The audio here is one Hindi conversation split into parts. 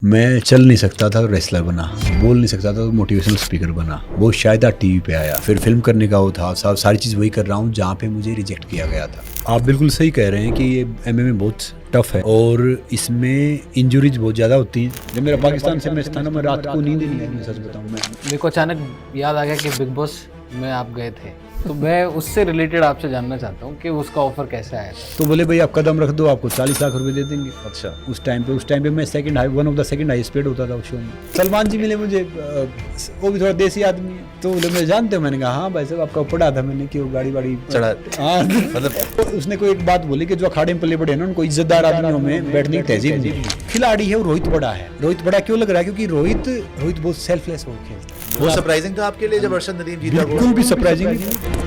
मैं चल नहीं सकता था तो रेसलर बना, बोल नहीं सकता था तो मोटिवेशनल स्पीकर बना, वो शायद टीवी पे आया, फिर फिल्म करने का वो था, सारी चीज़ वही कर रहा हूँ जहाँ पे मुझे रिजेक्ट किया गया था। आप बिल्कुल सही कह रहे हैं कि ये MMA बहुत टफ है और इसमें इंजरीज बहुत ज़्यादा होती हैं। जब मेरा पाकिस्तान से मैच था ना, मैं रात को नींद नहीं आई, मैं सच बताऊँ। मेरे को अचानक याद आ गया कि बिग बॉस में आप गए थे, तो मैं उससे रिलेटेड आपसे जानना चाहता हूँ कि उसका ऑफर कैसे आया था। तो बोले भाई आप कदम रख दो, आपको 40 लाख रुपए दे देंगे। अच्छा। उस टाइम पे मैं one of the second highest paid होता था उस शो में। सलमान जी मिले मुझे, वो भी थोड़ा देसी आदमी है, तो बोले मुझे जानते हो? मैंने कहा हाँ भाई साहब, आपका पढ़ा था मैंने कि वो गाड़ी वाड़ी चढ़ा। हाँ मतलब उसने कोई एक बात बोली कि जो अखाड़े में पले बड़े हैं ना, उनको इज्जतदार आदमियों में बैठने की तहजीब नहीं है। खिलाड़ी है वो रोहित बड़ा है। रोहित बड़ा क्यों लग रहा है? क्योंकि रोहित बहुत सेल्फलेस हो खेलता है। वो सरप्राइजिंग था आपके लिए जब अर्शद नदीम जीता? बिल्कुल भी सरप्राइजिंग नहीं।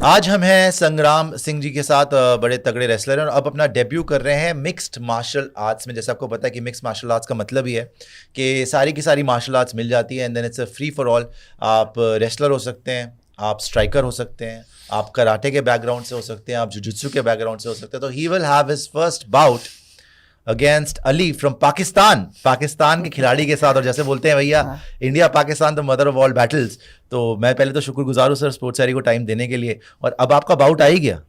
आज हम हैं संग्राम सिंह जी के साथ, बड़े तगड़े रेसलर हैं और अब अपना डेब्यू कर रहे हैं मिक्स्ड मार्शल आर्ट्स में। जैसे आपको पता है कि मिक्स्ड मार्शल आर्ट्स का मतलब ही है कि सारी की सारी मार्शल आर्ट्स मिल जाती है and then it's a free for all. आप रेसलर हो सकते हैं, आप स्ट्राइकर हो सकते हैं, आप कराटे के बैकग्राउंड से हो सकते हैं, आप जुजुत्सु के बैकग्राउंड से हो सकते हैं। तो he will have his first bout against Ali from Pakistan के खिलाड़ी के साथ। और जैसे बोलते हैं भैया, India Pakistan the mother of all battles. तो मैं पहले तो शुक्रगुजार हूँ सर स्पोर्ट्स डायरी को टाइम देने के लिए। और अब आपका बाउट आ ही गया,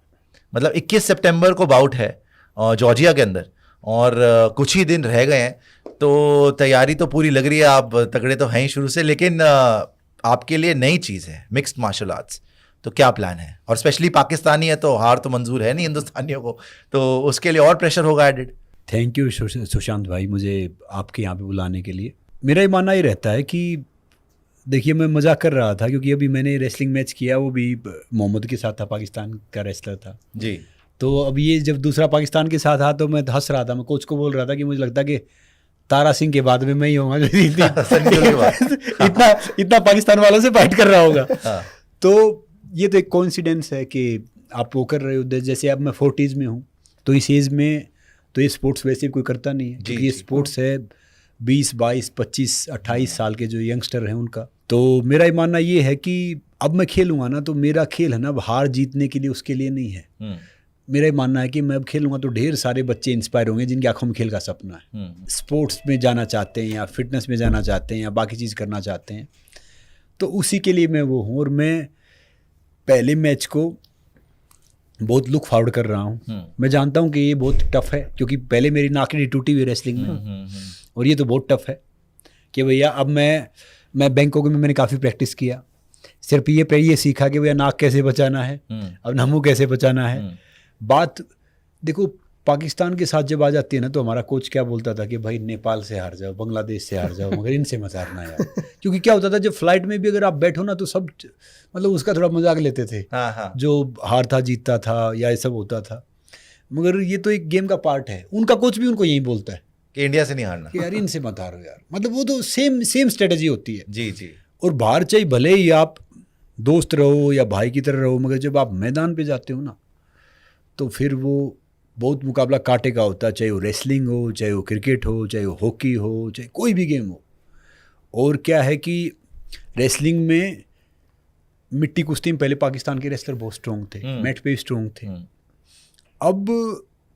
मतलब 21 सितंबर को बाउट है जॉर्जिया के अंदर और कुछ ही दिन रह गए हैं, तो तैयारी तो पूरी लग रही है। आप तगड़े तो हैं ही शुरू से, लेकिन आपके लिए नई चीज़ है मिक्स्ड मार्शल आर्ट्स, तो क्या प्लान है? और स्पेशली पाकिस्तानी है तो हार तो मंजूर है नहीं हिंदुस्तानियों को, तो उसके लिए और प्रेशर होगा एडेड। थैंक यू सुशांत भाई, मुझे आपके यहाँ पे बुलाने के लिए। मेरा ही मानना ही रहता है कि देखिए, मैं मजाक कर रहा था क्योंकि अभी मैंने रेसलिंग मैच किया, वो भी मोहम्मद के साथ था, पाकिस्तान का रेसलर था जी। तो अब ये जब दूसरा पाकिस्तान के साथ था तो मैं हंस रहा था। मैं कोच को बोल रहा था कि मुझे लगता है कि तारा सिंह के बाद में मैं ही होगा इतना पाकिस्तान वालों से फाइट कर रहा होगा। तो ये तो एक कोइंसिडेंस है कि आप वो कर रहे हो। जैसे अब मैं 40s में हूँ, तो इस एज में तो ये स्पोर्ट्स वैसे कोई करता नहीं है, क्योंकि ये स्पोर्ट्स है 20, 22, 25, 28 साल के जो यंगस्टर हैं उनका। तो मेरा ये मानना ये है कि अब मैं खेलूंगा ना, तो मेरा खेल है ना, हार जीतने के लिए, उसके लिए नहीं है। मेरा ये मानना है कि मैं अब खेलूंगा तो ढेर सारे बच्चे इंस्पायर होंगे जिनकी आंखों में खेल का सपना है, स्पोर्ट्स में जाना चाहते हैं या फिटनेस में जाना चाहते हैं या बाकी चीज़ करना चाहते हैं, तो उसी के लिए मैं वो हूँ। और मैं पहले मैच को बहुत लुक फॉरवर्ड कर रहा हूँ। मैं जानता हूँ कि ये बहुत टफ है, क्योंकि पहले मेरी नाकड़ी टूटी हुई रेसलिंग में, और ये तो बहुत टफ है कि भैया अब मैं बैंकॉक में मैंने काफ़ी प्रैक्टिस किया, सिर्फ ये सीखा कि भैया नाक कैसे बचाना है, अब नमू कैसे बचाना है। बात देखो, पाकिस्तान के साथ जब आ जाती है ना, तो हमारा कोच क्या बोलता था कि भाई नेपाल से हार जाओ, बांग्लादेश से हार जाओ, मगर इनसे मत हारना यार। क्योंकि क्या होता था, जब फ्लाइट में भी अगर आप बैठो ना, तो सब मतलब उसका थोड़ा मजाक लेते थे। हाँ। जो हार था जीतता था या ये सब होता था, मगर ये तो एक गेम का पार्ट है। उनका कोच भी उनको यही बोलता है कि इंडिया से नहीं हारना, कि यार इनसे मत हारो यार। मतलब वो तो सेम स्ट्रेटजी होती है। जी जी। और बाहर चाहे भले ही आप दोस्त रहो या भाई की तरह रहो, मगर जब आप मैदान पे जाते हो ना, तो फिर वो बहुत मुकाबला कांटे का होता है, चाहे वो रेसलिंग हो, चाहे वो क्रिकेट हो, चाहे वो हॉकी हो, चाहे कोई भी गेम हो। और क्या है कि रेसलिंग में मिट्टी कुश्ती में पहले पाकिस्तान के रेसलर बहुत स्ट्रॉन्ग थे, मैट पे स्ट्रॉन्ग थे। अब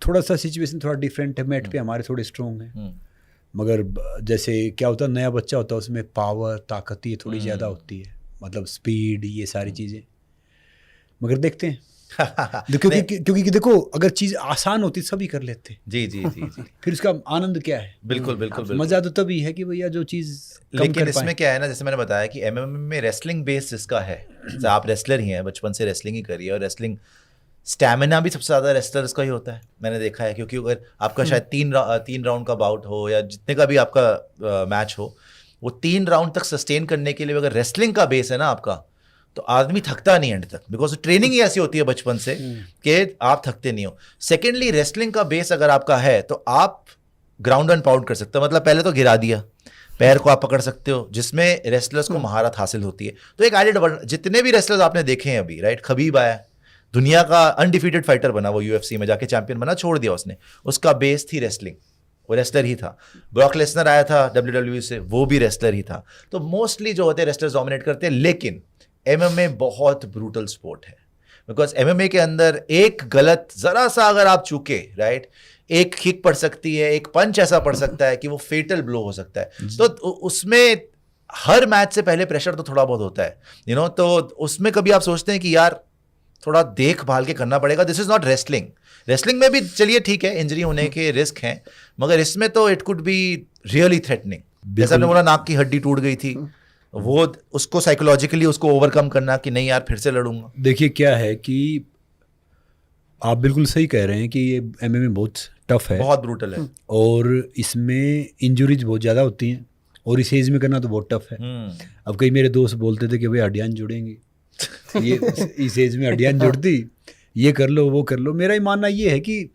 थोड़ा सा सिचुएशन थोड़ा डिफरेंट है, मैट पे हमारे थोड़े स्ट्रॉन्ग हैं, मगर जैसे क्या होता है, नया बच्चा होता है, उसमें पावर, ताकत ये थोड़ी ज़्यादा होती है, मतलब स्पीड, ये सारी चीज़ें। मगर देखते हैं क्योंकि देखो, अगर चीज आसान होती सभी कर लेते। जी जी जी जी। फिर उसका आनंद क्या है? बिल्कुल। मजा तो तभी है कि भैया जो चीज लेकिन इसमें क्या है ना, जैसे मैंने बताया कि MMA में रेसलिंग बेस जिसका है, जैसे आप रेसलर ही हैं, बचपन से रेसलिंग ही करी है, और रेसलिंग स्टैमिना भी सबसे ज़्यादा रेसलर्स का ही होता है, मैंने देखा है। क्योंकि अगर आपका शायद तीन राउंड का बाउट हो या जितने का भी आपका मैच हो, वो 3 राउंड तक सस्टेन करने के लिए अगर रेसलिंग का बेस है ना आपका, तो आदमी थकता नहीं एंड तक, बिकॉज ट्रेनिंग ही ऐसी होती है बचपन से कि आप थकते नहीं हो। सेकेंडली, रेसलिंग का बेस अगर आपका है तो आप ग्राउंड एंड पाउंड कर सकते हो, मतलब पहले तो गिरा दिया, पैर को आप पकड़ सकते हो, जिसमें रेसलर्स को महारत हासिल होती है। तो एक एडेड, जितने भी रेसलर्स आपने देखे हैं अभी, राइट, खबीब आया, दुनिया का अनडिफीटेड फाइटर बना, वो UFC में जाके चैंपियन बना, छोड़ दिया उसने, उसका बेस थी रेसलिंग, वो रेसलर ही था। ब्रॉक लेसनर आया था WWE से, वो भी रेसलर ही था। तो मोस्टली जो होते हैं रेसलर्स डोमिनेट करते हैं, लेकिन MMA बहुत ब्रूटल स्पोर्ट है। बिकॉज एमएमए के अंदर एक गलत जरा सा अगर आप चूके, राइट, एक किक पड़ सकती है, एक पंच ऐसा पड़ सकता है कि वो फेटल ब्लो हो सकता है। तो उसमें हर मैच से पहले प्रेशर तो थोड़ा बहुत होता है, यू नो, तो उसमें कभी आप सोचते हैं कि यार थोड़ा देखभाल के करना पड़ेगा? This is not wrestling. Wrestling में भी चलिए ठीक है, इंजरी होने के रिस्क हैं, मगर इसमें तो it could be really threatening. जैसे आपने बोला नाक की हड्डी टूट गई थी, वो उसको साइकोलॉजिकली उसको ओवरकम करना कि नहीं यार फिर से लड़ूंगा। देखिए क्या है कि आप बिल्कुल सही कह रहे हैं कि ये एमएमए बहुत टफ है, बहुत ब्रूटल है, और इसमें इंजुरीज बहुत ज़्यादा होती हैं, और इस एज में करना तो बहुत टफ है। अब कई मेरे दोस्त बोलते थे कि भाई हड्डियाँ जुड़ेंगी, ये इस एज में हड्डियाँ जुड़ती, ये कर लो वो कर लो। मेरा ही मानना ये है कि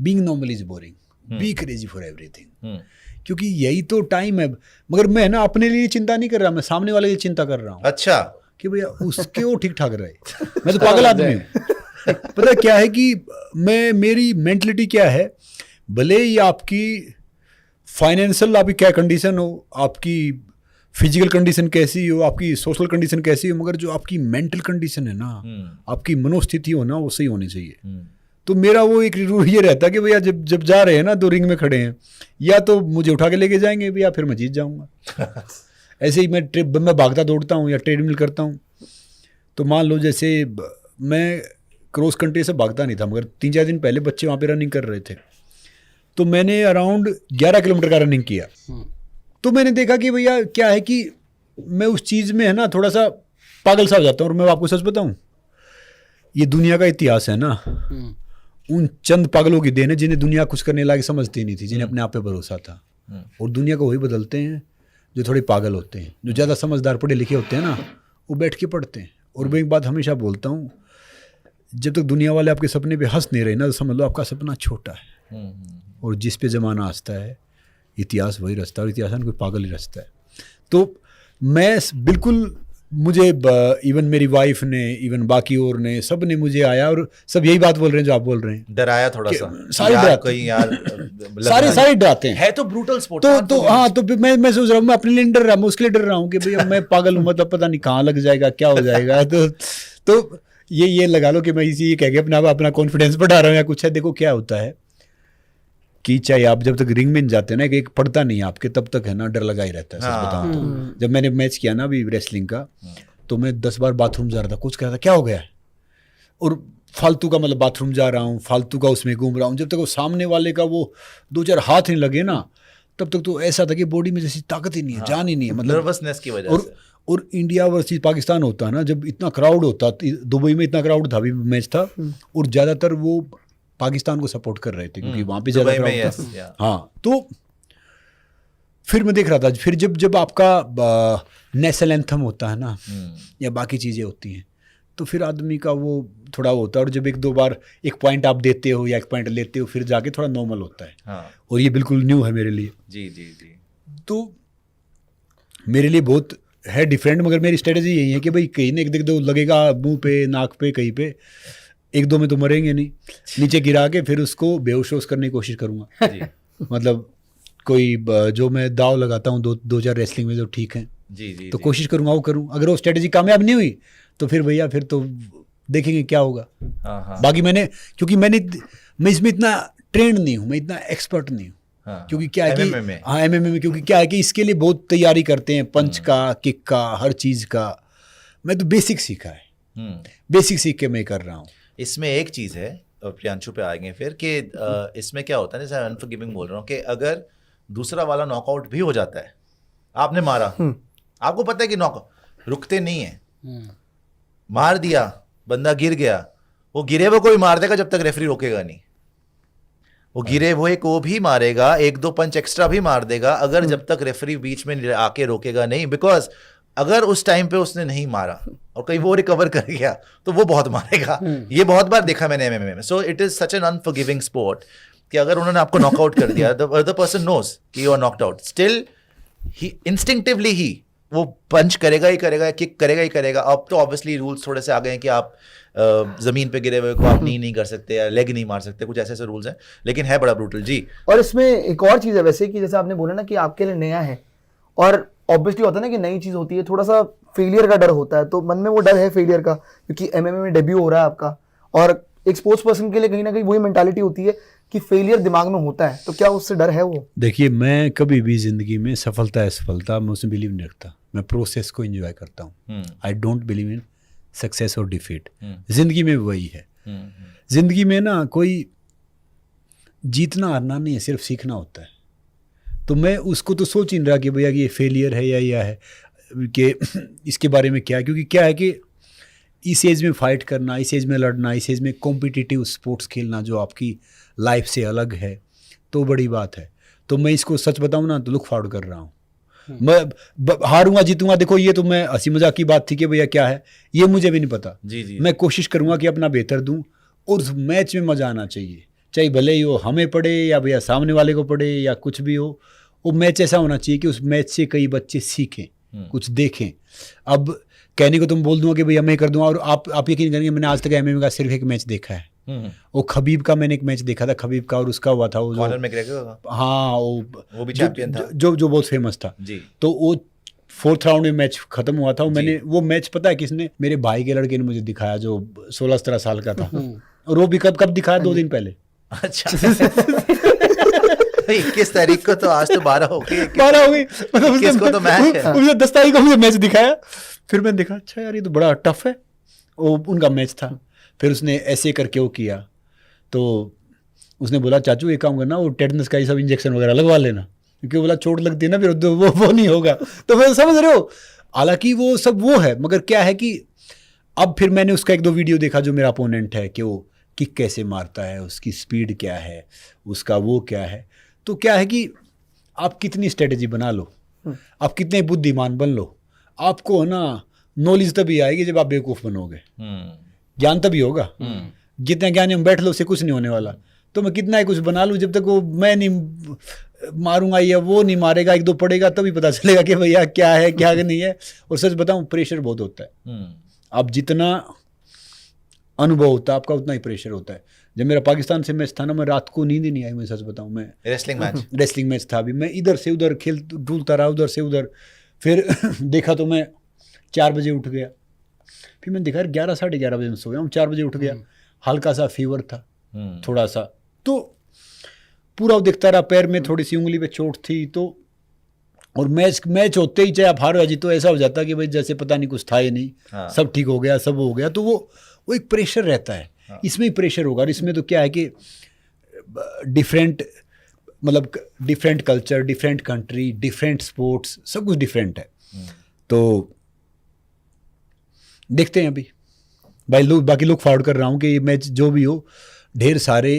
being normal is boring, be crazy for everything, क्योंकि यही तो टाइम है। मगर मैं ना अपने लिए चिंता नहीं कर रहा, मैं सामने वाले की चिंता कर रहा हूँ। अच्छा, कि भैया उसके वो ठीक ठाक रहे, मैं तो पागल आदमी हूँ। पता क्या है कि मेरी मेंटलिटी क्या है, भले ही आपकी फाइनेंशियल आपकी क्या कंडीशन हो, आपकी फिजिकल कंडीशन कैसी हो, आपकी सोशल कंडीशन कैसी हो, मगर जो आपकी मेंटल कंडीशन है ना, आपकी मनोस्थिति हो ना, वो सही होनी चाहिए। तो मेरा वो एक रूल ये रहता है कि भैया जब जा रहे हैं ना, तो रिंग में खड़े हैं, या तो मुझे उठा के लेके जाएंगे भैया, फिर मैं जीत जाऊंगा। ऐसे ही मैं भागता दौड़ता हूँ या ट्रेडमिल करता हूँ, तो मान लो जैसे मैं क्रॉस कंट्री से भागता नहीं था, मगर 3-4 दिन पहले बच्चे वहाँ पे रनिंग कर रहे थे, तो मैंने अराउंड 11 किलोमीटर का रनिंग किया। तो मैंने देखा कि भैया क्या है कि मैं उस चीज़ में है ना थोड़ा सा पागल सा हो जाता हूँ। और मैं आपको सच बताऊँ, ये दुनिया का इतिहास है ना, उन चंद पागलों की देन है जिन्हें दुनिया कुछ करने लायक समझती नहीं थी, जिन्हें अपने आप पे भरोसा था। और दुनिया को वही बदलते हैं जो थोड़े पागल होते हैं। जो ज़्यादा समझदार पढ़े लिखे होते हैं ना, वो बैठ के पढ़ते हैं। और मैं एक बात हमेशा बोलता हूँ, जब तक दुनिया वाले आपके सपने पे हंस नहीं रहे ना, तो समझ लो आपका सपना छोटा है। और जिस पे ज़माना हंसता है, इतिहास वही रचता है, और इतिहास कोई पागल ही रचता है। तो मैं बिल्कुल, मुझे इवन मेरी वाइफ ने, इवन बाकी और ने, सब ने मुझे आया और सब यही बात बोल रहे हैं जो आप बोल रहे हैं, डराया थोड़ा सा, सारे डराते कहीं यार सारे डराते हैं। है तो ब्रूटल स्पोर्ट। तो हाँ, तो मैं सोच रहा हूँ, मैं अपने लिए डर रहा हूँ, मैं उसके लिए डर रहा हूँ कि भैया मैं पागल हूँ, मतलब पता नहीं कहाँ लग जाएगा, क्या हो जाएगा। तो ये लगा लो कि मैं इसी ये कह के अपना कॉन्फिडेंस बढ़ा रहा हूँ या कुछ है। देखो क्या होता है कि चाहे आप जब तक रिंग में जाते हैं ना, एक पड़ता नहीं है आपके, तब तक है ना डर लगा ही रहता है। सच बताऊं तो जब मैंने मैच किया ना अभी रेसलिंग का, तो मैं 10 बार बाथरूम जा रहा था, कुछ कह रहा था क्या हो गया है, और फालतू का मतलब बाथरूम जा रहा हूँ, फालतू का उसमें घूम रहा हूँ। जब तक वो सामने वाले का वो 2-4 हाथ नहीं लगे ना, तब तक तो ऐसा था कि बॉडी में जैसी ताकत ही नहीं है, जान ही नहीं है, मतलब नर्वसनेस की वजह से। और इंडिया वर्सेस पाकिस्तान होता है ना, जब इतना क्राउड होता, दुबई में इतना क्राउड था, अभी मैच था, और ज़्यादातर वो पाकिस्तान को सपोर्ट कर रहे थे क्योंकि वहाँ पे ज़्यादा क्राउड था। हाँ, तो फिर मैं देख रहा था, फिर जब आपका नेशनल एंथम होता है ना, या बाकी चीज़ें होती हैं, तो फिर आदमी का वो थोड़ा होता है। और जब 1-2 बार एक पॉइंट आप देते हो या एक पॉइंट लेते हो, फिर जाके थोड़ा नॉर्मल होता है। हाँ। और ये बिल्कुल न्यू है मेरे लिए। जी जी जी। तो मेरे लिए बहुत है डिफरेंट, मगर मेरी स्ट्रेटेजी यही है कि भाई कहीं ना एक दो लगेगा मुंह पे, नाक पे, कहीं पे, 1-2 में तो मरेंगे नहीं, नीचे गिरा के फिर उसको बेहोश करने की कोशिश करूँगा। मतलब कोई जो मैं दाव लगाता हूँ 2-4 रेसलिंग में जो ठीक है, जी तो कोशिश करूँगा वो करूँ। अगर वो स्ट्रेटेजी कामयाब नहीं हुई तो फिर भैया फिर तो देखेंगे क्या होगा। बाकी क्योंकि मैं इसमें इतना ट्रेंड नहीं हूँ, मैं इतना एक्सपर्ट नहीं हूँ। क्योंकि क्या है कि हाँ, एमएमए में क्योंकि क्या है कि इसके लिए बहुत तैयारी करते हैं, पंच का, किक का, हर चीज़ का। मैं तो बेसिक सीखा है, बेसिक सीख के मैं कर रहा हूँ। इसमें एक चीज़ है, और प्रियांशु पे आएंगे फिर, कि इसमें क्या होता है, जैसे अनफॉरगिविंग बोल रहा हूँ, कि अगर दूसरा वाला नॉकआउट भी हो जाता है, आपने मारा, आपको पता है कि नॉकआउट रुकते नहीं है, मार दिया, बंदा गिर गया, वो गिरे वो कोई मार देगा जब तक रेफरी रोकेगा नहीं। वो गिरे वो एक वो भी मारेगा, 1-2 पंच एक्स्ट्रा भी मार देगा, अगर जब तक रेफरी बीच में आके रोकेगा नहीं। बिकॉज अगर उस टाइम पे उसने नहीं मारा और कहीं वो रिकवर कर गया तो वो बहुत मारेगा। ये बहुत बार देखा मैंने एमएमए में। So it is such an unforgiving sport कि अगर उन्होंने आपको नॉकआउट कर दिया, द अदर पर्सन नोज कि you are knocked out, still ही इंस्टिंक्टिवली ही वो पंच करेगा ही करेगा, किक करेगा ही करेगा। अब तो ऑब्वियसली रूल्स थोड़े से आ गए हैं कि आप जमीन पे गिरे हुए को आप नी नहीं कर सकते या लेग नहीं मार सकते, कुछ ऐसे ऐसे रूल्स हैं, लेकिन है बड़ा ब्रूटल। जी। और इसमें एक और चीज़ है वैसे कि जैसे आपने बोला ना कि आपके लिए नया है, और ऑब्वियसली होता है ना कि नई चीज होती है, थोड़ा सा फेलियर का डर होता है, तो मन में वो डर है फेलियर का, क्योंकि एमएमए में डेब्यू हो रहा है आपका, और एक स्पोर्ट्स पर्सन के लिए कहीं ना कहीं वही मेंटालिटी होती है कि फेलियर दिमाग में होता है, तो क्या उससे डर है वो? देखिए, मैं कभी भी जिंदगी में सफलता असफलता मैं उसमें बिलीव नहीं रखता, मैं प्रोसेस को एंजॉय करता हूँ। I don't believe in success और डिफीट। जिंदगी में वही है। जिंदगी में ना कोई जीतना हारना नहीं है, सिर्फ सीखना होता है। तो मैं उसको तो सोच ही नहीं रहा कि भैया ये फेलियर है या है कि इसके बारे में क्या है, क्योंकि क्या है कि इस एज में फाइट करना, इस एज में लड़ना, इस एज में कॉम्पिटिटिव स्पोर्ट्स खेलना जो आपकी लाइफ से अलग है, तो बड़ी बात है। तो मैं इसको सच बताऊं ना तो लुक फॉरवर्ड कर रहा हूँ। मैं हारूंगा जीतूंगा, देखो ये तो मैं हंसी मजाक की बात थी कि भैया क्या है, ये मुझे भी नहीं पता। जी। मैं कोशिश करूंगा कि अपना बेहतर दूं, और उस मैच में मजा आना चाहिए, चाहे भले ही वो हमें पड़े या भैया सामने वाले को पड़े या कुछ भी हो। वो मैच ऐसा होना चाहिए कि उस मैच से कई बच्चे सीखें, कुछ देखें। अब कहने को तुम बोल दूंगा कि भैया मैं कर दूंगा, और आप यकीन करेंगे मैंने आज तक एमएमए का सिर्फ एक मैच देखा है। वो खबीब का मैंने एक मैच देखा था, खबीब का, और उसका हुआ था वो कॉनर मैकग्रेगर। हाँ, वो भी चैंपियन था जो बहुत फेमस था जी। तो वो 4th राउंड में मैच खत्म हुआ था। मैंने वो मैच, पता है किसने, मेरे भाई के लड़के ने मुझे दिखाया जो 16-17 साल का था। और वो भी कब दिखाया, 2 दिन पहले। अच्छा 21 तारीख को, तो आज तो 12 हो गई, मतलब किसको तो मैच है। उसने 10 तारीख को मुझे मैच दिखाया, फिर मैंने देखा अच्छा यार ये तो बड़ा टफ है। वो उनका मैच था। फिर उसने ऐसे करके वो किया, तो उसने बोला चाचू एक काम करना, वो टेटनस का ये सब इंजेक्शन वगैरह लगवा लेना, क्योंकि बोला चोट लगती है ना फिर वो नहीं होगा। तो मैं समझ रहे हो, हालांकि वो सब वो है, मगर क्या है कि अब फिर मैंने उसका 1-2 वीडियो देखा जो मेरा अपोनेंट है, कि वो किक कैसे मारता है, उसकी स्पीड क्या है, उसका वो क्या है। तो क्या है कि आप कितनी स्ट्रेटेजी बना लो, आप कितने बुद्धिमान बन लो, आपको ना नॉलेज तभी आएगी जब आप बेवकूफ़ बनोगे। ज्ञान तभी होगा। जितने ज्ञानी हम बैठ लो उससे कुछ नहीं होने वाला। तो मैं कितना ही कुछ बना लूँ, जब तक वो मैं नहीं मारूंगा या वो नहीं मारेगा, 1-2 पड़ेगा तभी पता चलेगा कि भैया क्या है क्या नहीं है। और सच बताऊं, प्रेशर बहुत होता है। आप जितना अनुभव होता है आपका, उतना ही प्रेशर होता है। जब मेरा पाकिस्तान से मैच था ना, मैं रात को नींद ही नहीं आई। मैं सच बताऊं, मैं रेसलिंग मैच था अभी, मैं इधर से उधर खेल डूलता रहा, उधर से उधर। फिर देखा तो मैं 4 बजे उठ गया। फिर मैंने देखा 11 साढ़े 11 बजे में सो गया हूँ, 4 बजे उठ गया। हल्का सा फीवर था थोड़ा सा, तो पूरा देखता रहा। पैर में थोड़ी सी उंगली पे चोट थी। तो और मैच होते ही चाहे आप हारो या जीतो, ऐसा हो जाता कि भाई जैसे पता नहीं कुछ था ही नहीं। सब ठीक हो गया, सब हो गया। तो वो एक प्रेशर रहता है। इसमें ही प्रेशर होगा। और इसमें तो क्या है कि different culture, different country, different sports, सब कुछ डिफरेंट है। तो देखते हैं अभी भाई, बाकी लुक फॉरवर्ड कर रहा हूँ कि ये मैच जो भी हो, ढेर सारे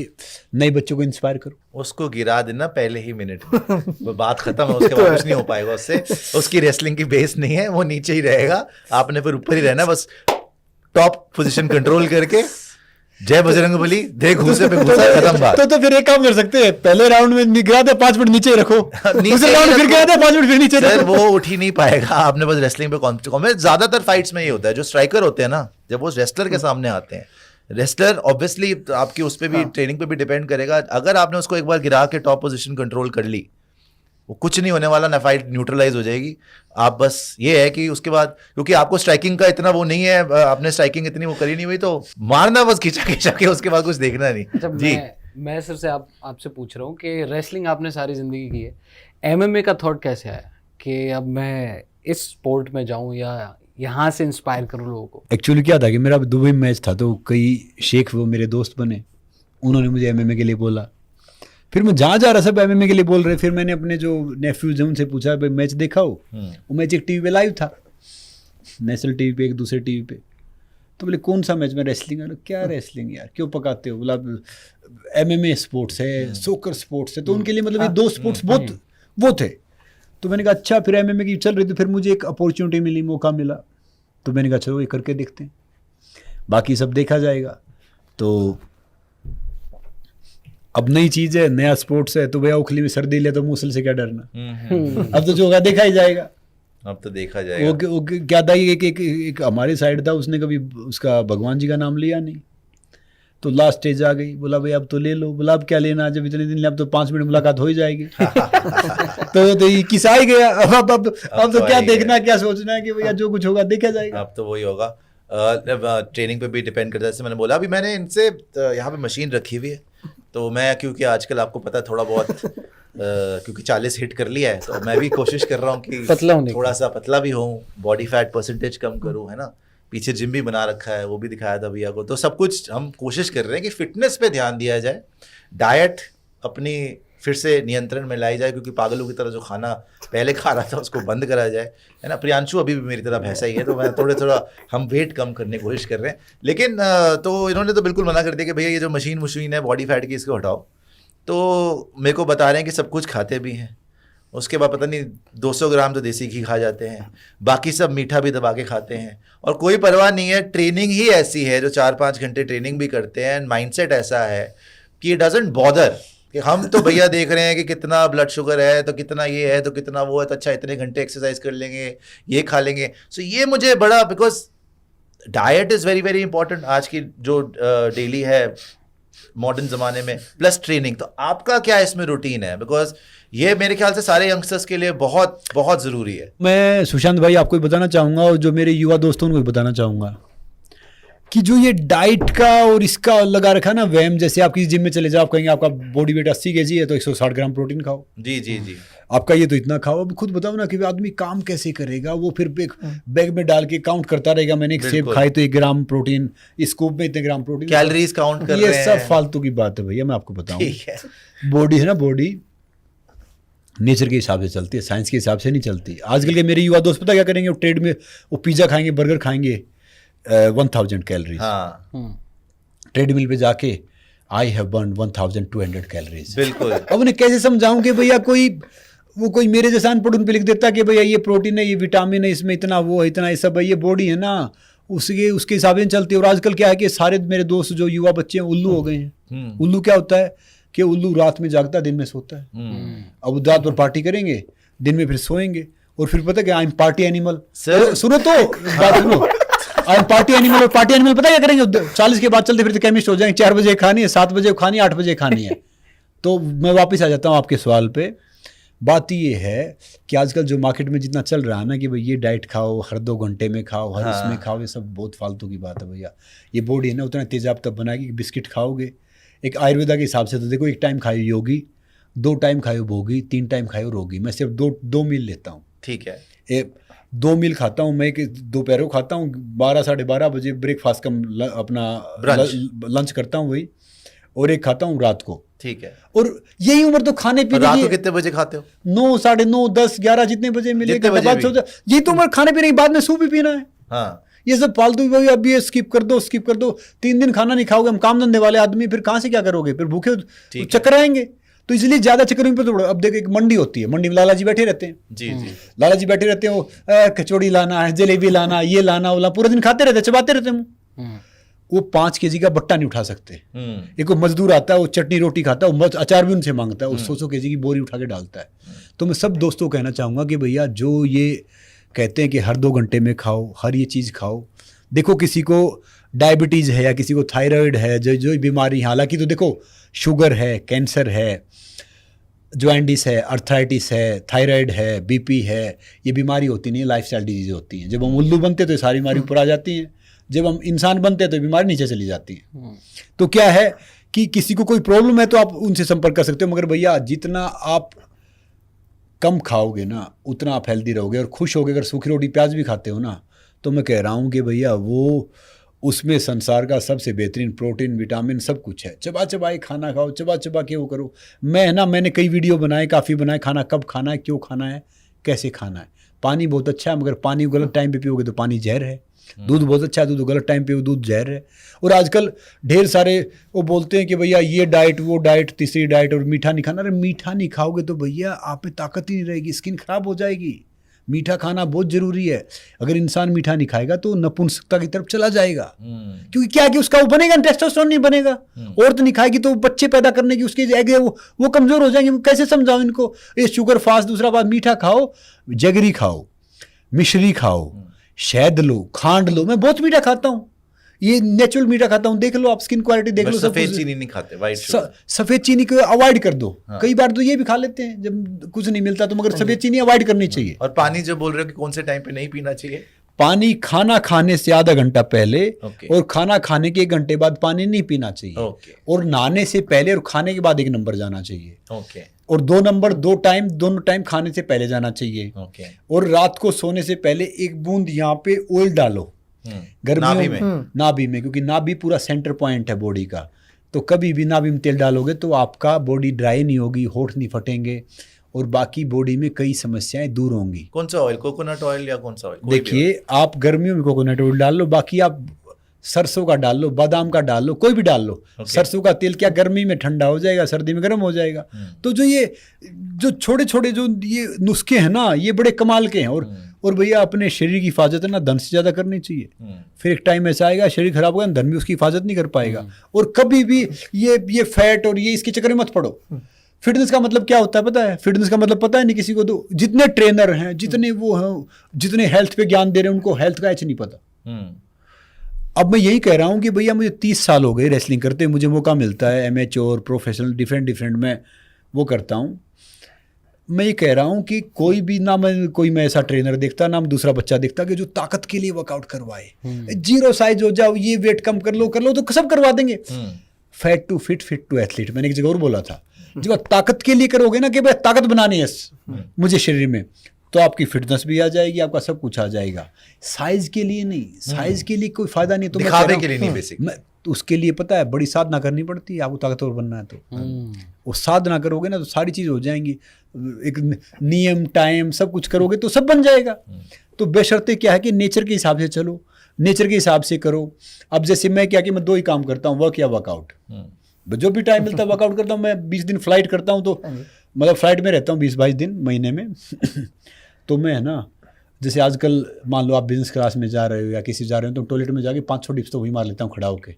नए बच्चों को इंस्पायर करो। उसको गिरा देना पहले ही मिनट में, वो बात खत्म है। उसके बाद कुछ नहीं हो पाएगा उससे। उसकी रेसलिंग की बेस नहीं है, वो नीचे ही रहेगा, आपने फिर ऊपर ही रहना, बस टॉप पोजीशन कंट्रोल करके। जय बजरंगबली, दे घूसे पे घूसा, खत्म बात। तो फिर एक काम कर सकते हैं, पहले राउंड में गिरा दे, 5 मिनट नीचे रखो, दूसरे राउंड फिर गिरा दे, 5 मिनट फिर नीचे रखो। सर वो उठ ही नहीं पाएगा। आपने बस रेसलिंग पे कॉन्फिडेंस, ज्यादातर फाइट्स में ये होता है। जो स्ट्राइकर होते हैं ना, जब वो रेसलर के सामने आते हैं, रेसलर ऑब्वियसली आपकी उस पर भी ट्रेनिंग पे भी डिपेंड करेगा। अगर आपने उसको एक बार गिरा के टॉप पोजीशन कंट्रोल कर ली, वो कुछ नहीं होने वाला ना, फाइट न्यूट्रलाइज हो जाएगी। आप बस ये है कि उसके बाद, क्योंकि आपको स्ट्राइकिंग का इतना वो नहीं है, आपने स्ट्राइकिंग इतनी वो करी नहीं हुई, तो मारना बस खींचा के, उसके बाद कुछ देखना नहीं। अच्छा, जी मैं सिर्फ से आपसे पूछ रहा हूँ कि रेसलिंग आपने सारी जिंदगी की है, एमएमए का थॉट कैसे आया कि अब मैं इस स्पोर्ट में जाऊँ या यहाँ से इंस्पायर करूँ लोगों को? एक्चुअली क्या था कि मेरा दुबई में मैच था, तो कई शेख वो मेरे दोस्त बने, उन्होंने मुझे एमएमए के लिए बोला। फिर मैं जहाँ जा रहा सब एमएमए के लिए बोल रहे। फिर मैंने अपने जो नेफ्यूज हैं उनसे पूछा भाई मैच देखा हो? वो मैच एक टीवी पे लाइव था, नेशनल टीवी पे, एक दूसरे टीवी पे। तो बोले कौन सा मैच? में रेसलिंग। क्या रेसलिंग यार, क्यों पकाते हो? बोला एमएमए स्पोर्ट्स है, सोकर स्पोर्ट्स है। तो उनके लिए मतलब ये 2 स्पोर्ट्स बहुत वो थे। तो मैंने कहा अच्छा, फिर एमएमए की चल रही थी, फिर मुझे एक अपॉर्चुनिटी मिली, मौका मिला, तो मैंने कहा चलो ये करके देखते हैं, बाकी सब देखा जाएगा। तो अब नई चीज़ है, नया स्पोर्ट्स है, तो भैया उखली में सर्दी ले तो मूसल से क्या डरना। अब तो जो होगा देखा ही जाएगा। अब तो देखा जाएगा। वो क्या था, एक हमारे साइड था, उसने कभी उसका भगवान जी का नाम लिया नहीं, तो लास्ट स्टेज आ गई, बोला भाई अब तो ले लो। बोला अब क्या लेना, जब इतने दिन अब तो 5 मिनट मुलाकात हो ही जाएगी। तो ये किसा ही गया। अब तो क्या देखना, क्या सोचना है कि भैया जो कुछ होगा देखा जाएगा। अब तो वही होगा। ट्रेनिंग पे भी डिपेंड करता है। जैसे मैंने बोला, अभी मैंने इनसे यहाँ पे मशीन रखी हुई है, तो मैं क्योंकि आजकल आपको पता है थोड़ा बहुत क्योंकि 40 हिट कर लिया है, तो मैं भी कोशिश कर रहा हूँ कि पतला होने थोड़ा सा पतला भी हूँ, बॉडी फैट परसेंटेज कम करूँ, है ना। पीछे जिम भी बना रखा है, वो भी दिखाया था भैया को। तो सब कुछ हम कोशिश कर रहे हैं कि फिटनेस पे ध्यान दिया जाए, डाइट अपनी फिर से नियंत्रण में लाई जाए, क्योंकि पागलों की तरह जो खाना पहले खा रहा था उसको बंद करा जाए, है ना। प्रियांशु अभी भी मेरी तरह भैंसा ही है, तो मैं थोड़ा हम वेट कम करने की कोशिश कर रहे हैं। लेकिन तो इन्होंने तो बिल्कुल मना कर दिया कि भैया ये जो मशीन है बॉडी फैट की, इसको हटाओ। तो मेरे को बता रहे हैं कि सब कुछ खाते भी हैं, उसके बाद पता नहीं 200 ग्राम तो देसी घी खा जाते हैं, बाकी सब मीठा भी दबा के खाते हैं, और कोई परवाह नहीं है। ट्रेनिंग ही ऐसी है, जो 4-5 घंटे ट्रेनिंग भी करते हैं, एंड माइंडसेट ऐसा है कि इट डजंट बॉदर कि हम तो भैया देख रहे हैं कि कितना ब्लड शुगर है, तो कितना ये है, तो कितना वो है, तो अच्छा इतने घंटे एक्सरसाइज कर लेंगे, ये खा लेंगे। सो ये मुझे बड़ा, because diet is very very important आज की जो डेली है मॉडर्न ज़माने में, प्लस ट्रेनिंग। तो आपका क्या इसमें रूटीन है? बिकॉज ये मेरे ख्याल से सारे यंगस्टर्स के लिए बहुत बहुत ज़रूरी है। मैं सुशांत भाई आपको बताना चाहूँगा, और जो मेरे युवा दोस्तों को भी बताना चाहूँगा कि जो ये डाइट का और इसका लगा रखा ना वहम, जैसे आप किसी जिम में चले जाओ, आप कहेंगे आपका बॉडी वेट 80 kg है तो 160 ग्राम प्रोटीन खाओ, जी जी जी, आपका ये तो इतना खाओ। अब खुद बताओ ना कि आदमी काम कैसे करेगा, वो फिर बैग में डाल के काउंट करता रहेगा, मैंने एक सेब खाई तो 1 ग्राम प्रोटीन, इस स्कूप में इतने ग्राम प्रोटीन, कैलोरीज काउंट कर ये रहे हैं। सब फालतू की बात है भैया। मैं आपको बताऊं, ठीक है, बॉडी है ना, बॉडी नेचर के हिसाब से चलती है, साइंस के हिसाब से नहीं चलती। आजकल के मेरे युवा दोस्त पता क्या करेंगे, वो ट्रेड में वो पिज्जा खाएंगे, बर्गर खाएंगे, 1000 कैलोरीज, हाँ ट्रेडमिल पे जाके आई हैव बर्न 1200 कैलोरीज। बिल्कुल। अब उन्हें कैसे समझाऊं कि भैया कोई मेरे जैसा अनपढ़ उन पे लिख देता कि भैया ये प्रोटीन है, ये विटामिन है, इसमें इतना वो है, इतना ये सब है, ये बॉडी है ना, उसके हिसाब से चलती है। और आजकल क्या है कि सारे मेरे दोस्त जो युवा बच्चे हैं उल्लू हो गए हैं। उल्लू क्या होता है कि उल्लू रात में जागता है, दिन में सोता है। अब रात भर पार्टी करेंगे, दिन में फिर सोएंगे, और फिर पता क्या, आई एम पार्टी एनिमल। सुनो तो बात सुनो, आई एम पार्टी एनिमल। और पार्टी एनिमल पता क्या करेंगे, 40 के बाद चलते फिरते केमिस्ट हो जाएंगे। 4 बजे खानी है, 7 बजे खानी है, 8 बजे खानी है। तो मैं वापस आ जाता हूँ आपके सवाल पे। बात ये है कि आजकल जो मार्केट में जितना चल रहा है ना कि भाई ये डाइट खाओ, हर 2 घंटे में खाओ, हर इसमें खाओ, ये सब बहुत फालतू की बात है भैया। ये बॉडी है ना उतना तेजाब तब बनाएगी कि बिस्किट खाओगे। एक आयुर्वेदा के हिसाब से तो देखो, 1 टाइम खाओ योगी, 2 टाइम खाओ भोगी, 3 टाइम खाओ रोगी। मैं सिर्फ दो मील लेता हूँ, ठीक है। 2 मील खाता हूँ मैं, कि दोपहर को खाता हूँ, 12 साढ़े 12 बजे ब्रेकफास्ट का अपना लंच करता हूँ वही, और 1 खाता हूँ रात को, ठीक है। और यही उम्र तो खाने पीने रात की। को कितने बजे खाते हो? 9, साढ़े 9, 10, 11 जितने बजे मिलेगा, यही तो उम्र खाने पीने के बाद में सूप भी पीना है। हाँ, ये सब फालतू भी, अब ये स्किप कर दो 3 दिन खाना नहीं खाओगे। हम काम धंधे वाले आदमी, फिर कहाँ से क्या करोगे, फिर भूखे चक्कर आएंगे। तो इसलिए ज्यादा चक्कर पे तो अब देखो, एक मंडी होती है, मंडी में लाला जी बैठे रहते हैं। जी जी, लाला जी बैठे रहते हैं, वो कचौड़ी लाना है, जलेबी लाना, ये लाना, वो लाना, पूरा दिन खाते रहते, चबाते रहते हैं। वो 5 kg का बट्टा नहीं उठा सकते। एक वो मजदूर आता है, वो चटनी रोटी खाता है, वो अचार भी उनसे मांगता है, वो 100 kg की बोरी उठा के डालता है। तो मैं सब दोस्तों को कहना चाहूँगा कि भैया जो ये कहते हैं कि हर 2 घंटे में खाओ, हर ये चीज़ खाओ। देखो किसी को डायबिटीज़ है या किसी को थायराइड है, जो बीमारी, हालांकि तो देखो शुगर है, कैंसर है, जॉइंटिस है, अर्थराइटिस है, थायराइड है, बीपी है, ये बीमारी होती नहीं है, लाइफस्टाइल डिजीज होती हैं। जब हम उल्लू बनते तो ये सारी बीमारी ऊपर आ जाती हैं, जब हम इंसान बनते हैं तो बीमारी नीचे चली जाती है। तो क्या है कि किसी को कोई प्रॉब्लम है तो आप उनसे संपर्क कर सकते हो, मगर भैया जितना आप कम खाओगे ना उतना आप हेल्दी रहोगे और खुश होगे। अगर सूखी रोटी प्याज भी खाते हो ना, तो मैं कह रहा हूँ कि भैया वो उसमें संसार का सबसे बेहतरीन प्रोटीन, विटामिन सब कुछ है। चबा चबाई खाना खाओ, चबा चबा के वो करो। मैंने कई वीडियो बनाए, काफ़ी बनाए, खाना कब खाना है, क्यों खाना है, कैसे खाना है। पानी बहुत अच्छा है, मगर पानी गलत टाइम पे पियोगे तो पानी जहर है। दूध बहुत अच्छा है, दूध गलत टाइम पे दूध जहर है। और आजकल ढेर सारे वो बोलते हैं कि भैया ये डाइट, वो डाइट, तीसरी डाइट, और मीठा नहीं खाना। अरे मीठा नहीं खाओगे तो भैया आप में ताकत ही नहीं रहेगी, स्किन खराब हो जाएगी। मीठा खाना बहुत जरूरी है। अगर इंसान मीठा नहीं खाएगा तो नपुंसकता की तरफ चला जाएगा। क्योंकि क्या कि उसका वो बनेगा, टेस्टोस्टेरोन नहीं बनेगा। औरत नहीं खाएगी तो बच्चे पैदा करने की उसके एग है वो कमजोर हो जाएंगे। कैसे समझाओ इनको, ये शुगर फास्ट। दूसरा बात, मीठा खाओ, जगरी खाओ, मिश्री खाओ, शहद लो, खांड लो। मैं बहुत मीठा खाता हूँ, ये नेचुरल मीठा खाता हूँ, देख लो आप, स्किन क्वालिटी देख लो, सब सफेद कुछ। चीनी नहीं खाते, व्हाइट शुगर। सफेद चीनी को अवॉइड कर दो। हाँ। कई बार तो ये भी खा लेते हैं जब कुछ नहीं मिलता तो, मगर सफेद चीनी अवॉइड करनी चाहिए। और पानी जो बोल रहे हो कि कौन से टाइम पे नहीं पीना चाहिए? पानी खाना खाने से आधा घंटा पहले ओके। और खाना खाने के 1 घंटे बाद पानी नहीं पीना चाहिए। ओके। और नहाने से पहले और खाने के बाद 1 नंबर जाना चाहिए। ओके। और 2 नंबर दोनों टाइम खाने से पहले जाना चाहिए। ओके। और रात को सोने से पहले 1 बूंद यहाँ पे ऑयल डालो नाभि में। नाभि में, क्योंकि नाभि पूरा सेंटर पॉइंट है बॉडी का। तो कभी भी नाभि में तेल डालोगे तो आपका बॉडी ड्राई नहीं होगी, होठ नहीं फटेंगे और बाकी बॉडी में कई समस्याएं दूर होंगी। कौन सा ऑयल, कोकोनट ऑयल या कौन सा ऑयल? देखिए आप गर्मियों में कोकोनट ऑयल डाल लो, बाकी आप सरसों का डाल लो, बादाम का डाल लो, कोई भी डाल लो। Okay. सरसों का तेल क्या गर्मी में ठंडा हो जाएगा, सर्दी में गर्म हो जाएगा। तो जो छोटे छोटे जो ये नुस्खे हैं ना, ये बड़े कमाल के हैं। और भैया अपने शरीर की हिफाजत है ना धन से ज़्यादा करनी चाहिए। फिर एक टाइम ऐसा आएगा शरीर खराब होगा, धन भी उसकी हिफाजत नहीं कर पाएगा। और कभी भी ये फैट और ये इसके चक्कर में मत पड़ो। फिटनेस का मतलब क्या होता है पता है? फिटनेस का मतलब पता है नहीं किसी को। तो जितने ट्रेनर हैं, जितने वो हैं, जितने हेल्थ पे ज्ञान दे रहे हैं, उनको हेल्थ का एच नहीं पता। अब मैं यही कह रहा हूँ कि भैया मुझे 30 साल हो गए रेसलिंग करते, मुझे मौका मिलता है एमेच्योर प्रोफेशनल डिफरेंट मैं वो करता हूँ। मैं ये कह रहा हूँ कि कोई भी ना मैं ऐसा ट्रेनर देखता ना मैं दूसरा बच्चा देखता कि जो ताकत के लिए वर्कआउट करवाए। 0 साइज हो जाओ, ये वेट कम कर लो तो सब करवा देंगे। Fat to fit, fit to athlete, मैंने एक जगह और बोला था। जब आप ताकत के लिए करोगे ना कि भाई ताकत बनानी है मुझे शरीर में, तो आपकी फिटनेस भी आ जाएगी, आपका सब कुछ आ जाएगा। साइज के लिए नहीं, साइज के लिए कोई फायदा नहीं। तो मैं कह रहा हूं, के लिए नहीं बेसिक। तो उसके लिए पता है बड़ी साधना करनी पड़ती है आपको ताकतवर बनना है। तो वो साधना करोगे ना तो सारी चीज़ हो जाएंगी। एक नियम टाइम सब कुछ करोगे तो सब बन जाएगा। तो बेशर्ते क्या है कि नेचर के हिसाब से चलो, नेचर के हिसाब से करो। अब जैसे मैं क्या कि मैं 2 ही काम करता हूँ, वर्क या वर्कआउट। जो भी टाइम मिलता है वर्कआउट करता हूँ। मैं 20 दिन फ्लाइट करता हूँ, तो मतलब फ्लाइट में रहता हूँ 20-22 दिन महीने में। तो मैं है ना, जैसे आजकल मान लो आप बिजनेस क्लास में जा रहे हो या किसी जा रहे हो, तो टॉयलेट में जाके 5-6 डिप्स तो वही मार लेता हूँ खड़ा होके।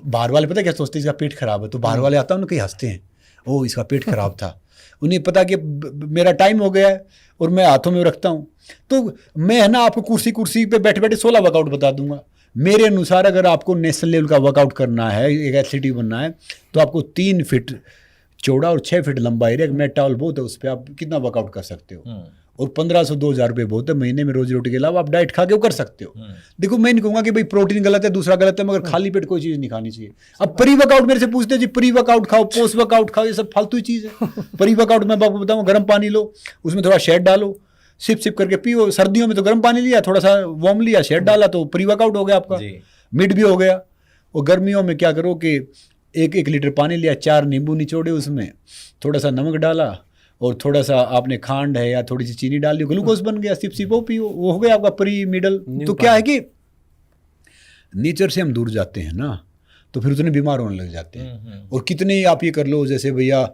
बाहर वाले पता क्या सोचते हैं, इसका पेट खराब है। तो बाहर वाले आता हूँ ना, कहीं हंसते हैं, ओह इसका पेट खराब था। उन्हें पता कि मेरा टाइम हो गया है और मैं हाथों में रखता हूँ। तो मैं है ना आपको कुर्सी पे बैठे बैठे 16 वर्कआउट बता दूंगा। मेरे अनुसार अगर आपको नेशनल लेवल का वर्कआउट करना है, एक एथलीट बनना है, तो आपको 3 फीट चौड़ा और 6 फीट लंबा एरिया, एक मैट टॉवल बहुत है, उस पर आप कितना वर्कआउट कर सकते हो। और 1500-2000 रुपये बहुत है महीने में, रोजी रोटी के अलावा आप डाइट खा के वो कर सकते हो। देखो मैं नहीं कहूँगा कि भाई प्रोटीन गलत है, दूसरा गलत है, मगर खाली पेट कोई चीज़ नहीं खानी चाहिए। अब प्री वर्कआउट मेरे से पूछते हैं जी, प्री वर्कआउट खाओ, पोस्ट वर्कआउट खाओ, ये सब फालतू ही चीज़ है। प्री वर्कआउट मैं आपको बताऊँ, गर्म पानी लो, उसमें थोड़ा शहद डालो, सिप करके पियो। सर्दियों में तो गर्म पानी लिया, थोड़ा सा वार्म लिया, शहद डाला, तो प्री वर्कआउट हो गया आपका, मिड भी हो गया। और गर्मियों में क्या करो कि 1 लीटर पानी लिया, 4 नींबू निचोड़े, उसमें थोड़ा सा नमक डाला और थोड़ा सा आपने खांड है या थोड़ी सी चीनी डाल दी, ग्लूकोज बन गया, सिप वो पियो, वो हो गया आपका प्री मिडल। तो क्या है कि नेचर से हम दूर जाते हैं ना, तो फिर उतने बीमार होने लग जाते हैं। और कितने आप ये कर लो, जैसे भैया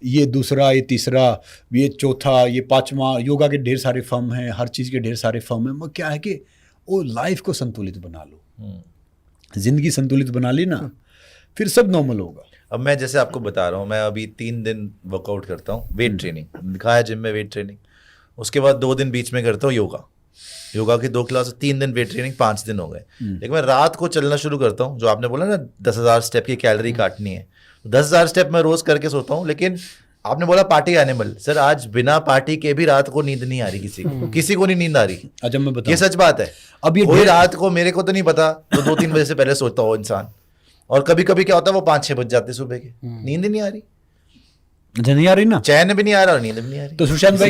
ये दूसरा, ये तीसरा, ये चौथा, ये 5वां, योगा के ढेर सारे फॉर्म हैं, हर चीज़ के ढेर सारे फॉर्म हैं। क्या है कि वो लाइफ को संतुलित बना लो, जिंदगी संतुलित बना ली ना, फिर सब नॉर्मल होगा। अब मैं जैसे आपको बता रहा हूँ, मैं अभी 3 दिन वर्कआउट करता हूँ, वेट ट्रेनिंग दिखा है जिम में, वेट ट्रेनिंग। उसके बाद 2 दिन बीच में करता हूँ योगा की 2 क्लास, 3 दिन वेट ट्रेनिंग, 5 दिन हो गए। लेकिन मैं रात को चलना शुरू करता हूँ, जो आपने बोला ना 10,000 स्टेप की कैलोरी काटनी है, 10,000 स्टेप मैं रोज करके सोता हूँ। लेकिन आपने बोला पार्टी एनिमल, सर आज बिना पार्टी के भी रात को नींद नहीं आ रही, किसी को नहीं नींद आ रही। अच्छा मैं बताऊं, ये सच बात है। अब ये कोई रात को, मेरे को तो नहीं पता, तो 2-3 बजे से पहले सोता हो इंसान, और कभी कभी क्या होता है वो 5-6 बज जाते सुबह के, नींद नहीं आ रही, अच्छा नहीं आ रही ना, चैन भी नहीं आ रहा और नींद भी नहीं आ रही। तो सुशांत भाई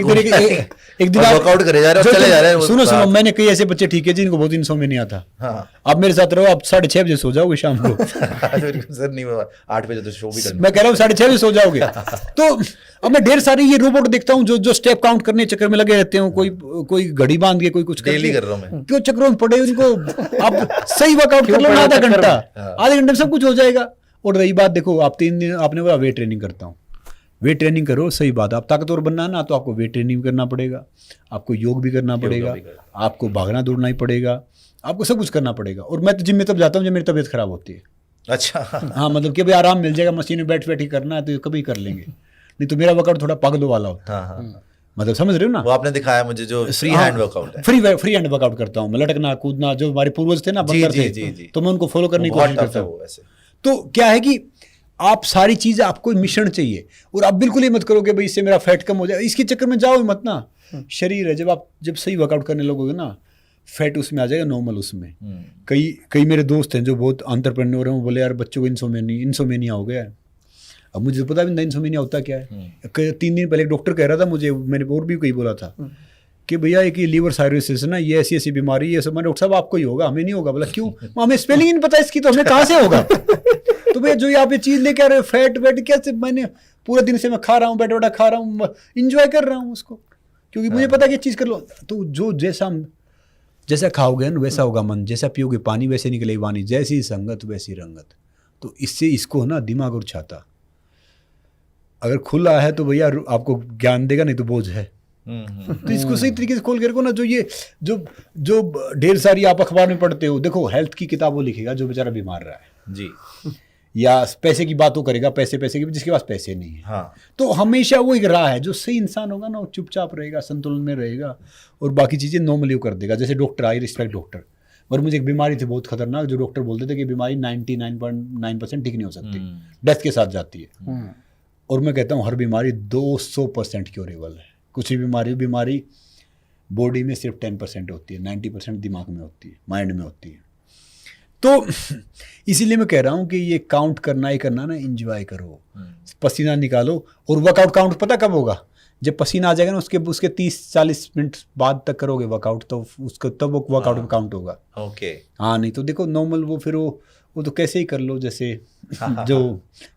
एक दिन वर्कआउट करे जा रहे हो, चले जा रहे हैं। सुनो मैंने कई ऐसे बच्चे ठीक है जिनको बहुत दिन सो में नहीं आता। हाँ। आप मेरे साथ रहो, आप 6:30 बजे सो जाओगे शाम को। सर नहीं, 8 बजे तो शो भी करना। मैं कह रहा हूँ 6:30 बजे सो जाओगे। तो अब मैं ढेर सारे ये रोबोट देखता हूँ जो स्टेप काउंट करने चक्कर में लगे रहते हैं, कोई घड़ी बांध के, कोई कुछ डेली कर रहा हूँ मैं। क्यों चक्करों में पड़े उनको, आप सही वर्कआउट कर लो, आधे घंटे में सब कुछ हो जाएगा। और रही बात, देखो आप 3 दिन आपने बोला वेट ट्रेनिंग करता हूँ, वेट ट्रेनिंग करो, सही बात। आप ताकतवर बनना है ना, तो आपको वेट ट्रेनिंग करना पड़ेगा, आपको योग भी करना पड़ेगा, आपको भागना दौड़ना ही पड़ेगा, आपको सब कुछ करना पड़ेगा। और मैं तो जिम में तब जाता हूँ जब मेरी तबीयत खराब होती है। अच्छा। हाँ, मतलब कि भाई आराम मिल जाएगा, मशीन में बैठ ही करना है तो कभी कर लेंगे, नहीं तो मेरा वर्कआउट थोड़ा पागलों वाला होता है। मतलब समझ रहे हो ना, वो आपने दिखाया मुझे जो फ्री हैंड वर्कआउट है। फ्री हैंड वर्कआउट करता हूँ मैं, लटकना कूदना, जो हमारे पूर्वज थे ना बंदर जी, थे, जी, जी। तो मैं उनको फॉलो करने की बहुत कोशिश tough करता है हूँ। वो वैसे। तो क्या है कि आप सारी चीज़, आपको मिश्रण चाहिए, और आप बिल्कुल ही मत करो कि भाई इससे मेरा फैट कम हो जाए, इसके चक्कर में जाओ ही मत ना। शरीर है, जब सही वर्कआउट करने लगोगे ना, फैट उसमें आ जाएगा नॉर्मल उसमें। कई मेरे दोस्त हैं जो बहुत एंटरप्रेन्योर हैं, वो बोले यार बच्चों को इंसोमेनिया हो गया है। अब मुझे तो पता भी नहीं इंसोमेनिया होता क्या है। 3 दिन पहले एक डॉक्टर कह रहा था मुझे, मैंने और भी कहीं बोला था कि भैया एक लीवर साइरोसिस है ना, ये ऐसी बीमारी, ये सब। मैंने डॉक्टर साहब आपको ही होगा, हमें नहीं होगा। बोला क्यों? हमें स्पेलिंग ही नहीं पता इसकी, तो हमें कहाँ से होगा? तो भैया जो यहाँ पे चीज़ लेके आ रहे हो, फैट वेट, कैसे? मैंने पूरे दिन से मैं खा रहा हूँ, बैठा खा रहा हूँ, इंजॉय कर रहा हूँ उसको, क्योंकि मुझे पता कि चीज़ कर लो। तो जो जैसा खाओगे ना वैसा होगा मन, जैसा पियोगे पानी वैसे निकलेगी वाणी, जैसी संगत वैसी रंगत। तो इससे इसको ना दिमाग और छाता अगर खुला है तो भैया आपको ज्ञान देगा, नहीं तो बोझ है। तो इसको सही तरीके से खोल के रखो ना। जो ढेर सारी आप अखबार में पढ़ते हो, देखो हेल्थ की किताबों लिखेगा जो बेचारा बीमार रहा है जी, या पैसे की बातों करेगा, पैसे की, जिसके पास पैसे नहीं है। हाँ। तो हमेशा वो एक राह है, जो सही इंसान होगा ना वो चुपचाप रहेगा, संतुलन में रहेगा, और बाकी चीज़ें नॉर्मली कर देगा। जैसे डॉक्टर, आई रिस्पेक्ट डॉक्टर, और मुझे एक बीमारी थी बहुत खतरनाक, जो डॉक्टर बोलते थे कि बीमारी 99.9% ठीक नहीं हो सकती, डेथ के साथ जाती है। और मैं कहता हूँ हर बीमारी 200% क्योरेबल है। कुछ भी बीमारी बॉडी में सिर्फ 10% होती है, 90% दिमाग में होती है, माइंड में होती है। तो इसीलिए मैं कह रहा हूँ कि ये काउंट करना ही करना ना, एंजॉय करो, पसीना निकालो। और वर्कआउट काउंट पता कब होगा? जब पसीना आ जाएगा ना, उसके 30-40 मिनट बाद तक करोगे वर्कआउट, तो उसको तब वो वर्कआउट में काउंट होगा। ओके। हाँ, नहीं तो देखो नॉर्मल वो फिर वो तो कैसे ही कर लो जैसे जो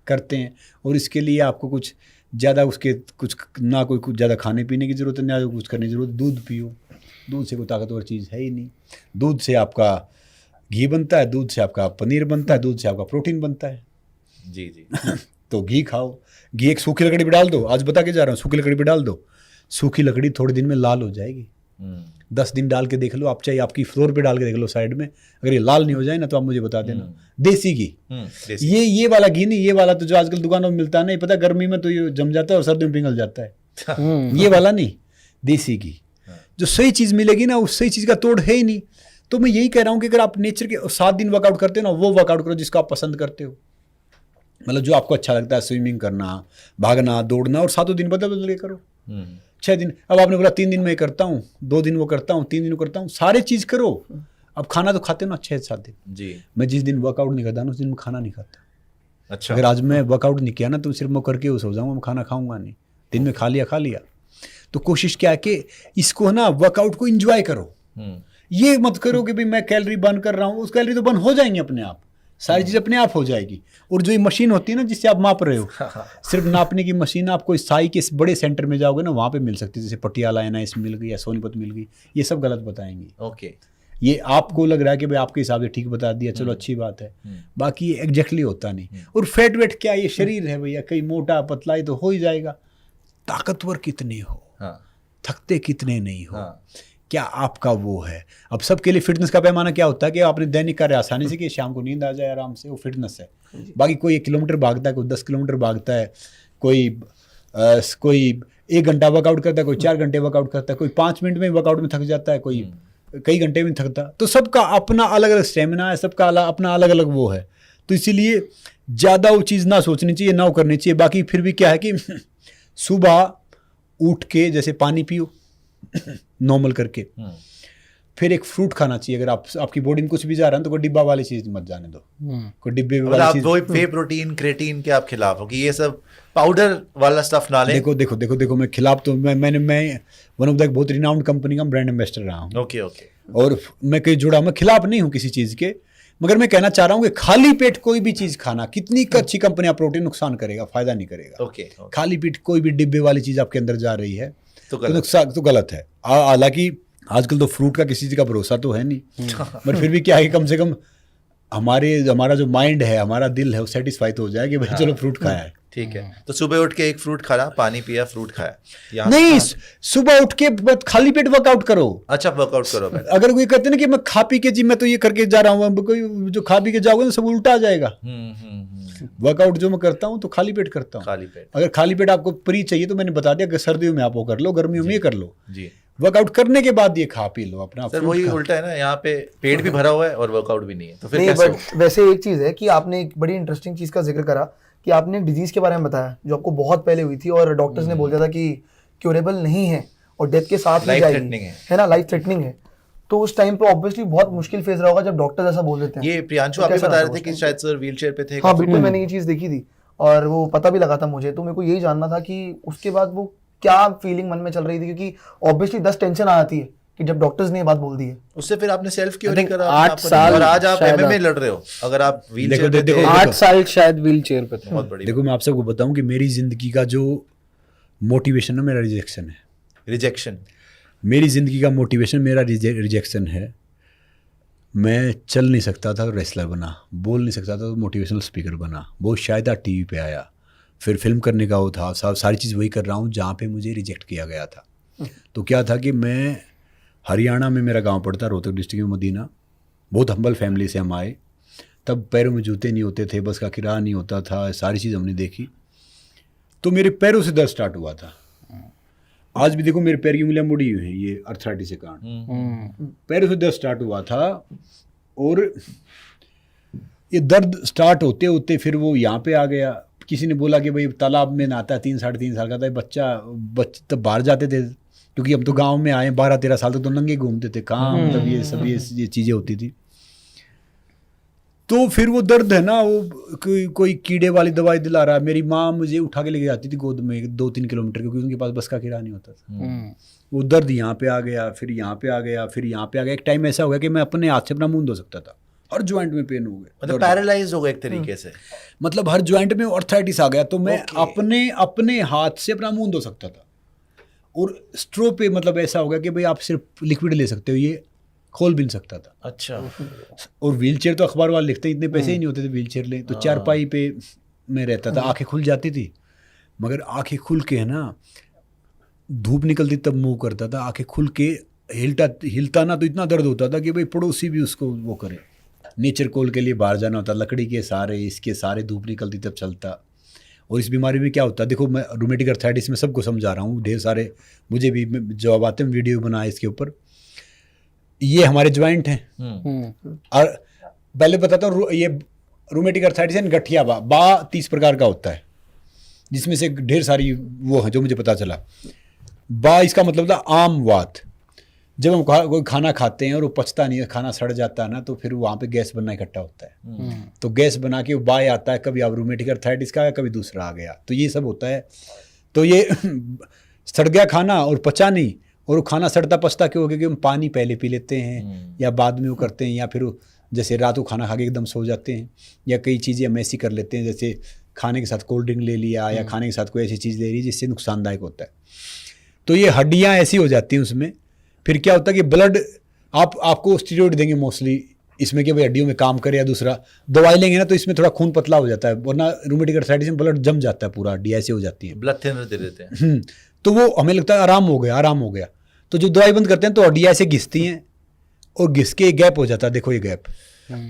करते हैं। और इसके लिए आपको कुछ ज़्यादा कुछ ज़्यादा खाने पीने की ज़रूरत है, ना कुछ करने की ज़रूरत। दूध पियो, दूध से कोई ताकतवर चीज़ है ही नहीं। दूध से आपका घी बनता है, दूध से आपका पनीर बनता है, दूध से आपका प्रोटीन बनता है। जी जी। तो घी खाओ। घी एक सूखी लकड़ी पे डाल दो, आज बता के जा रहा हूँ, सूखी लकड़ी पे डाल दो, सूखी लकड़ी थोड़े दिन में लाल हो जाएगी। 10 दिन डाल के देख लो आप, चाहे आपकी फ्लोर पे डाल के देख लो साइड में, अगर ये लाल नहीं हो जाए ना तो आप मुझे बता देना। देसी घी, ये वाला घी नहीं, ये वाला तो जो आजकल दुकानों में मिलता है नहीं, पता गर्मी में तो ये जम जाता है और सर्दी में पिघल जाता है। ये वाला नहीं, देसी घी जो सही चीज़ मिलेगी ना, उस सही चीज़ का तोड़ है ही नहीं। तो मैं यही कह रहा हूँ कि अगर आप नेचर के 7 दिन वर्कआउट करते हो ना, वो वर्कआउट करो जिसको आप पसंद करते हो, मतलब जो आपको अच्छा लगता है, स्विमिंग करना, भागना, दौड़ना, और 7 दिन बदल के करो। 6 दिन, अब आपने बोला 3 दिन मैं करता हूँ, 2 दिन वो करता हूँ, 3 दिन वो करता हूँ, सारे चीज़ करो। अब खाना तो खाते हो ना 6-7 दिन जी। मैं जिस दिन वर्कआउट नहीं करता ना, उस दिन मैं खाना नहीं खाता। अच्छा। अगर आज मैं वर्कआउट नहीं किया ना तो सिर्फ मैं करके उस हो जाऊँगा, मैं खाना खाऊंगा नहीं। दिन में खा लिया। तो कोशिश क्या है कि इसको ना वर्कआउट को इंजॉय करो। ये मत करो कि भाई मैं कैलोरी बर्न कर रहा हूँ, उस कैलोरी तो बर्न हो जाएंगे अपने आप, सारी चीज़ अपने आप हो जाएगी। और जो ये मशीन होती है ना जिससे आप माप रहे हो, सिर्फ नापने की मशीन आपको साई के बड़े सेंटर में जाओगे ना वहाँ पे मिल सकती है, जैसे पटियाला NIS मिल गई या सोनीपत मिल गई, ये सब गलत बताएंगे। ओके। ये आपको लग रहा है कि भाई आपके हिसाब से ठीक बता दिया, चलो अच्छी बात है, बाकी ये एग्जैक्टली होता नहीं। और फैट वेट क्या, ये शरीर है भैया, कहीं मोटा पतला ही तो हो ही जाएगा। ताकतवर कितने हो, थकते कितने नहीं हो, क्या आपका वो है। अब सबके लिए फिटनेस का पैमाना क्या होता है कि आपने दैनिक कार्य आसानी से कि शाम को नींद आ जाए आराम से, वो फिटनेस है। बाकी कोई 1 किलोमीटर भागता है, कोई 10 किलोमीटर भागता है, कोई 1 घंटा वर्कआउट करता है, कोई 4 घंटे वर्कआउट करता है, कोई 5 मिनट में वर्कआउट में थक जाता है, कोई कई घंटे में थकता। तो सबका अपना अलग अलग स्टेमिना है, सबका अपना अलग अलग वो है। तो इसीलिए ज़्यादा वो चीज़ ना सोचनी चाहिए, ना वो करनी चाहिए। बाकी फिर भी क्या है कि सुबह उठ के जैसे पानी पियो नॉर्मल करके, फिर एक फ्रूट खाना चाहिए। अगर आपकी बॉडी में कुछ भी जा रहा है तो कोई डिब्बा वाली चीज मत जाने दो, कोई डिब्बे वाली चीज। आप वे प्रोटीन, क्रेटीन के आप खिलाफ हो कि ये सब पाउडर वाला स्टफ ना लें? देखो मैं खिलाफ तो मैं वन ऑफ द बहुत रिनाउंड कंपनी का ब्रांड एम्बेसडर रहा हूँ। ओके। और मैं कहीं जुड़ा, मैं खिलाफ नहीं हूँ किसी चीज़ के, मगर मैं कहना चाह रहा हूँ कि खाली पेट कोई भी चीज़ खाना, कितनी अच्छी कंपनी प्रोटीन नुकसान करेगा, फायदा नहीं करेगा। ओके। खाली पेट कोई भी डिब्बे वाली चीज़ आपके अंदर जा रही है तो नुकसान तो गलत है। हालांकि आजकल तो फ्रूट का किसी चीज़ का भरोसा तो है नहीं, पर फिर भी क्या है, कम से कम हमारा जो माइंड है, हमारा दिल है, वो सेटिस्फाई तो हो जाए कि भाई चलो फ्रूट खाया है, ठीक है, तो सुबह उठ के एक फ्रूट खाया, पानी पिया, फ्रूट खाया, यहाँ नहीं, सुबह उठ के बस खाली पेट वर्कआउट करो। अच्छा वर्कआउट करो पहले। अगर कोई कहते ना कि मैं खा पी के जिम में तो ये करके जा रहा हूँ, कोई जो खा पी के जाओगे ना सब उल्टा आ जाएगा। वर्कआउट जो मैं करता हूँ तो खाली पेट करता हूँ। खाली पेट। अगर खाली पेट आपको प्री चाहिए तो मैंने बता दिया कि सर्दियों में आप वो कर लो, गर्मियों में ये कर लो। जी। वर्कआउट करने के बाद ये खा पी लो अपना। सर वही उल्टा है ना, यहाँ पे पेट भी भरा हुआ है और वर्कआउट भी नहीं है, तो फिर नहीं, कैसे बट वैसे एक चीज है कि आपने एक बड़ी इंटरेस्टिंग चीज का जिक्र करा कि आपने डिजीज के बारे में बताया जो आपको बहुत पहले हुई थी और डॉक्टर्स ने बोल दिया था कि क्योरेबल नहीं है और डेथ के साथ ही Life जाएगी, threatening है ना, लाइफ थ्रेटनिंग है। तो उस टाइम पे ऑब्वियसली बहुत मुश्किल फेज रहा होगा जब डॉक्टर्स ऐसा बोल देते हैं। ये प्रियांशु तो आप भी कैसा बता रहा रहे थे था कि शायद सर व्हील चेयर पे थे। हाँ बिल्कुल, मैंने ये चीज देखी थी और वो पता भी लगा था मुझे, तो मेरे को यही जानना था कि उसके बाद वो क्या फीलिंग मन में चल रही थी, क्योंकि ऑब्वियसली 10 टेंशन आ जाती है कि जब डॉक्टर्स ने ये बात बोल दी है। उससे फिर आपने सेल्फ क्यों I नहीं think करा? 8 आपने साल और आज आप शायद एमएमए लड़ रहे हो, अगर आप व्हील देखो, चेयर पे देखो, थे, 8 साल शायद व्हील चेयर पे थे। बहुत बड़ी देखो मैं आप सबको बताऊं कि मेरी जिंदगी का जो मोटिवेशन है मेरा रिजेक्शन है। रिजेक्शन। मेरी जिंदगी का मोटिवेशन मेरा रिजेक्शन है। मैं चल नहीं सकता था, रेसलर बना, बोल नहीं सकता था तो मोटिवेशनल स्पीकर बना, बहुत शायद टीवी पे आया, फिर फिल्म करने का वो था, सारी चीज़ वही कर रहा हूँ जहाँ पे मुझे रिजेक्ट किया गया था। तो क्या था कि मैं हरियाणा में, मेरा गांव पड़ता रोहतक डिस्ट्रिक्ट में मदीना, बहुत हम्बल फैमिली से हम आए, तब पैरों में जूते नहीं होते थे, बस का किराया नहीं होता था, सारी चीज़ हमने देखी। तो मेरे पैरों से दर्द स्टार्ट हुआ था। आज भी देखो मेरे पैर की उंगलियां मुड़ी हुई हैं, ये अर्थराइटिस के कारण। पैरों से दर्द स्टार्ट हुआ था और ये दर्द स्टार्ट होते होते फिर वो यहाँ पे आ गया। किसी ने बोला कि भाई तालाब में नहाता है, 3-3.5 साल का था बच्चा तब बाहर जाते थे, क्योंकि हम तो गांव में आए 12-13 साल तक तो नंगे घूमते थे, कहाँ मतलब ये सब ये चीज़ें होती थी। तो फिर वो दर्द है ना, वो कोई कीड़े वाली दवाई दिला रहा है। मेरी माँ मुझे उठा के लेके जाती थी गोद में 2-3 किलोमीटर, क्योंकि उनके पास बस का किराया नहीं होता था। वो दर्द यहाँ पे आ गया, फिर यहाँ पे आ गया, फिर यहाँ पे आ गया। एक टाइम ऐसा हो गया कि मैं अपने हाथ से अपना मुंह धो सकता था, हर ज्वाइंट में पेन हो गया, मतलब पैरालाइज हो गए एक तरीके से, मतलब हर ज्वाइंट में अर्थराइटिस आ गया। तो मैं अपने हाथ से अपना मुंह धो सकता था। और स्ट्रो पे मतलब ऐसा हो गया कि भाई आप सिर्फ लिक्विड ले सकते हो, ये खोल भी नहीं सकता था। अच्छा। और व्हील चेयर तो अखबार वाले लिखते, इतने पैसे ही नहीं होते थे व्हील चेयर ले, तो चारपाई पे मैं रहता था। आंखें खुल जाती थी, मगर आंखें खुल के है ना, धूप निकलती तब मूव करता था, आंखें खुल के हिलता ना तो इतना दर्द होता था कि भाई पड़ोसी भी उसको वो करे। नेचर कॉल के लिए बाहर जाना होता, लकड़ी के सहारे, इसके सहारे धूप निकलती तब चलता। और इस बीमारी में क्या होता है, देखो मैं रूमेटिक अर्थराइटिस में सबको समझा रहा हूँ, ढेर सारे मुझे भी जवाब आते हैं, वीडियो बनाए इसके ऊपर। ये हमारे ज्वाइंट हैं। और पहले बताता हूँ, ये रूमेटिक अर्थराइटिस है गठिया बा 30 प्रकार का होता है, जिसमें से ढेर सारी वो है जो मुझे पता चला। बा इसका मतलब था आम वात। जब हम कोई खाना खाते हैं और वो पचता नहीं है, खाना सड़ जाता है ना, तो फिर वहाँ पे गैस बनना इकट्ठा होता है। तो गैस बना के वो बाय आता है, कभी आप रूमेटिक अर्थराइटिस का, कभी दूसरा आ गया, तो ये सब होता है। तो ये सड़ गया खाना और पचा नहीं, और वो खाना सड़ता पचता क्यों हो गया, क्योंकि हम पानी पहले पी लेते हैं या बाद में वो करते हैं, या फिर जैसे रात को खाना खा के एकदम सो जाते हैं, या कई चीज़ें हम ऐसी कर लेते हैं, जैसे खाने के साथ कोल्ड ड्रिंक ले लिया या खाने के साथ कोई ऐसी चीज़ ले ली जिससे नुकसानदायक होता है। तो ये हड्डियाँ ऐसी हो जाती हैं उसमें। फिर क्या होता है कि ब्लड आपको स्टीरॉइड देंगे मोस्टली इसमें कि भाई हड्डियों में काम करे, या दूसरा दवाई लेंगे ना तो इसमें थोड़ा खून पतला हो जाता है, वरना रूमेटिक अर्थराइटिस में ब्लड जम जाता है, पूरा हड्डी ऐसे हो जाती है, ब्लड थिनर दे देते हैं। तो वो हमें लगता है आराम हो गया। तो जो दवाई बंद करते हैं तो हड्डियाँ ऐसे घिसती हैं और घिस के गैप हो जाता है, देखो ये गैप।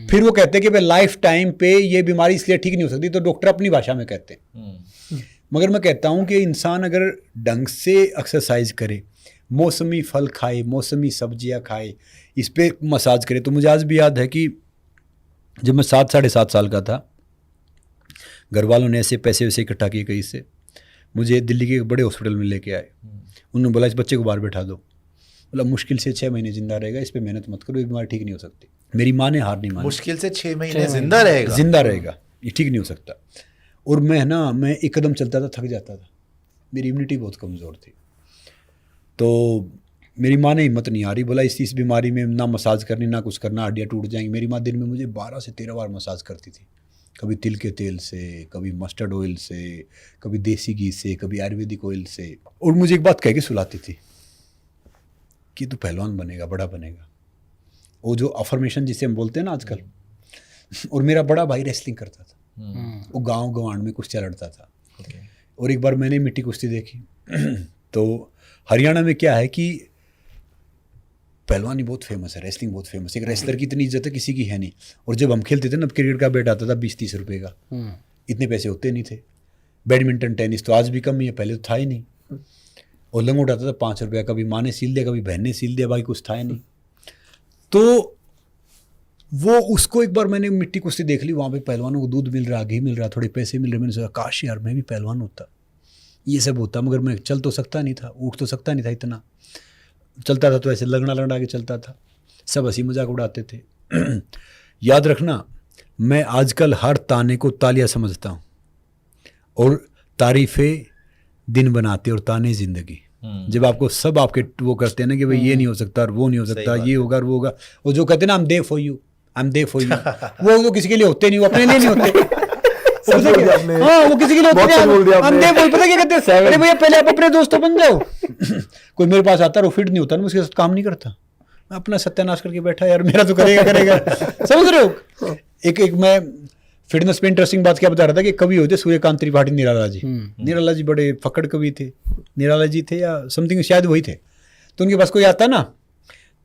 फिर वो कहते हैं कि भाई लाइफ टाइम पे ये बीमारी इसलिए ठीक नहीं हो सकती, तो डॉक्टर अपनी भाषा में कहते हैं। मगर मैं कहता हूँ कि इंसान अगर ढंग से एक्सरसाइज करे, मौसमी फल खाए, मौसमी सब्जियाँ खाए, इस पे मसाज करे। तो मुझे आज भी याद है कि जब मैं 7-7.5 साल का था, घर वालों ने ऐसे पैसे वैसे इकट्ठा किए कहीं से, मुझे दिल्ली के एक बड़े हॉस्पिटल में लेके आए। उन्होंने बोला इस बच्चे को बाहर बैठा दो, बोला मुश्किल से 6 महीने जिंदा रहेगा, इस पे मेहनत मत करो, ये बीमारी ठीक नहीं हो सकती। मेरी माँ ने हार नहीं मानी। मुश्किल से 6 महीने जिंदा रहेगा, ये ठीक नहीं हो सकता। और मैं एक कदम चलता था, थक जाता था, मेरी इम्यूनिटी बहुत कमज़ोर थी। तो मेरी माँ ने हिम्मत नहीं आ रही, बोला इस बीमारी में ना मसाज करनी, ना कुछ करना, हड्डियाँ टूट जाएंगी। मेरी माँ दिन में मुझे 12 से 13 बार मसाज करती थी, कभी तिल के तेल से, कभी मस्टर्ड ऑयल से, कभी देसी घी से, कभी आयुर्वेदिक ऑयल से। और मुझे एक बात कह के सुलाती थी कि तू पहलवान बनेगा, बड़ा बनेगा, वो जो अफर्मेशन जिसे हम बोलते हैं ना आजकल। और मेरा बड़ा भाई रेसलिंग करता था, वो गांव गवांड में कुश्तियाँ लड़ता था, और एक बार मैंने मिट्टी कुश्ती देखी तो हरियाणा में क्या है कि पहलवानी बहुत फेमस है, रेसलिंग बहुत फेमस है, एक रेसलर की इतनी इज्जत है किसी की है नहीं। और जब हम खेलते थे ना, क्रिकेट का बैट आता था 20-30 रुपए का, इतने पैसे होते नहीं थे। बैडमिंटन टेनिस तो आज भी कम ही है, पहले तो था ही नहीं। और लंगोट आता था 5 रुपये, कभी माँ ने सील दिया, कभी बहन ने सील दिया, बाकी कुछ था ही नहीं। तो वो उसको एक बार मैंने मिट्टी कुश्ती देख ली, वहाँ पे पहलवानों को दूध मिल रहा, घी मिल रहा, थोड़े पैसे मिल रहे। मैंने सोचा काश यार मैं भी पहलवान होता, ये सब होता। मगर मैं चल तो सकता नहीं था, उठ तो सकता नहीं था, इतना चलता था तो ऐसे लगड़ा के चलता था, सब हंसी मजाक उड़ाते थे। याद रखना, मैं आजकल हर ताने को तालियां समझता हूँ, और तारीफें दिन बनाते और ताने जिंदगी। जब आपको सब आपके वो करते हैं ना कि भाई ये नहीं हो सकता और वो नहीं हो सकता, ये होगा और वो होगा, और जो कहते हैं ना I am there for you, I am there for you, वो किसी के लिए होते नहीं, वो अपने लिए नहीं होते। हाँ, वो किसी के लिए होते नहीं। हम देयर फॉर, पता क्या कहते हैं, अरे भैया पहले आप अपने दोस्तों बन जाओ। कोई मेरे पास आता है, वो फिट नहीं होता ना, उसके साथ काम नहीं करता, मैं अपना सत्यानाश करके बैठा यार, मेरा तो करेगा। समझ रहे हो? एक मैं फिटनेस पे इंटरेस्टिंग बात क्या बता रहा था कि कवि होते सूर्यकांत त्रिपाठी निराला जी। निराला जी बड़े फकड़ कवि थे, निराला जी थे या समथिंग, शायद वही थे। तो उनके पास कोई आता ना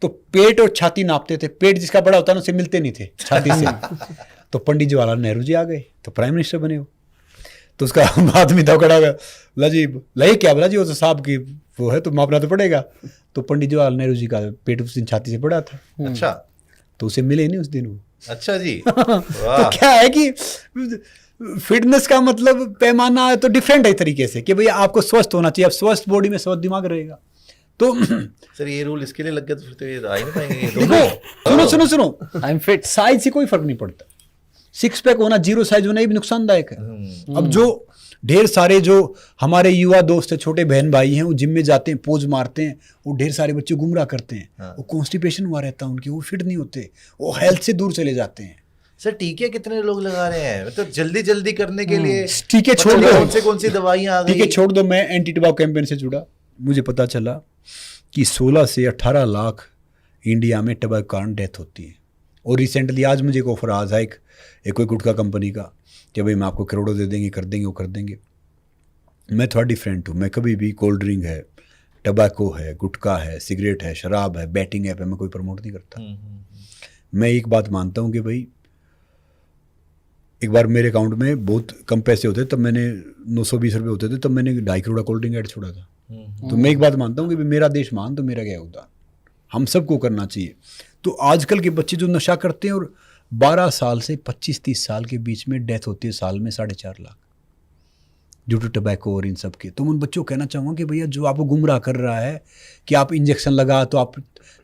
तो पेट और छाती नापते थे, पेट जिसका बड़ा होता ना उससे मिलते नहीं थे छाती से। तो पंडित जवाहरलाल नेहरू जी आ गए तो प्राइम मिनिस्टर बने हो। तो उसका आदमी दौड़ा गया, ला जी लहे क्या बोला जी, वो तो साहब की वो है तो मापना तो पड़ेगा। तो पंडित जवाहरलाल नेहरू जी का पेट उस दिन छाती से बड़ा था। अच्छा, तो उसे मिले नहीं उस दिन वो। अच्छा जी। तो क्या है कि फिटनेस का मतलब पैमाना तो डिफरेंट है तरीके से कि भैया आपको स्वस्थ होना चाहिए, आप स्वस्थ बॉडी में स्वस्थ दिमाग रहेगा। तो सर ये रूल इसके लिए लग गया तो फिर तो ये आ ही नहीं पाएंगे। देखो सुनो, आई एम फिट, साइज से कोई फर्क नहीं पड़ता। 6 पैक होना, 0 साइज होना ये भी नुकसानदायक है। अब जो ढेर सारे जो हमारे युवा दोस्त है, छोटे बहन भाई हैं, वो जिम में जाते हैं, पोज मारते हैं, वो ढेर सारे बच्चे गुमराह करते हैं। वो कॉन्स्टिपेशन हुआ रहता है उनकी, वो फिट नहीं होते, वो हेल्थ से दूर चले जाते हैं। सर टीके कितने लोग लगा रहे हैं, मतलब जल्दी जल्दी करने के लिए। टीके छोड़ दो, कौन सी दवाइयां आ गई। टीके छोड़ दो, मैं एंटी टबैको कैंपेन से जुड़ा, मुझे पता चला कि 16 से 18 लाख इंडिया में टबैको कारण डेथ होती है। और रिसेंटली आज मुझे एक ऑफर आ था एक कोई गुटखा कंपनी का कि भाई मैं आपको करोड़ों दे देंगे, कर देंगे, वो कर देंगे। मैं थोड़ा डिफरेंट हूँ, मैं कभी भी कोल्ड ड्रिंक है, टबैको है, गुटखा है, सिगरेट है, शराब है, बैटिंग ऐप है, मैं कोई प्रमोट नहीं करता। मैं एक बात मानता हूँ कि भाई एक बार मेरे अकाउंट में बहुत कम पैसे होते, तब मैंने 920 रुपये होते थे, तब मैंने 2.5 करोड़ कोल्ड ड्रिंक ऐड छोड़ा था। तो मैं एक बात मानता हूँ कि मेरा देश महान, तो मेरा क्या योगदान, हम सबको करना चाहिए। तो आजकल के बच्चे जो नशा करते हैं और 12 साल से 25-30 साल के बीच में डेथ होती है साल में 4.5 लाख ड्यू टू टबैको और इन सब के। तो मैं उन बच्चों को कहना चाहूँगा कि भैया जो आपको गुमराह कर रहा है कि आप इंजेक्शन लगा तो आप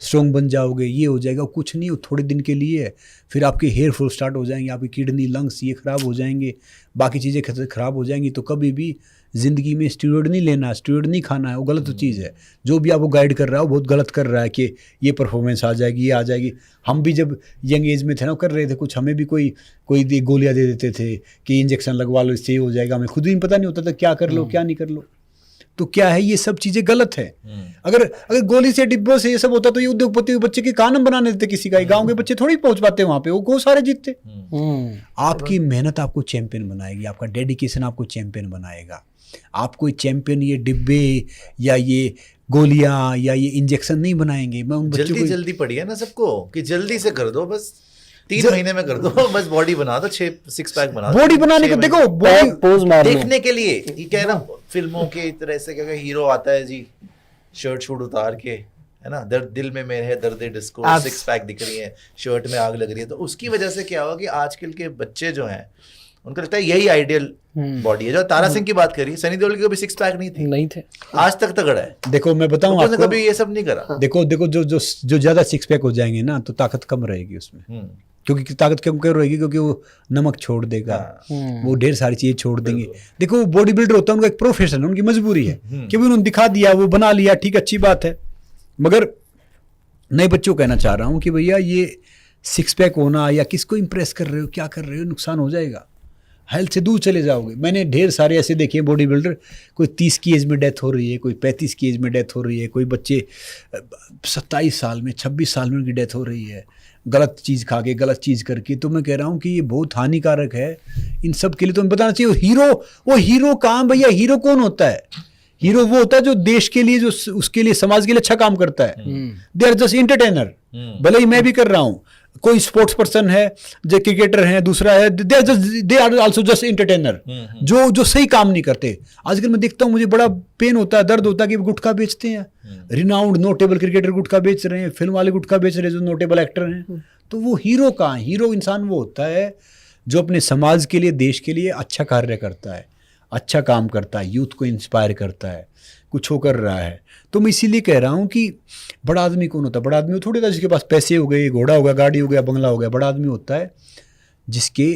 स्ट्रॉन्ग बन जाओगे, ये हो जाएगा, कुछ नहीं, वो थोड़े दिन के लिए है, फिर आपके हेयर फॉल स्टार्ट हो जाएंगे, आपकी किडनी, लंग्स ये ख़राब हो जाएंगे, बाकी चीज़ें ख़राब हो जाएंगी। तो कभी भी ज़िंदगी में स्टीरॉयड नहीं लेना, स्टीरॉयड नहीं खाना है, वो गलत चीज़ है। जो भी आपको गाइड कर रहा है वो बहुत गलत कर रहा है कि ये परफॉर्मेंस आ जाएगी, ये आ जाएगी। हम भी जब यंग एज में थे ना कर रहे थे कुछ, हमें भी कोई गोलियां दे देते थे कि इंजेक्शन लगवा लो, इससे हो जाएगा, हमें खुद ही पता नहीं होता था क्या कर लो क्या नहीं कर लो। तो क्या है, ये सब चीज़ें गलत है। अगर गोली से, डिब्बों से ये सब होता तो ये उद्योगपति बच्चे के कान हम बनाने देते किसी का। गाँव के बच्चे थोड़ी पहुंच पाते वहाँ पे, वो सारे जीतते। आपकी मेहनत आपको चैंपियन बनाएगी, आपका डेडिकेशन आपको चैंपियन बनाएगा। आप कोई चैंपियन ये डिब्बे या ये गोलियां या ये इंजेक्शन नहीं बनाएंगे। मैं उन बच्चों को जल्दी पड़ी है ना सबको कि जल्दी से कर दो, बस 3 महीने में कर दो, बस बॉडी बना दो, 6 पैक बना दो। बॉडी बनाने का देखो, पोज मार देखने के लिए ये क्या है ना, फिल्मों के तरह से क्या हीरो आता है जी शर्ट शूट उतार के, है ना, दर्द दिल में मेरे है दर्द डिस्को, 6 पैक दिख रही है, शर्ट में आग लग रही है। तो उसकी वजह से क्या हुआ कि आजकल के बच्चे जो हैं उनको लगता है यही आइडियल बॉडी है। जो तारा सिंह की बात करी, सनी देओल की कभी 6 पैक नहीं थे, आज तक तगड़ा है। देखो मैं बताऊं आपको, कभी ये सब नहीं करा। देखो जो ज्यादा 6 पैक हो जाएंगे ना तो ताकत कम रहेगी उसमें, क्योंकि ताकत कम क्यों रहेगी, क्योंकि वो नमक छोड़ देगा, वो ढेर सारी चीजें छोड़ देंगे। देखो वो बॉडी बिल्डर होता है, उनका एक प्रोफेशन है, उनकी मजबूरी है कि उन्होंने दिखा दिया, वो बना लिया, ठीक अच्छी बात है। मगर नए बच्चों को कहना चाह रहा हूँ कि भैया ये 6 पैक होना या किसको इंप्रेस कर रहे हो, क्या कर रहे हो, नुकसान हो जाएगा, हेल्थ से दूर चले जाओगे। मैंने ढेर सारे ऐसे देखे हैं बॉडी बिल्डर, कोई 30 की एज में डेथ हो रही है, कोई 35 की एज में डेथ हो रही है, कोई बच्चे 27 साल में, 26 साल में उनकी डेथ हो रही है, गलत चीज़ खा के, गलत चीज़ करके। तो मैं कह रहा हूँ कि ये बहुत हानिकारक है इन सब के लिए तो हमें बताना चाहिए। वो हीरो कहाँ भैया, हीरो कौन होता है? हीरो वो होता है जो देश के लिए, जो उसके लिए, समाज के लिए अच्छा काम करता है। They are just entertainer. भले ही मैं भी कर रहा हूँ, कोई स्पोर्ट्स पर्सन है, जो क्रिकेटर है, दूसरा है, they are also just entertainer, जो सही काम नहीं करते। आजकल मैं देखता हूँ, मुझे बड़ा पेन होता है, दर्द होता है कि गुटखा बेचते हैं। रिनाउंड नोटेबल क्रिकेटर गुटखा बेच रहे हैं, फिल्म वाले गुटखा बेच रहे हैं, जो नोटेबल एक्टर हैं। तो वो हीरो कहाँ? हीरो इंसान वो होता है जो अपने समाज के लिए, देश के लिए अच्छा कार्य करता है, अच्छा काम करता है, यूथ को इंस्पायर करता है, कुछ हो कर रहा है। तो मैं इसीलिए कह रहा हूँ कि बड़ा आदमी कौन होता है? बड़ा आदमी थोड़ी था जिसके पास पैसे हो गए, घोड़ा हो गया, गाड़ी हो गया, बंगला हो गया। बड़ा आदमी होता है जिसके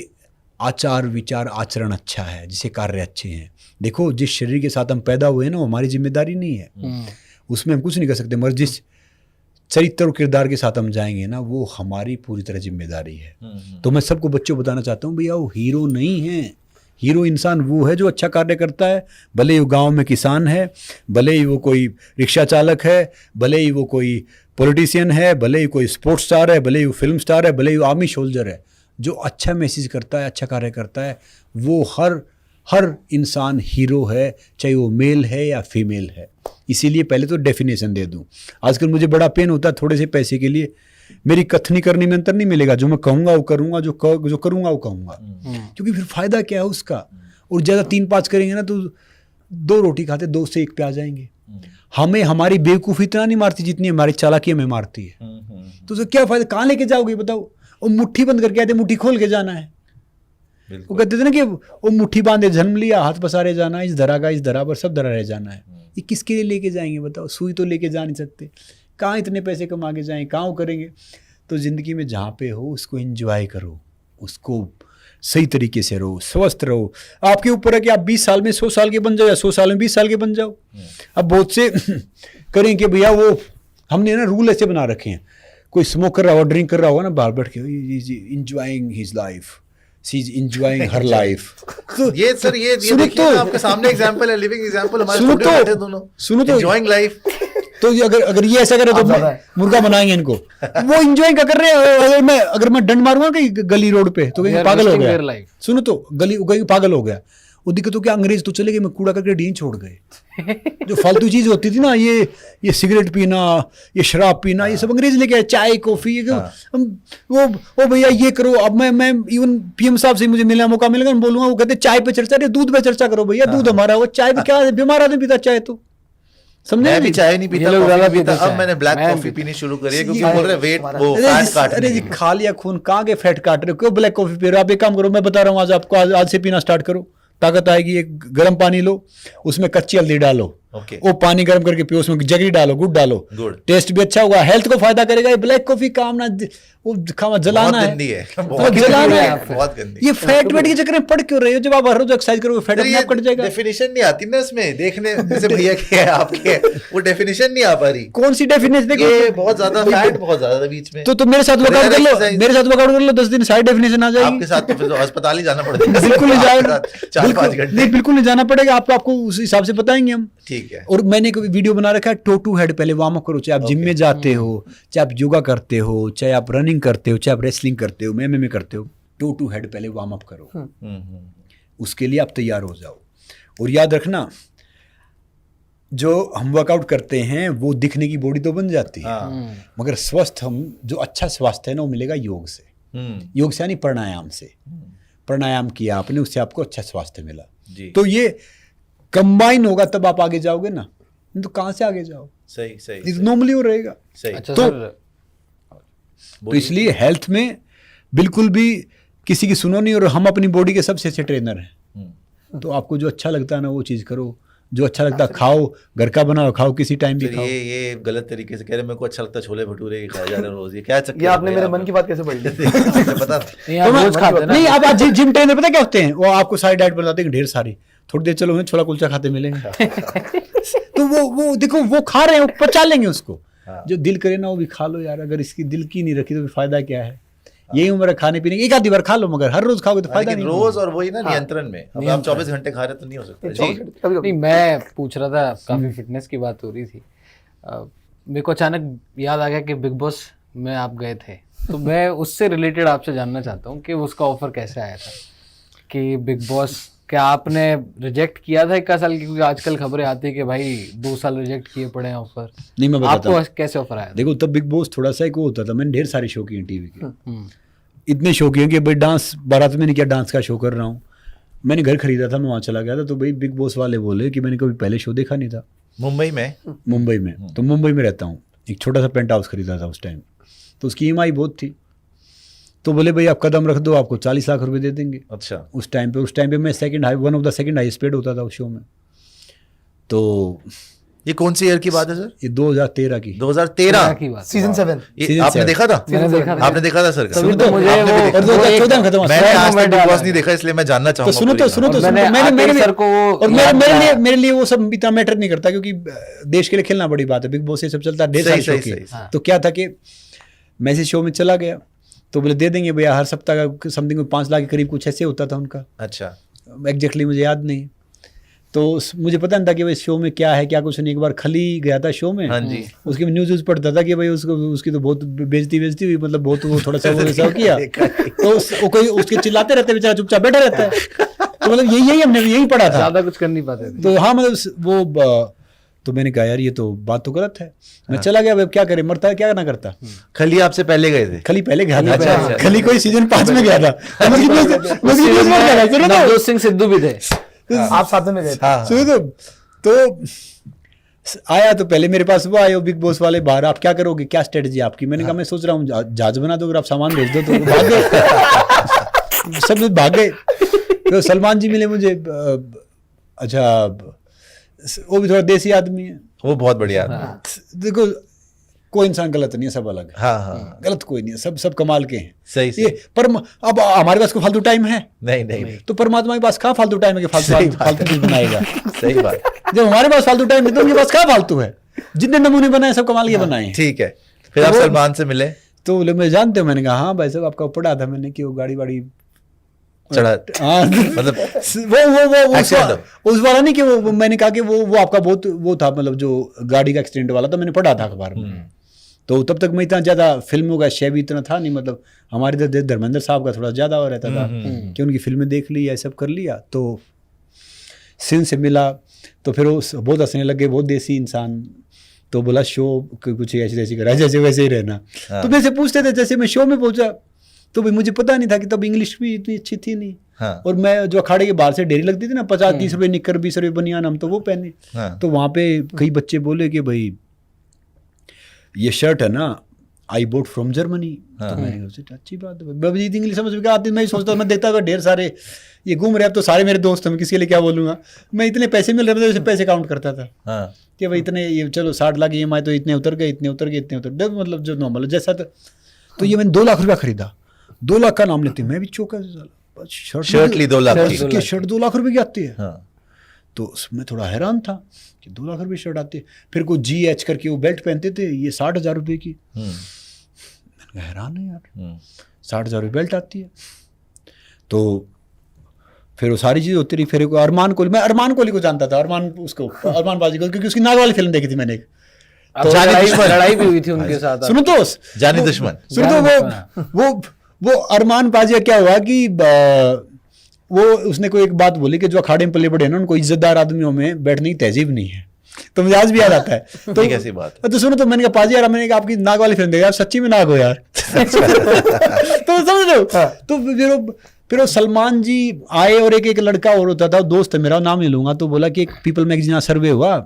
आचार विचार आचरण अच्छा है, जिसे कार्य अच्छे हैं। देखो, जिस शरीर के साथ हम पैदा हुए हैं ना, वो हमारी जिम्मेदारी नहीं है, उसमें हम कुछ नहीं कर सकते। मगर जिस चरित्र और किरदार के साथ हम जाएंगे ना, वो हमारी पूरी तरह जिम्मेदारी है। तो मैं सबको, बच्चों को बताना चाहता हूँ, भैया वो हीरो नहीं है। हीरो इंसान वो है जो अच्छा कार्य करता है, भले ही वो गांव में किसान है, भले ही वो कोई रिक्शा चालक है, भले ही वो कोई पॉलिटिशियन है, भले ही कोई स्पोर्ट्स स्टार है, भले ही वो फिल्म स्टार है, भले ही वो आर्मी सोल्जर है। जो अच्छा मैसेज करता है, अच्छा कार्य करता है, वो हर इंसान हीरो है, चाहे वो मेल है या फीमेल है। इसीलिए पहले तो डेफिनेशन दे दूं। आजकल मुझे बड़ा पेन होता है, थोड़े से पैसे के लिए मेरी कथनी करने में अंतर नहीं मिलेगा। जो मैं कहूँगा वो करूँगा, जो करूँगा वो कहूँगा, क्योंकि फिर फायदा क्या है उसका? और ज़्यादा 3-5 करेंगे ना तो 2 रोटी खाते 2 से 1 पे आ जाएंगे। हमें हमारी बेवकूफ़ी इतना नहीं मारती जितनी हमारी चालाकी हमें मारती है। तो उसका क्या फायदा? कहाँ लेके जाओगे बताओ? वो मुट्ठी बंद करके आते, मुट्ठी खोल के जाना है। वो कहते थे ना कि वो मुट्ठी बांधे जन्म लिया, हाथ पसारे जाना, इस धरा का इस धरा पर सब धरा रह जाना है। ये किसके लिए लेके जाएंगे बताओ? सुई तो लेके जा नहीं सकते। कहाँ इतने पैसे कमा के जाएं, कहाँ वो करेंगे? तो ज़िंदगी में जहाँ पे हो उसको एंजॉय करो, उसको सही तरीके से रहो, स्वस्थ रहो। आपके ऊपर है कि आप 20 साल में 100 साल के बन जाओ या 100 साल में 20 साल के बन जाओ। अब बहुत से करें कि भैया वो हमने ना रूल ऐसे बना रखे हैं, कोई स्मोक कर रहा होगा, ड्रिंक कर रहा होगा ना, बाहर बैठ के enjoying his life, she is enjoying her life. तो ये सर, ये देखिए ना, आपके सामने एग्जांपल है, लिविंग एग्जांपल। हमारे स्टूडियो बैठे दोनों, सुनो तो, एंजॉइंग लाइफ। तो अगर ये ऐसा करे तो मुर्गा बनाएंगे इनको। वो एंजॉय क्या कर रहे हैं? अगर मैं डंड मारूंगा कहीं गली रोड पे तो कहीं पागल हो गया। सुनो तो, गली पागल हो गया। वो दिक्कत तो क्या, अंग्रेज तो चले गए, मैं कूड़ा करके डीन छोड़ गए। जो फालतू चीज होती थी ना, ये सिगरेट पीना, ये शराब पीना, ये सब अंग्रेज लेके आए। चाय कॉफी, वो भैया ये करो। अब मैं इवन पीएम साहब से मुझे मिलने मौका मिलेगा, मैं बोलूंगा, वो कहते चाय पे चर्चा, दूध पे चर्चा करो भैया। दूध हमारा, वो चाय पे क्या बीमार आदमी पीता चाय? तो समझे? मैं भी चाय नहीं पीता, कॉफी पीता। अब मैंने ब्लैक कॉफी पीनी शुरू करी है, क्योंकि बोल रहे वेट, वो फैट काट। अरे जी, खा लिया खून, कहाँ के फैट काट रहे हो? क्यों ब्लैक कॉफी पी रहे हो? आप एक काम करो, मैं बता रहा हूँ आज आपको, आज से पीना स्टार्ट करो, ताकत आएगी। एक गर्म पानी लो, उसमें कच्ची हल्दी डालो, वो पानी गर्म करके पियो, उसमें जगरी डालो, गुड़ डालो, टेस्ट भी अच्छा होगा, हेल्थ को फायदा करेगा। ये ब्लैक कॉफी काम ना, वो जलाना है, जलाना है, बहुत गंदी। ये फैट वेट के चक्कर में पड़ क्यों रहे हो? जब आप हर रोज एक्सरसाइज करोगे फैट अपने आप कट जाएगा। डेफिनेशन नहीं आती ना उसमें, देखने जैसे भैया के है आपके, वो डेफिनेशन नहीं आ पा रही। कौन सी डेफिनेशन? देखो बहुत ज्यादा फैट, बहुत ज्यादा बीच में। तो मेरे साथ वर्कआउट कर लो, मेरे साथ वर्कआउट कर लो, 10 दिन सारी डेफिनेशन आ जाएगी। आपके साथ तो फिर अस्पताल ही जाना पड़ेगा। बिल्कुल नहीं जाएगा, 4-5 घंटे नहीं, बिल्कुल नहीं जाना पड़ेगा आपको उस हिसाब से बताएंगे हम। ठीक है। और मैंने वीडियो बना रखा है, टो टू हेड पहले वार्म अप करो। चाहे आप जिम में जाते हो, चाहे आप योगा करते हो, चाहे आप रनिंग करते हो, चाहे आप रेसलिंग करते हो, MMA करते हो, टो टू हेड पहले वार्म अप करो। उसके लिए आप तैयार हो जाओ। और याद रखना, जो हम वर्कआउट करते हैं वो दिखने की बॉडी तो बन जाती है, मगर स्वस्थ, हम जो अच्छा स्वास्थ्य है ना, वो मिलेगा योग से। योग से यानी प्राणायाम से। प्राणायाम किया आपने, उससे आपको अच्छा स्वास्थ्य मिला। तो ये कंबाइन होगा तब आप आगे जाओगे ना, तो कहाँ से आगे जाओ? सही नॉर्मली हो रहेगा। अच्छा तो, सर, तो इसलिए हेल्थ में बिल्कुल भी किसी की सुनो नहीं। और हम अपनी बॉडी के सबसे अच्छे ट्रेनर हैं। तो आपको जो अच्छा लगता है ना वो चीज़ करो, जो अच्छा लगता है खाओ, घर का बनाओ खाओ, किसी टाइम भी खाओ। ये गलत तरीके से कह रहे, मेरे को अच्छा लगता है छोले भटूरे खाया जा रहा है रोज। ये क्या चक्कर? ये आपने मेरे मन की बात कैसे पढ़ ली? पता नहीं, आप जिम ट्रेनर पता क्या होते हैं? वो आपको सारी डाइट बताते हैं, ढेर सारी, थोड़ी देर चलो छोला कुलचा खाते मिलेंगे। तो वो देखो, वो खा रहे हैं, वो पचा लेंगे उसको। जो दिल करे ना वो भी खा लो यार। अगर इसकी दिल की नहीं रखी तो फायदा क्या है? यही उम्र है खाने पीने की, एक आधी बार खा लो, मगर हर रोज खाओगे तो फायदा नहीं। रोज और वही ना नियंत्रण में। अब आप 24 घंटे खा रहे तो नहीं हो सकता। नहीं, मैं पूछ रहा था, काफी फिटनेस की बात हो रही थी, मेरे को अचानक याद आ गया कि बिग बॉस में आप गए थे, तो मैं उससे रिलेटेड आपसे जानना चाहता हूँ कि उसका ऑफर कैसे आया था। कि बिग बॉस क्या आपने रिजेक्ट किया था 1 साल की, क्योंकि आजकल खबरें आती है कि भाई 2 साल रिजेक्ट किए पड़े हैं ऑफर। नहीं मैं बताता हूँ, आपको कैसे ऑफर आया? देखो तब बिग बॉस थोड़ा सा एक वो होता था, मैंने ढेर सारे शो किए टीवी के, हम्म, इतने शो किए कि भाई डांस बारात में नहीं किया, डांस का शो कर रहा हूँ। मैंने घर खरीदा था, मैं वहाँ चला गया था, तो भाई बिग बॉस वाले बोले कि मैंने कभी पहले शो देखा नहीं था मुंबई में? मुंबई में, तो मुंबई में रहता हूँ, एक छोटा सा पेंट हाउस खरीदा था उस टाइम, तो उसकी EMI बहुत थी, तो बोले भाई आप कदम रख दो, आपको 40 लाख रुपए दे देंगे। अच्छा। उस टाइम पे मैं one of the second highest paid होता था उस शो में। तो ये कौन सी ईयर की बात है सर? ये 2013 की 2013 की बात। सीजन 7 ये Season आपने 7 देखा था? मैंने देखा था। आपने देखा था सर का? तभी तो मुझे आपने भी वो- देखा? और 2014 में खत्म हुआ। मैंने आज तक moment बिग बॉस डाला नहीं देखा, इसलिए मैं जानना तो चाहूंगा। सुनो तो पूरी सुनो तो और सुनो, मैंने मैंने आतिफ मेरे सर को और मेरे लिए वो सब इतना मैटर नहीं करता, क्योंकि देश के लिए खेलना बड़ी बात है, बिग बॉस ये सब चलता है, ढेर सारे सही, शो सही, की। सही। तो क्या था कि मैं इस शो में चला गया, तो बोले दे देंगे भैया हर सप्ताह का समथिंग 5 लाख के करीब कुछ ऐसे होता था उनका, अच्छा। एग्जैक्टली मुझे याद नहीं। तो मुझे पता नहीं था कि भाई शो में क्या है क्या कुछ नहीं। एक बार खली गया था शो में, हाँ जी। उसकी न्यूज़ पढ़ता था कि भाई उसकी तो बहुत बेइज्जती हुई, मतलब बहुत वो थोड़ा सा वो वैसा किया, तो वो कोई उसके चिल्लाते रहते, बेचारा चुपचाप बैठा रहता है। तो मतलब यही हमने यही पढ़ा था, ज्यादा कुछ कर नहीं पाते थे। तो हाँ मतलब वो तो मैंने कहा यार ये तो बात तो गलत है, मैं चला गया, अब क्या करे, मरता है क्या ना करता। खली आपसे पहले गए थे? खली पहले गया अच्छा, था, अच्छा। खली कोई सीजन 5 में गया था, तो उसकी न्यूज़ पढ़ रहा था, सुनो तो। नवजोत सिंह सिद्धू भी थे। आप साथ में गए थे। हाँ। सुनो तो आया, तो पहले मेरे पास वो आए वो बिग बॉस वाले बाहर, आप क्या करोगे, क्या स्ट्रेटजी आपकी? मैंने कहा मैं सोच रहा हूँ जहाज बना दो, अगर आप सामान भेज दो, तो वो भाग गए। सब लोग भाग गए। तो सलमान जी मिले मुझे, अच्छा वो भी थोड़ा देसी आदमी है, वो बहुत बढ़िया आदमी। देखो कोई इंसान गलत नहीं है, सब अलग है, हाँ हाँ, गलत कोई नहीं है, सब कमाल के हैं। सही से। ये पर अब हमारे पास कोई फालतू टाइम है, नहीं नहीं नहीं, तो परमात्मा के पास कहाँ फालतू टाइम है कि सही बात फालतू चीज बनाएगा। सही बात। जब हमारे पास फालतू टाइम नहीं, तो उनके पास कहाँ फालतू है? जितने नमूने बनाए सब कमाल के बनाए हैं। ठीक है, फिर आप वो- सलमान से मिले? तो बोले मैं जानते हो, मैंने कहा हाँ भाई साहब आपका पढ़ा था मैंने कि वो गाड़ी वाड़ी चढ़ा हाँ मतलब वो Accident उस वाला नहीं कि वो मैंने कहा कि वो आपका बहुत वो था, मतलब जो गाड़ी का एक्सीडेंट वाला था, मैंने पढ़ा था अखबार में। तो तब तक मैं इतना ज़्यादा फिल्मों का शय भी इतना था नहीं, मतलब हमारे इधर धर्मेंद्र साहब का थोड़ा ज़्यादा हो रहता था कि उनकी फिल्में देख ली, ये सब कर लिया। तो सिंह से मिला, तो फिर वो बहुत हंसने लगे, बहुत देसी इंसान। तो बोला शो कुछ ऐसी ऐसी करा, जैसे वैसे ही रहना। तो मेरे से पूछते थे, जैसे मैं शो में पहुंचा तो भाई मुझे पता नहीं था कि तब इंग्लिश भी इतनी अच्छी थी नहीं। हाँ। और मैं जो अखाड़े के बाहर से डेरी लगती थी ना, 50-30 रुपए निक्कर, 20 रुपए बनियान, हम तो वो पहने। हाँ। तो वहाँ पे कई बच्चे बोले कि भाई ये शर्ट है ना, आई बोट फ्रॉम जर्मनी। तो मैंने कहा अच्छी बात है, मैं इंग्लिश समझ में क्या आती, मैं सोचता हूँ, मैं देखता था ढेर सारे ये घूम रहे, अब तो सारे मेरे दोस्त हैं, मैं किसी के लिए क्या बोलूँगा। मैं इतने पैसे मिल रहे थे, पैसे काउंट करता था हाँ। कि भाई इतने, ये चलो 60 लाख EMI तो इतने उतर गए, इतने उतर गए, इतने उतर गए, मतलब जो नॉर्मल जैसा था। तो ये मैंने 2 लाख रुपया खरीदा, 2 लाख का नाम लेती, मैं भी चौंका, शर्ट ली 2 लाख की। शर्ट 2 लाख रुपए की आती है। हाँ। तो मैं थोड़ा हैरान था कि 2 लाख रुपए शर्ट आती है। फिर कोई GH करके वो बेल्ट पहनते थे, ये 60,000 रुपये की। मैंने कहा हैरान है यार, 60,000 रुपये बेल्ट आती है। तो फिर वो सारी चीज़ होती रही। फिर एक अरमान कोहली, मैं अरमान कोहली को जानता था, अरमान बाजी को, क्योंकि उसकी नाग वाली फिल्म देखी थी मैंने एक। तो लड़ाई भी हुई थी उनके साथ। सुनो तो जानी दुश्मन। सुनो तो वो अरमान पाजिया क्या हुआ कि वो उसने कोई एक बात बोली कि जो अखाड़े में पले बड़े हैं ना, उनको इज्जतदार आदमियों में बैठने की तहजीब नहीं है। तो मुझे आज भी याद आता है। तो कैसी बात? तो सुनो, तो मैंने कहा पाजी यार, मैंने कहा आपकी नाग वाली फिल्म देखी, आप सच्ची में नाग हो यार। तो समझ रहे हो? तो फिर वो सलमान जी आए, और एक लड़का और होता था, दोस्त है मेरा, नाम नहीं लूंगा। तो बोला कि एक पीपल मैगजीन सर्वे हुआ।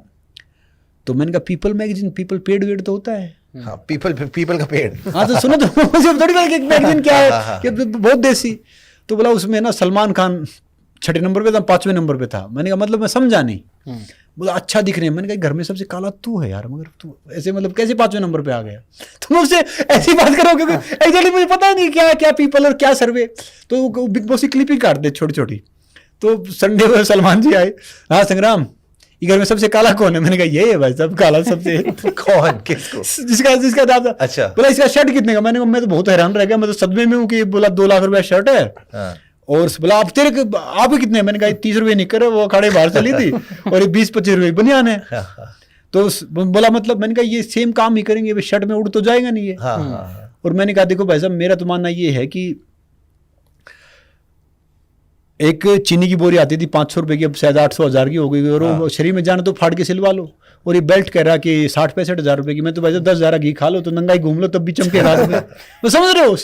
तो मैंने कहा पीपल मैगजीन, पीपल पेड़ वेड़ तो होता है। हाँ, पीपल का पेड़। हाँ तो सुनो, तो मुझे थोड़ी बात कि मैगजीन क्या है कि बहुत देसी। तो बोला उसमें ना सलमान खान 6 नंबर पे था, 5वें नंबर पे था। मैंने कहा मतलब मैं समझा नहीं। बोला अच्छा दिख रहे हैं। मैंने कहा घर में सबसे काला तू है यार, मगर तू ऐसे मतलब कैसे 5वें नंबर पे आ गया? तो मैं उससे ऐसी बात करो क्योंकि एक्चुअली मुझे पता नहीं क्या क्या पीपल और क्या सर्वे। तो बिग बॉस की क्लिपिंग काट दे छोटी छोटी। तो संडे को सलमान जी आए, हाँ संग्राम ये घर में सबसे काला कौन है? मैंने कहा ये है भाई सब काला सबसे। कौन? किसको? जिसका दादा। अच्छा। बोला इसका शर्ट कितने का? मैंने कहा मैं तो बहुत हैरान रह गया, मैं तो सदमे में हूँ कि बोला 2 लाख रुपया शर्ट है। हाँ। और बोला आप कितने? मैंने कहा 30 रुपये निकर है, वो अखाड़े बाहर चली थी, और ये 20-25 रुपये बनियान है। तो बोला मतलब, मैंने कहा ये सेम काम ही करेंगे, शर्ट में उड़ तो जाएगा नहीं ये। हाँ, हाँ। और मैंने कहा देखो भाई साहब, मेरा तो मानना ये है कि एक चीनी की बोरी आती थी 500 रुपए की, अब शायद 800-1000 की हो गई, और वो शरीर में जाना तो फाड़ के सिलवा लो। और ये बेल्ट कह रहा कि 60-65 हज़ार रुपए की, मैं तो वैसे 10,000 घी खा लो तो नंगा ही घूम लो तब भी चमके रात में। तो समझ रहे हो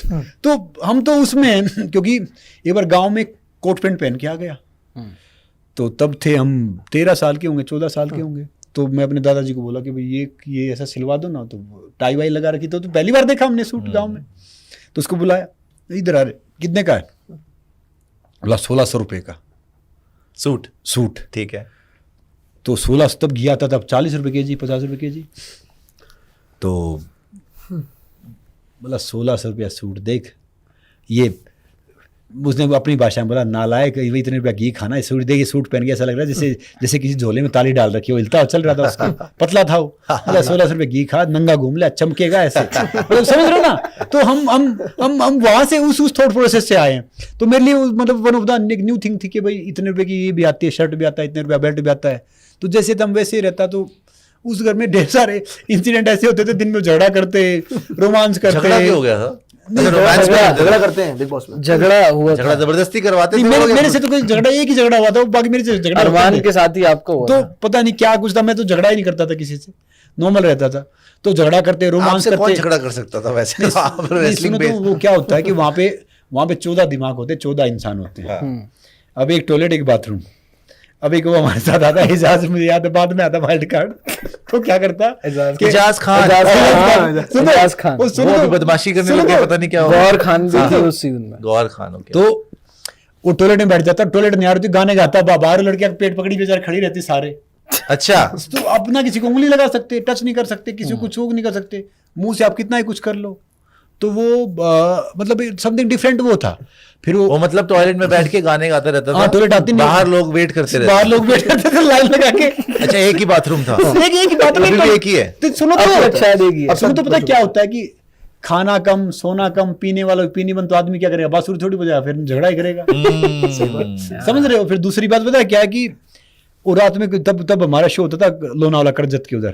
तो हम तो उसमें हैं, क्योंकि एक बार गाँव में कोट पैंट पहन के आ गया, तो तब थे हम 13 साल के होंगे, 14 साल के होंगे। तो मैं अपने दादाजी को बोला कि भाई ये ऐसा सिलवा दो ना, तो टाई वाई लगा रखी, तो पहली बार देखा हमने सूट गाँव में। तो उसको बुलाया, इधर आ रहे, कितने का है? बोला 1600 रुपये का सूट। ठीक है। तो 16 तब घी आता था, तब 40 रुपये के जी, 50 रुपये के जी। तो बोला 1600 रुपया सूट देख, ये उसने अपनी भाषा में बोला नालायक, इतने रुपया घी खाना है, सूट देखिए, सूट पहन के ऐसा लग रहा है जैसे किसी झोले में ताली डाल रखी हो, हिलता चल रहा था उसका, पतला था वो। बोला 1600 रुपये घी खा, नंगा घूम ले, चमकेगा ऐसे। मतलब समझ रहे हो ना? तो हम वहाँ से उस थॉट प्रोसेस से आए हैं। तो मेरे लिए मतलब one of the new thing थी कि भाई इतने रुपये की ये भी आती है, शर्ट भी आता है, इतने रुपया बेल्ट भी आता है। तो जैसे तम वैसे ही रहता। तो उस घर में ढेर सारे इंसिडेंट ऐसे होते थे, दिन में झगड़ा करते, रोमांस करते। झगड़ा क्यों हो गया था? झगड़ा करते हैं बिग बॉस में, झगड़ा हुआ झगड़ा जबरदस्ती करवाते थे? मेरे से तो कोई झगड़ा, एक ही झगड़ा हुआ था, बाकी मेरे से झगड़ा अरमान के साथ ही आपको हुआ तो पता नहीं क्या कुछ था। मैं तो झगड़ा ही नहीं करता था किसी से, नॉर्मल रहता था। तो झगड़ा करते, रोमांस करते। कौन झगड़ा कर सकता था वैसे? सुनो तो वो क्या होता है कि वहाँ पे 14 दिमाग होते हैं, 14 इंसान होते हैं। अब एक टॉयलेट, एक बाथरूम। अब एक वो हमारे साथ आता है एजाज, मुझे याद है, बाद में आता वाइल्ड कार्ड। तो क्या करता एजाज खान, वो बदमाशी करने लगे, पता नहीं क्या गौर खान भी थी उस सीजन में। गौर खान हो गया। तो वो टॉयलेट में बैठ जाता, टॉयलेट नहीं आ रही थी, गाने गाता, बाहर लड़कियां पेट पकड़ी बेचारे खड़ी रहती सारे। अच्छा। तो अपना किसी को उंगली लगा सकते, टच नहीं कर सकते, किसी को छू नहीं कर सकते, मुंह से आप कितना ही कुछ कर लो। तो वो मतलब समथिंग डिफरेंट वो था। फिर वो मतलब टॉयलेट में बैठ के गाने गाता रहता था? टॉयलेट आती नहीं, बाहर लोग वेट करते रहते, बाहर लोग वेट करते थे लाइन लगा के। अच्छा, एक ही बाथरूम था? एक ही बाथरूम, एक ही है। तो सुनो तो पता क्या होता है कि खाना कम, सोना कम, पीने वाला पीने बंद, तो आदमी क्या करेगा? बांसुरी थोड़ी बजाएगा, फिर झगड़ा ही करेगा। समझ रहे हो? फिर दूसरी बात पता है क्या है कि वो रात में तब हमारा शो होता था लोनावाला करजत के उधर।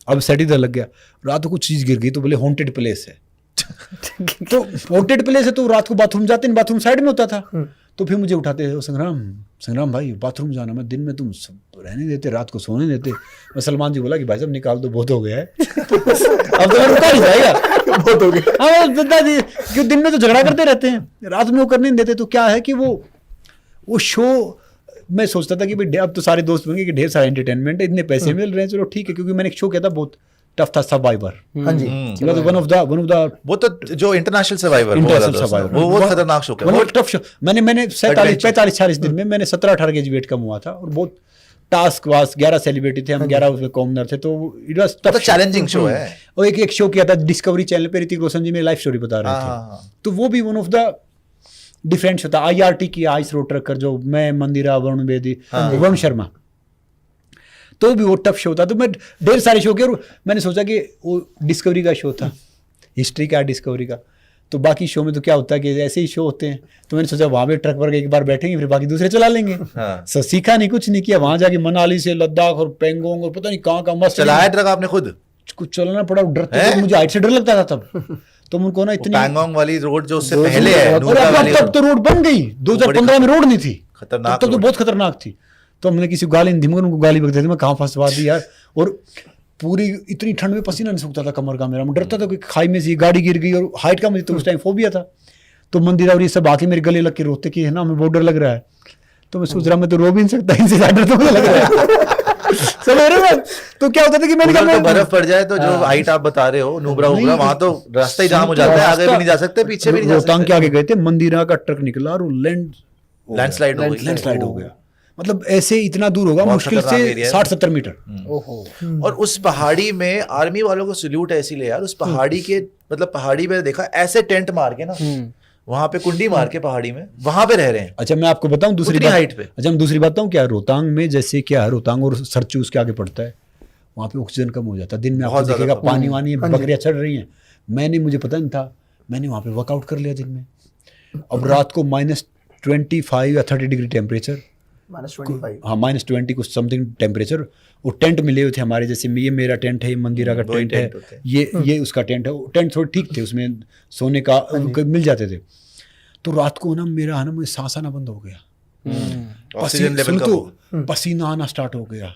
अब सेट इधर लग गया, रात को कुछ चीज गिर गई तो बोले हॉन्टेड प्लेस है। तो हॉन्टेड प्लेस है तो रात को बाथरूम जाते हैं, बाथरूम साइड में होता था। तो फिर मुझे उठाते, संग्राम भाई बाथरूम जाना, मैं दिन में तुम रहने देते, रात को सोने देते। मैं सलमान जी बोला कि भाई साहब निकाल दो, बहुत हो गया है। अब तो रुका नहीं जाएगा, बहुत हो गया। हाँ दादी, क्यों दिन में तो झगड़ा करते रहते हैं, रात में वो करने नहीं देते। तो क्या है कि वो शो मैं सोचता था कि भाई अब तो सारे दोस्त बन गए कि ढेर सारा एंटरटेनमेंट है, इतने पैसे मिल रहे हैं, चलो ठीक है। क्योंकि मैंने एक शो किया था बहुत टफ था, सर्वाइवर। हाँ जी, वन ऑफ द वो तो जो इंटरनेशनल सर्वाइवर, वो खतरनाक शो है, बहुत टफ शो। मैंने 45-46 दिन में मैंने 17-18 केजी वेट कम हुआ था, और बहुत टास्क वास 11 सेलिब्रिटी थे हम, 11 उसमें कॉमनर थे। तो it was tough, challenging show है। और एक शो किया था डिस्कवरी चैनल पे, ऋतिक रोशन जी मेरी लाइफ स्टोरी बता रहे थे। तो वो भी one of the different show था। IRT की आइस रोड ट्रकर, जो मैं, मंदिरा, वरुण बेदी, वरुण शर्मा, तो भी वो टफ शो था। तो मैं ढेर सारे शो किए, और मैंने सोचा कि वो डिस्कवरी का शो था, हिस्ट्री का, डिस्कवरी का। तो बाकी शो में तो क्या होता है कि ऐसे ही शो होते हैं। तो मैंने सोचा वहाँ पे ट्रक पर एक बार बैठेंगे, फिर बाकी दूसरे चला लेंगे। सो सीखा नहीं, कुछ नहीं किया। वहाँ जाके मनाली से लद्दाख और पेंगोंग और पता नहीं कहाँ मस्त चलाया ट्रक आपने खुद? कुछ चलाना पड़ा, डरते थे, मुझे हाइट से डर लगता था तब। तो उनको ना इतनी पेंगोंग वाली रोड जो उससे पहले है, तब तो रोड बन गई, 2015 में रोड नहीं थी, खतरनाक, तब तो बहुत खतरनाक थी। तो हमने किसी गाली नहीं दी, मगर उनको गाली बकते थे, मैं कहाँ फंसवा दी यार। और पूरी इतनी ठंड में पसीना नहीं सूखता था कमर का मेरा, मैं डरता था कि खाई में से गाड़ी गिर गई। और हाइट का मुझे तो उस टाइम फोबिया था। तो मंदिर और ये सब आके मेरे गले लग के रोते कि है ना हमें बहुत डर लग रहा है। तो मैं सोच रहा मैं तो रो भी नहीं सकता, इनसे ज्यादा तो मुझे लग रहा है। तो क्या होता था कि मैंने कहा बर्फ पड़ जाए तो जो हाइट आप बता रहे हो, नुब्रा उब्रा, वहां तो रास्ता ही जाम हो जाता है, आगे भी नहीं जा सकते, पीछे भी नहीं जा सकते। रोहतांग के आगे गए थे, मंदिरा का ट्रक निकला और लैंडस्लाइड हो गया। मतलब ऐसे इतना दूर होगा, मुश्किल से 60-70 मीटर। और उस पहाड़ी में आर्मी वालों को सल्यूट है इसीलिए यार, उस पहाड़ी के मतलब पहाड़ी में देखा ऐसे टेंट मार के ना, वहां पे कुंडी मार के पहाड़ी में वहां पे रह रहे हैं। अच्छा मैं आपको बताऊं दूसरी बात, हाइट पे। अच्छा हम दूसरी बात बताऊं क्या, रोहतांग में जैसे क्या है, रोहतांग और सरचू उसके आगे पड़ता है, वहाँ पे ऑक्सीजन कम हो जाता है। दिन में आपको देखेगा पानी वानी बकरियां चढ़ रही हैं। मुझे पता नहीं था, मैंने वहाँ पे वर्कआउट कर लिया दिन में। अब रात को -25 या 30 डिग्री टेम्परेचर, -25, हाँ -20 कुछ समथिंग टेम्परेचर। वो टेंट मिले हुए थे हमारे, जैसे ये मेरा टेंट है, ये मंदिरा का टेंट है, ये उसका टेंट है। टेंट थोड़े ठीक थे, उसमें सोने का मिल जाते थे। तो रात को ना मेरा है ना, मुझे सांस आना बंद हो गया, ऑक्सीजन लेवल का वो। पसीना आना स्टार्ट हो गया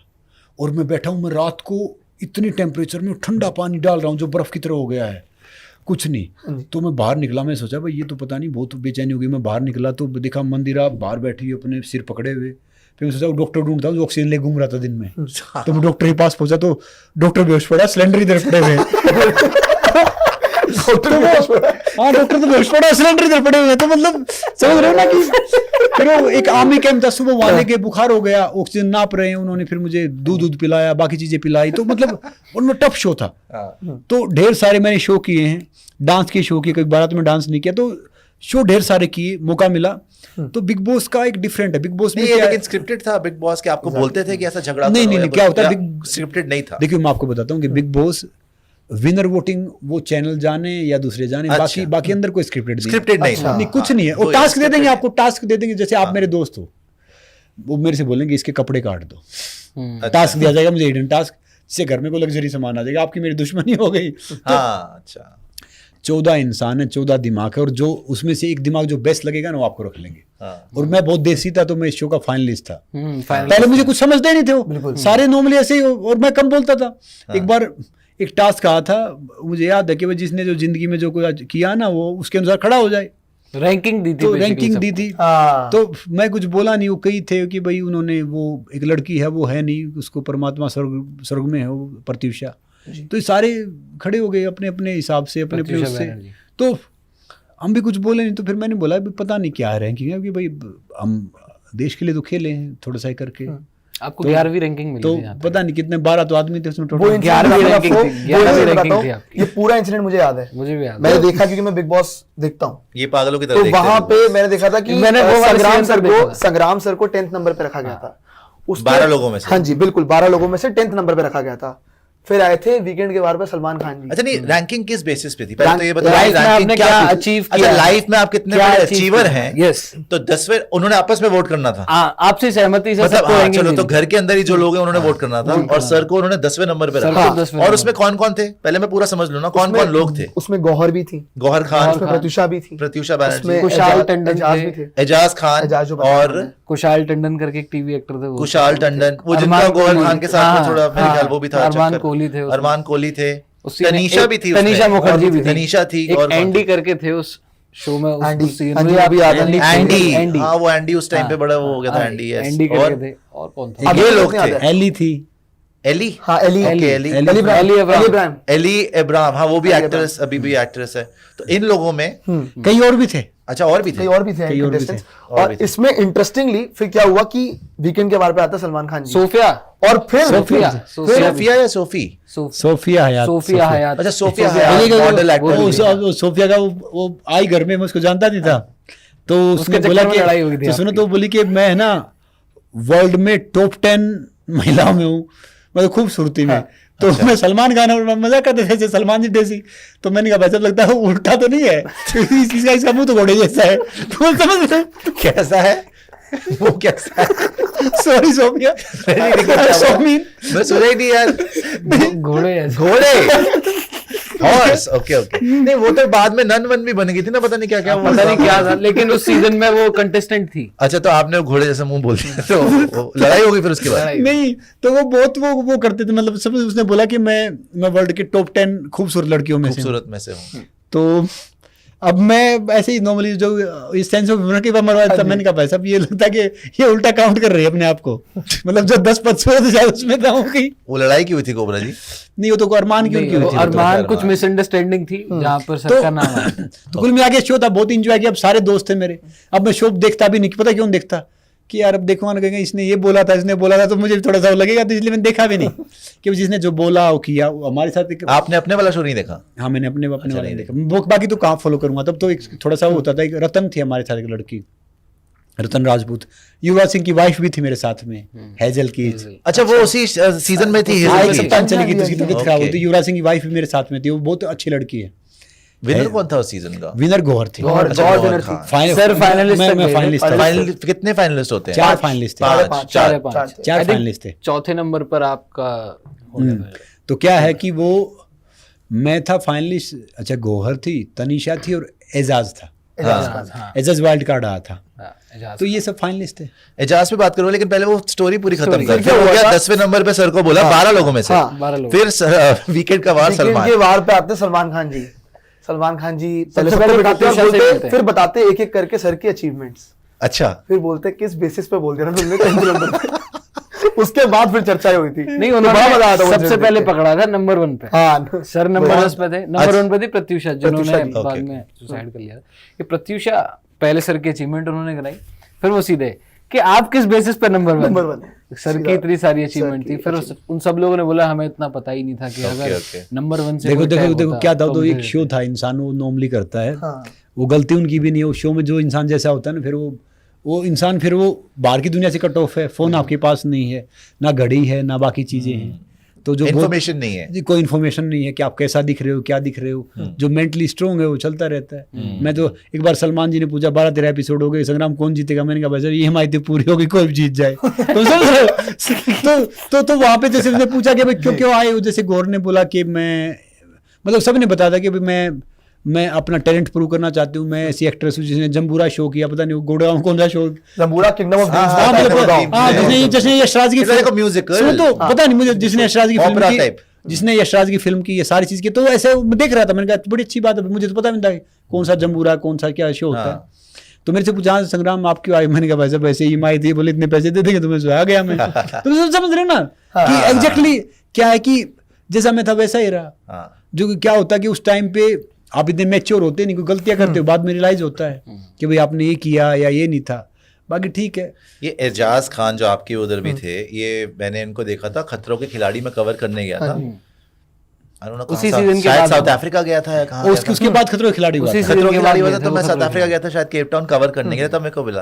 और मैं बैठा हूँ, मैं रात को इतनी टेम्परेचर में ठंडा पानी डाल रहा हूँ जो बर्फ की तरह हो गया है, कुछ नहीं। तो मैं बाहर निकला, मैं सोचा भाई ये तो पता नहीं, बहुत बेचैनी हो गई। मैं बाहर निकला तो देखा मंदिरा बाहर बैठी हुई अपने सिर पकड़े हुए। फिर मैं सोचा डॉक्टर ढूंढता हूँ जो ऑक्सीजन ले घूम रहा था दिन में। तो मैं डॉक्टर के पास पहुंचा तो डॉक्टर बेहोश पड़ा, सिलेंडर इधर पड़े हुए। हाँ डॉक्टर तो बेहोश पड़ा, सिलेंडर इधर पड़े हुए। तो मतलब समझ रहे हो ना कि फिर वो एक आर्मी कैंप था, सुबह वहां लेके बुखार हो गया, ऑक्सीजन नाप रहे हैं उन्होंने, फिर मुझे दूध पिलाया, बाकी चीजें पिलाई। तो मतलब उनमें टफ शो था। तो ढेर सारे मैंने शो किए हैं, डांस के शो किए, कभी बारात में डांस नहीं किया, तो शो ढेर सारे किए, मौका मिला। तो बिग बॉस का एक डिफरेंट है। बिग बॉस में क्या लेकिन स्क्रिप्टेड था बिग बॉस के, आपको बोलते थे कि ऐसा झगड़ा नहीं, क्या होता है, स्क्रिप्टेड नहीं था। देखिए मैं आपको बताता हूँ कि बिग बॉस विनर वोटिंग वो चैनल जाने या दूसरे जाने, अच्छा। बाकी अंदर कोई स्क्रिप्टेड नहीं था। नहीं, कुछ नहीं है। और टास्क दे देंगे आपको, टास्क दे देंगे, जैसे आप मेरे दोस्त हो, वो मेरे से बोलेंगे इसके कपड़े काट दो, टास्क दिया जाएगा मुझे, हिडन टास्क, जिससे घर में कोई लग्जरी सामान आ जाएगा, आपकी मेरी दुश्मनी हो गई। हाँ, अच्छा। 14 इंसान है, 14 दिमाग है, और जो उसमें से एक दिमाग जो बेस्ट लगेगा ना वो आपको रख लेंगे। हाँ। और मैं बहुत देसी था, तो मैं इस शो का फाइनलिस्ट था। फाइनल पहले मुझे कुछ समझते नहीं थे वो, सारे नॉर्मली ऐसे ही, और मैं कम बोलता था। एक बार एक टास्क आया था, मुझे याद है कि वो जिसने जो जिंदगी में जो कुछ किया ना वो उसके अनुसार खड़ा हो जाए। रैंकिंग दी थी, तो रैंकिंग दी थी। हाँ। तो मैं कुछ बोला नहीं, वो कई थे कि भाई उन्होंने, वो एक लड़की है वो है नहीं, उसको परमात्मा स्वर्ग में है वो, प्रत्युषा। तो ये सारे खड़े हो गए अपने अपने हिसाब से, अपने अपने उससे। तो हम भी कुछ बोले नहीं। तो फिर मैंने बोला पता नहीं क्या है रैंकिंग है, कि भाई हम देश के लिए तो खेले हैं थोड़ा सा करके। आपको 11वीं रैंकिंग मिली तो थी यहाँ पे। पता नहीं कितने 12 तो आदमी थे उसमें वो टोटल। 11वीं रैंकिंग थी, 11वीं रैंकिंग थी आपकी। ये पूरा इंसिडेंट मुझे याद है, मुझे भी याद है। मैंने देखा क्योंकि मैं बिग बॉस देखता हूँ। ये पागलों की तरह तो देखते वहां हैं पे मैंने देखा था कि मैंने वो वाले संग्राम सीजन सर तक देखा था। संग्राम सर को 10th नंबर पे रखा गया था। उसके 12 लोगों में से। हाँ जी बिल्कुल, 12 लोगों में से 10th नंबर पे रखा गया था। फिर आए थे वीकेंड के बार पे सलमान खान जी। अच्छा, नहीं रैंकिंग किस बेसिस पे थी पहले तो ये बताओ। लाइफ में रैंकिंग आपने क्या थी? अचीव अच्छा, किया? लाइफ में आप कितने क्या बड़े achieve अचीवर किया? हैं? Yes। तो 10वें उन्होंने आपस में वोट करना था, आपसे सहमति से मतलब सबको हाँ, ranking चलो तो मिली। घर के अंदर ही जो लोग हैं उन्होंने वोट करना था, और सर को उन्होंने 10वें नंबर पे सर रखा। को 10वें और नंबर। उसमें कौन कौन थे पहले मैं पूरा समझ लूं ना, कौन कौन लोग थे? उसमें गौहर भी थी, गौहर खान, उसमें प्रत्युषा भी थी, प्रत्युषा बैनर्जी, उसमें कुशाल टंडन एजाज थे। भी थे, एजाज खान एजाज जो बताया और मैंने। कुशाल टंडन करके एक टीवी एक्टर थे वो। कुशाल टंडन, वो अरमान जिनका गौहर कोहली। खान के साथ में हाँ, थोड़ा मेरे हाँ, ख्याल वो भी था अरमान चक्कर। कोहली थे उसमें। अरमान कोहली थे, उसी में तनीषा एक- भी थी, तनीषा उसमें। मुखर्जी भी थी, तनीषा थी, एक और कौन एंडी थी? करके थे उस शो में, उस एंडी, scene हाँ जी, मुझे अभी याद है। एंडी, हाँ वो एंडी उस टाइम पे बड़ा वो हो गया था, एंडी, yes। एंडी और करके थे, और कौन था? अभी ये तो लोग नहीं याद थे। है। एली थी, एली, हाँ एली, ओके, एली एली इब्राहिम, एली इब्राहिम। एली इब्राहिम। एली इब्राहिम, हाँ वो भी एली एक्ट्रेस, अभी भी एक्ट्रेस है। तो इन लोगों में कई और भी थे। अच्छा और भी थे, कई और भी थे कई और भी contestants। थे। और और भी थे। इसमें इंटरेस्टिंगली फिर क्या हुआ कि वीकेंड के बार पे आता सलमान खान जी, सोफिया, और फिर सोफिया, सोफिया या सोफी? सोफिया हयात, सोफिया हयात। अच्छा, सोफिया सोफिया हयात, एली का मॉडल एक्टर। वो सोफिया का वो आई घर में, मैं उसको जानता नहीं था। तो उसने उसके बोला चक्कर में लड़ाई हुई थी कि सुनो, आपकी। तो बोली कि मैं है ना वर्ल्ड में टॉप 10 महिलाओं में हूँ, मतलब खूबसूरती में। तो मैं सलमान खान और मजाक करते थे जैसे सलमान जी जैसी। तो मैंने कहा भाई साहब लगता है वो उल्टा तो नहीं है, इसका मुंह तो घोड़े जैसा है। तो समझ रहे कैसा है वो, कैसा है? सॉरी सोफिया, सोमीन, मैं सुना ही नहीं यार। घोड़े ऐसे। घोड़े, हॉर्स, ओके ओके। नहीं वो तो बाद में नन वन भी बन गई थी ना, पता नहीं क्या क्या वो पता नहीं क्या था, लेकिन उस सीजन में वो कंटेस्टेंट थी। अच्छा, तो आपने घोड़े जैसा मुंह बोल दिया, तो वो लड़ाई हो गई फिर उसके बाद? लड़ाई। नहीं तो वो बहुत वो करते थे, मतलब सब उसने बोला कि मैं वर्ल्ड के टॉप 10 खूबसूरत लड़कियों में से हूँ। खूबसूरत में से हूँ। तो अब मैं ऐसे ही नॉर्मली जो इस सेंस ऑफ ह्यूमर की बात मरवाया था, मैंने कहा भाई साहब ये लगता है कि ये उल्टा काउंट कर रही है अपने आप को, मतलब जो 10-15 तो शायद उसमें था हो गई। वो लड़ाई की हुई थी कोबरा जी? नहीं वो तो अरमान की उनकी हुई थी। वो तो। अरमान कुछ मिसअंडरस्टैंडिंग थी जहाँ पर सर का नाम आया। तो कुल मिला के शो था, बहुत इंजॉय किया। अब सारे दोस्त थे मेरे। अब मैं शो देखता भी नहीं, पता क्यों देखता कि यार अब देखो ना, कहेंगे इसने ये बोला था, इसने बोला था, तो मुझे थोड़ा सा लगेगा, तो इसलिए मैंने देखा भी नहीं कि जिसने जो बोला वो किया। वो हमारे साथ आपने अपने वाला शो नहीं देखा? हाँ मैंने अपने वाला नहीं नहीं देखा, बाकी तो कहाँ फॉलो करूंगा। तब तो एक थोड़ा सा वो होता था। एक रतन थी हमारे साथ, एक लड़की रतन राजपूत, युवराज सिंह की वाइफ भी थी मेरे साथ में, हेजल की। अच्छा, वो उसी सीजन में थी? हाँ, एक हेजल की? सप्ताह चली गई तो उसकी तबीयत खराब Okay। होती। युवराज सिंह की वाइफ भी मेरे साथ में थी, वो बहुत अच्छी लड़की है। विनर कौन था उस सीजन का? विनर गौहर थी। गौहर अच्छा, गौहर गौहर विनर खान। थी। सर फाइनलिस्ट तक मैं गए। फाइनलिस्ट था। फाइनल कितने फाइनलिस्ट होते हैं? 4 फाइनलिस्ट थे। पांच, चार। चार फाइनलिस्ट थे। चौथे नंबर पर आपका होने वाला है। तो क्या है कि वो मैं था फाइनलिस्ट। अच्छा, गौहर थी, तनीषा थी और एजाज था। एजाज वाइल्ड कार्ड आया था, हाँ, एजाज तो ये सब फाइनलिस्ट है। एजाज पे बात करो, लेकिन पहले वो स्टोरी पूरी खत्म Story. कर। फिर क्या फिर हो हुआ गया था? 10वें नंबर पे सर को बोला 12 लोगों में से, हाँ, 12 लोग। फिर विकेट का वार वीकेंड सलमान। के वार पे आते हैं सलमान खान जी। सलमान खान जी पहले सबसे सबको पहले बिठाते हैं और प्रत्युषा से बोलते मिलते हैं, हैं। फिर बताते हैं एक एक करके सर की अचीवमेंट्स, अच्छा, फिर बोलते हैं किस बेसिस पे बोल दिया ना तुमने 10th नंबर पे। उसके बाद फिर चर्चा हुई थी। नहीं, तो बड़ा मजा आया था उन्होंने वो सबसे देख पहले के। पकड़ा था नंबर 1 पे। हाँ सर नंबर 10 पे थे, नंबर 1 पे थी प्रत्युषा, जिन्होंने प्रत्युषा जी, बाद ओके। में सुसाइड कर लिया था। ये प्रत्युषा पहले सर की अचीवमेंट उन्होंने कराई, फिर वो सीधे कि आप किस बेसिस पे नंबर नंबर 1। वन। सर की सीधा इतनी सारी सर अचीवमेंट की थी, फिर उन सब लोगों ने बोला हमें इतना पता ही नहीं था कि अगर ओके। नंबर 1 से देखो कोई देखो tag देखो होता, क्या था, तो मुझे एक शो था, इंसान वो नॉर्मली करता है, हाँ। वो गलती उनकी भी नहीं है। उस शो में जो इंसान जैसा होता है ना, फिर वो इंसान फिर वो बाहर की दुनिया से कट ऑफ है, फोन आपके पास नहीं है, ना घड़ी है, ना बाकी चीजें हैं, तो जो इन्फॉर्मेशन नहीं है। जी, कोई इन्फॉर्मेशन नहीं है कि आप कैसा दिख रहे हो, क्या दिख रहे हो। जो मेंटली स्ट्रॉन्ग है वो चलता रहता है। मैं तो एक बार सलमान जी ने पूछा 12-13 एपिसोड हो गए, संग्राम कौन जीतेगा, मैंने कहा भाई साहब ये हमारी तो पूरी होगी, कोई भी जीत जाए। तो समझ रहे हो? तो वहां पे जैसे उसने पूछा कि भाई क्यों क्यों आए हो, जैसे गौर ने बोला कि मैं, मतलब सबने बताया था कि भाई मैं अपना टैलेंट प्रूव करना चाहती हूँ, मैं ऐसी एक्ट्रेस हूँ जिसने जम्बूरा शो किया, पता नहीं वो गुड़गांव कौन सा शो। जम्बूरा किंगडम ऑफ हाँ, जिसने यशराज की It's like a musical. सुनो तो पता नहीं मुझे, जिसने यशराज की फिल्म Opera की, type. जिसने यशराज की फिल्म की, ये सारी चीज की, तो ऐसे मैं देख रहा था, मैंने कहा बड़ी अच्छी बात है, मुझे तो पता नहीं था कौन सा जम्बूरा, कौन सा क्या शो होता है। तो मेरे से पूछा संग्राम आप क्यों आए, मैंने कहा भाई साहब ऐसे ही आई थी, बोले इतने पैसे दे देंगे तुम्हें, आ गया मैं। तो समझ रहे ना कि एग्जैक्टली क्या है कि जैसा मैं था वैसा ही रहा। जो क्या होता है कि उस टाइम पे आप इतने मैच्योर होते नहीं, कोई गलतियां करते हो, बाद में रियलाइज होता है कि भाई आपने ये किया या ये नहीं था, बाकी ठीक है। ये एजाज खान जो आपके उधर भी थे, ये मैंने इनको देखा था खतरों के खिलाड़ी में कवर करने गया था। I don't know उसी कहाँ सीजन के शायद बाद साउथ अफ्रीका गया था या कहाँ गया था? उसके बाद खतरों के खिलाड़ी हुआ उसी था। सीजन खतरों के के खिलाड़ी बाद हुआ था, तो गए मैं थे, साउथ वो अफ्रीका गया था शायद केप टाउन कवर करने के लिए, तब मेरे को मिला।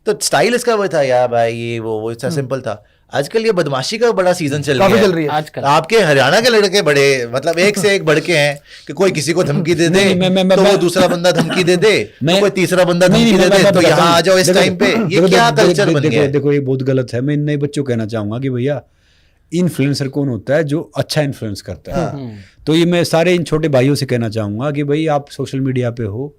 तो स्टाइल इसका वो था यार भाई, ये वो इतना सिंपल था। आजकल ये बदमाशी का बड़ा सीजन चल काफी गया चल रही है आजकल। आपके हरियाणा के लड़के बड़े मतलब एक से एक बढ़ के हैं कि कोई किसी को धमकी दे दे तो वो दूसरा बंदा धमकी दे दे, तो कोई तीसरा बंदा धमकी दे दे तो यहाँ आ जाओ इस टाइम पे। ये क्या कल्चर बन गया है? देखो ये बहुत गलत है। मैं नए बच्चों को कहना चाहूंगा कि भैया इन्फ्लुएंसर कौन होता है, जो अच्छा इन्फ्लुएंस करता है। तो ये मैं सारे इन छोटे भाइयों से कहना चाहूंगा कि भाई आप सोशल मीडिया पे हो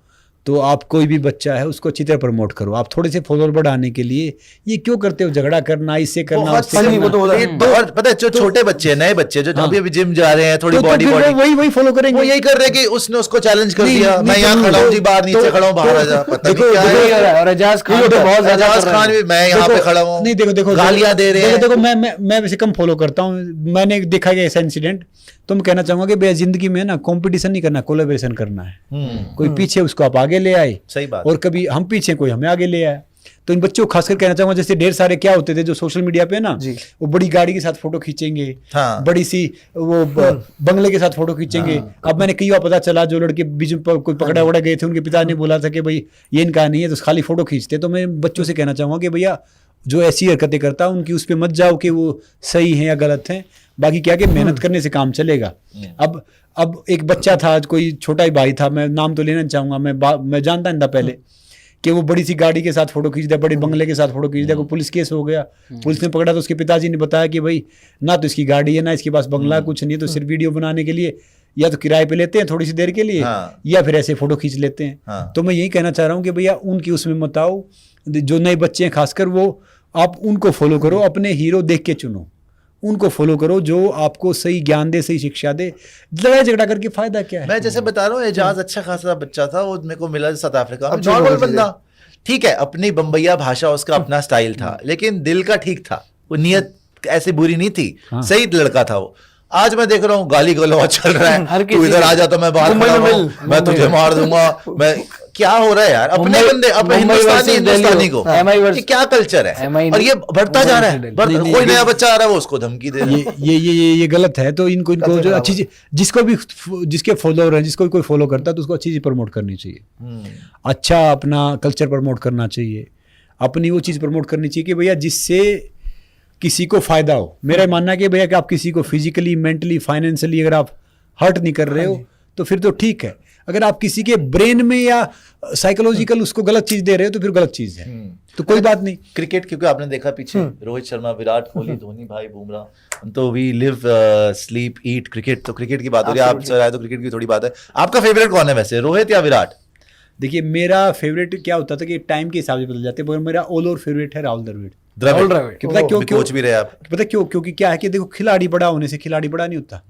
तो आप कोई भी बच्चा है उसको अच्छी तरह प्रमोट करो। आप थोड़े से फॉलोअर बढ़ाने के लिए ये क्यों करते हो, झगड़ा करना, इससे करना, बहुत उससे फनी करना। वो तो होता है। और पता है जो छोटे बच्चे नए बच्चे जो अभी अभी जिम जा रहे हैं, थोड़ी तो बॉडी फिर वो बॉडी वही फॉलो करेंगे। वो यही कर रहे हैं कि उसने उसको चैलेंज कर नहीं, दिया, नहीं, मैं यहाँ तो- खड़ा हूँ जी, बाहर नीचे तो- खड़ा हूँ, बाहर आ जा, पता नहीं क्या यही हो है। रहा है। और एजाज खान तो बहुत ज्यादा एजाज कर रहे खान हैं। भी मैं यहाँ पे खड़ा हूँ, नहीं देखो गालियां दे रहे हैं। देखो मैं वैसे कम फॉलो करता हूँ। मैंने देखा है ऐसा इंसिडेंट, तो मैं कहना चाहूंगा कि भैया जिंदगी में ना कंपटीशन नहीं करना, कोलैबोरेशन करना है। कोई पीछे उसको आप आगे ले आए, सही बात। और कभी हम पीछे कोई हमें आगे ले आए। तो इन बच्चों को खासकर कहना चाहूंगा, जैसे ढेर सारे क्या होते थे जो सोशल मीडिया पे ना, जी। वो बड़ी गाड़ी के साथ फोटो खींचेंगे, हाँ। बड़ी सी वो बंगले के साथ फोटो खींचेंगे। अब मैंने कई बार पता चला जो लड़के बीच में कोई पकड़ा वड़ा गए थे, उनके पिता ने बोला था कि भाई ये इनका नहीं है, तो खाली फोटो खींचते। तो मैं बच्चों से कहना चाहूंगा कि भैया जो ऐसी हरकतें करता है उनकी उस पर मत जाओ कि वो सही है या गलत है। बाकी क्या कि मेहनत करने से काम चलेगा। अब एक बच्चा था, कोई छोटा ही भाई था, मैं नाम तो लेना चाहूंगा, मैं जानता नहीं था पहले कि वो बड़ी सी गाड़ी के साथ फोटो खींच दिया, बड़े बंगले के साथ फोटो खींच दिया, कोई पुलिस केस हो गया। पुलिस ने पकड़ा तो उसके पिताजी ने बताया कि भाई ना तो इसकी गाड़ी है ना इसके पास बंगला, कुछ नहीं, तो सिर्फ वीडियो बनाने के लिए या तो किराए पे लेते हैं थोड़ी सी देर के लिए, हाँ। या फिर ऐसे फोटो खींच लेते हैं। हाँ। तो मैं यही कहना चाह रहा हूँ कि भैया उनकी उसमें मत आओ। जो नए बच्चे हैं खासकर, वो आप उनको फॉलो करो, अपने हीरो देख के चुनो, उनको फॉलो करो जो आपको सही ज्ञान दे, सही शिक्षा दे। लड़ाई झगड़ा करके फायदा क्या है? मैं जैसे बता रहा हूँ एजाज अच्छा खासा बच्चा था, वो मेरे को मिला साउथ अफ्रीका में, अच्छी नॉर्मल नौकरी बंदा, ठीक है, अपनी बम्बैया भाषा, उसका अपना स्टाइल था, लेकिन दिल का ठीक था, वो नियत ऐसी बुरी नहीं थी, सही लड़का था वो। आज मैं देख रहा हूँ गाली गलौज चल रहा है, तू इधर आ जा तो मैं बाहर खड़ा हूँ, मैं तुझे मार दूंगा, मैं क्या हो रहा है यार? अपने बंदे, अपने हिंदुस्तानी को, ये क्या कल्चर है? और ये बढ़ता जा रहा है, कोई नया बच्चा आ रहा है वो उसको धमकी दे रहा है। ये गलत है। तो इनको जो अच्छी चीज, जिसको भी, जिसके फॉलोअर हैं, जिसको भी कोई फॉलो करता है तो उसको अच्छी चीज प्रमोट करनी चाहिए। अच्छा अपना कल्चर प्रमोट करना चाहिए, अपनी वो चीज प्रमोट करनी चाहिए कि भैया जिससे किसी को फायदा हो। मेरा मानना है कि भैया कि आप किसी को फिजिकली, मेंटली, फाइनेंशियली अगर आप हर्ट नहीं कर रहे हो तो फिर तो ठीक है। अगर आप किसी के ब्रेन में या साइकोलॉजिकल उसको गलत चीज दे रहे हो तो फिर गलत चीज है, तो कोई बात नहीं। क्रिकेट क्योंकि आपने देखा पीछे रोहित शर्मा, विराट कोहली, धोनी भाई, बुमराह, तो we live sleep eat cricket. तो क्रिकेट की बात हो रही है, आप सर आए तो क्रिकेट की थोड़ी बात है। आपका फेवरेट कौन है वैसे, रोहित या विराट? देखिए मेरा फेवरेट क्या होता था कि टाइम के हिसाब से बदल जाते, मगर मेरा ऑल ओवर फेवरेट है राहुल द्रविड़। द्रविड़ कि पता क्यों कोच भी रहे आप। पता क्यों? क्योंकि क्या है कि देखो खिलाड़ी बड़ा होने से खिलाड़ी बड़ा नहीं होता,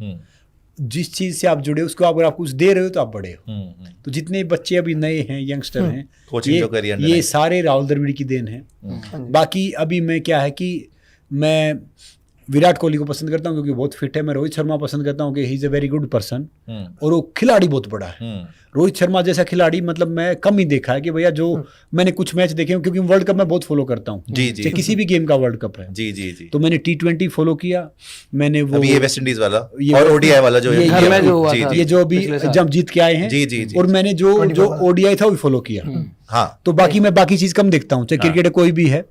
जिस चीज से आप जुड़े उसको अगर आप कुछ दे रहे हो तो आप बड़े हो। तो जितने बच्चे अभी नए हैं, यंगस्टर हैं, कोचिंग जो करी ये सारे राहुल द्रविड़ की देन है। बाकी अभी मैं क्या है कि मैं विराट कोहली को पसंद करता हूँ क्योंकि बहुत फिट है। मैं रोहित शर्मा पसंद करता हूँ कि he is a very good person, और वो खिलाड़ी बहुत बड़ा है। रोहित शर्मा जैसा खिलाड़ी मतलब मैं कम ही देखा है कि भैया जो मैंने कुछ मैच देखे हैं, क्योंकि वर्ल्ड कप मैं बहुत फॉलो करता हूँ, जी किसी भी गेम का वर्ल्ड कप है। जी जी जी। तो मैंने T20 फॉलो किया, मैंने वो अभी ये वेस्ट इंडीज वाला ये और ओडीआई वाला जो ये है जो हुआ था। ये जो अभी जब जीत के आए हैं, जी जी जी। और मैंने जो ODI था वो फॉलो किया। हाँ तो बाकी मैं बाकी चीज कम देखता हूँ, चाहे क्रिकेट कोई भी है।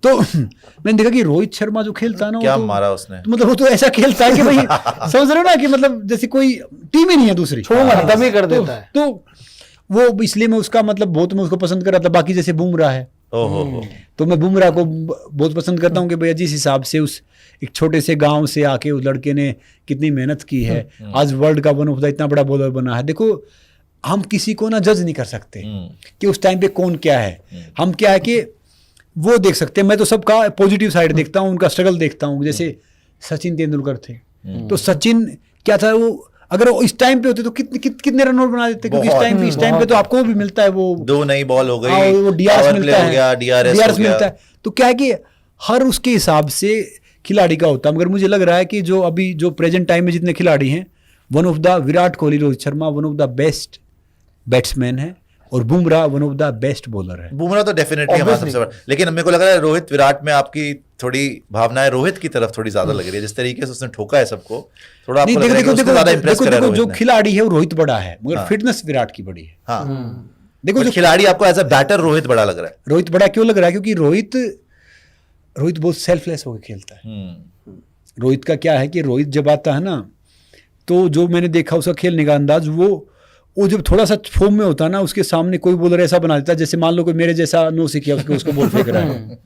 तो मैंने देखा कि रोहित शर्मा जो खेलता है ना, क्या तो, मारा उसने, तो मतलब वो तो ऐसा खेलता है कि भाई समझ रहे हो ना कि मतलब जैसे कोई टीम ही नहीं है दूसरी, खत्म ही कर देता है। तो वो इसलिए मैं उसका मतलब बहुत मैं उसको पसंद कर रहा था। बाकी जैसे बुमराह है, ओहो, तो मैं बुमराह को बहुत पसंद करता हूँ कि भैया जिस हिसाब से उस एक छोटे से गांव से आके उस लड़के ने कितनी मेहनत की है, आज वर्ल्ड का वन ऑफ द इतना बड़ा बॉलर बना है। देखो हम किसी को ना जज नहीं कर सकते कि उस टाइम पे कौन क्या है। हम क्या है कि वो देख सकते हैं। मैं तो सबका पॉजिटिव साइड देखता हूँ, उनका स्ट्रगल देखता हूँ। जैसे सचिन तेंदुलकर थे, तो सचिन क्या था, वो अगर वो इस टाइम पे होते तो कितने रन और बना देते, क्योंकि इस टाइम पे तो आपको भी मिलता है वो 2 नई बॉल हो गई, हाँ, वो DRS मिलता है, DRS मिलता है। तो क्या है कि हर उसके हिसाब से खिलाड़ी का होता है। मगर मुझे लग रहा है कि जो अभी जो प्रेजेंट टाइम में जितने खिलाड़ी हैं, one of the Virat Kohli, Rohit Sharma one of the best batsman है, और Bumrah one of the best bowler है। बुमराह तो डेफिनेटली हमारा सबसे बड़ा, लेकिन मेरे को लग रहा है रोहित विराट में आपकी थोड़ी भावनाएं रोहित की तरफ थोड़ी ज्यादा लग रही है, जिस तरीके से उसने ठोका है सबको, थोड़ा आपको लग रहा है कि उसने ज्यादा इंप्रेस करा है रोहित जो ने। खिलाड़ी है वो रोहित बड़ा है, मगर फिटनेस विराट की बड़ी है। हाँ देखो जो खिलाड़ी आपको एज अ बैटर रोहित बड़ा लग रहा है। रोहित बड़ा क्यों लग रहा है? क्योंकि रोहित बहुत सेल्फलेस होकर खेलता है। रोहित का क्या है कि रोहित जब आता है ना, तो जो मैंने देखा उसका खेलने का अंदाज, वो जब थोड़ा सा फॉर्म में होता है ना, उसके सामने कोई बॉलर ऐसा बना देता है जैसे मान लो कोई मेरे जैसा नो सीखिया उसको बॉल फेंक रहा है।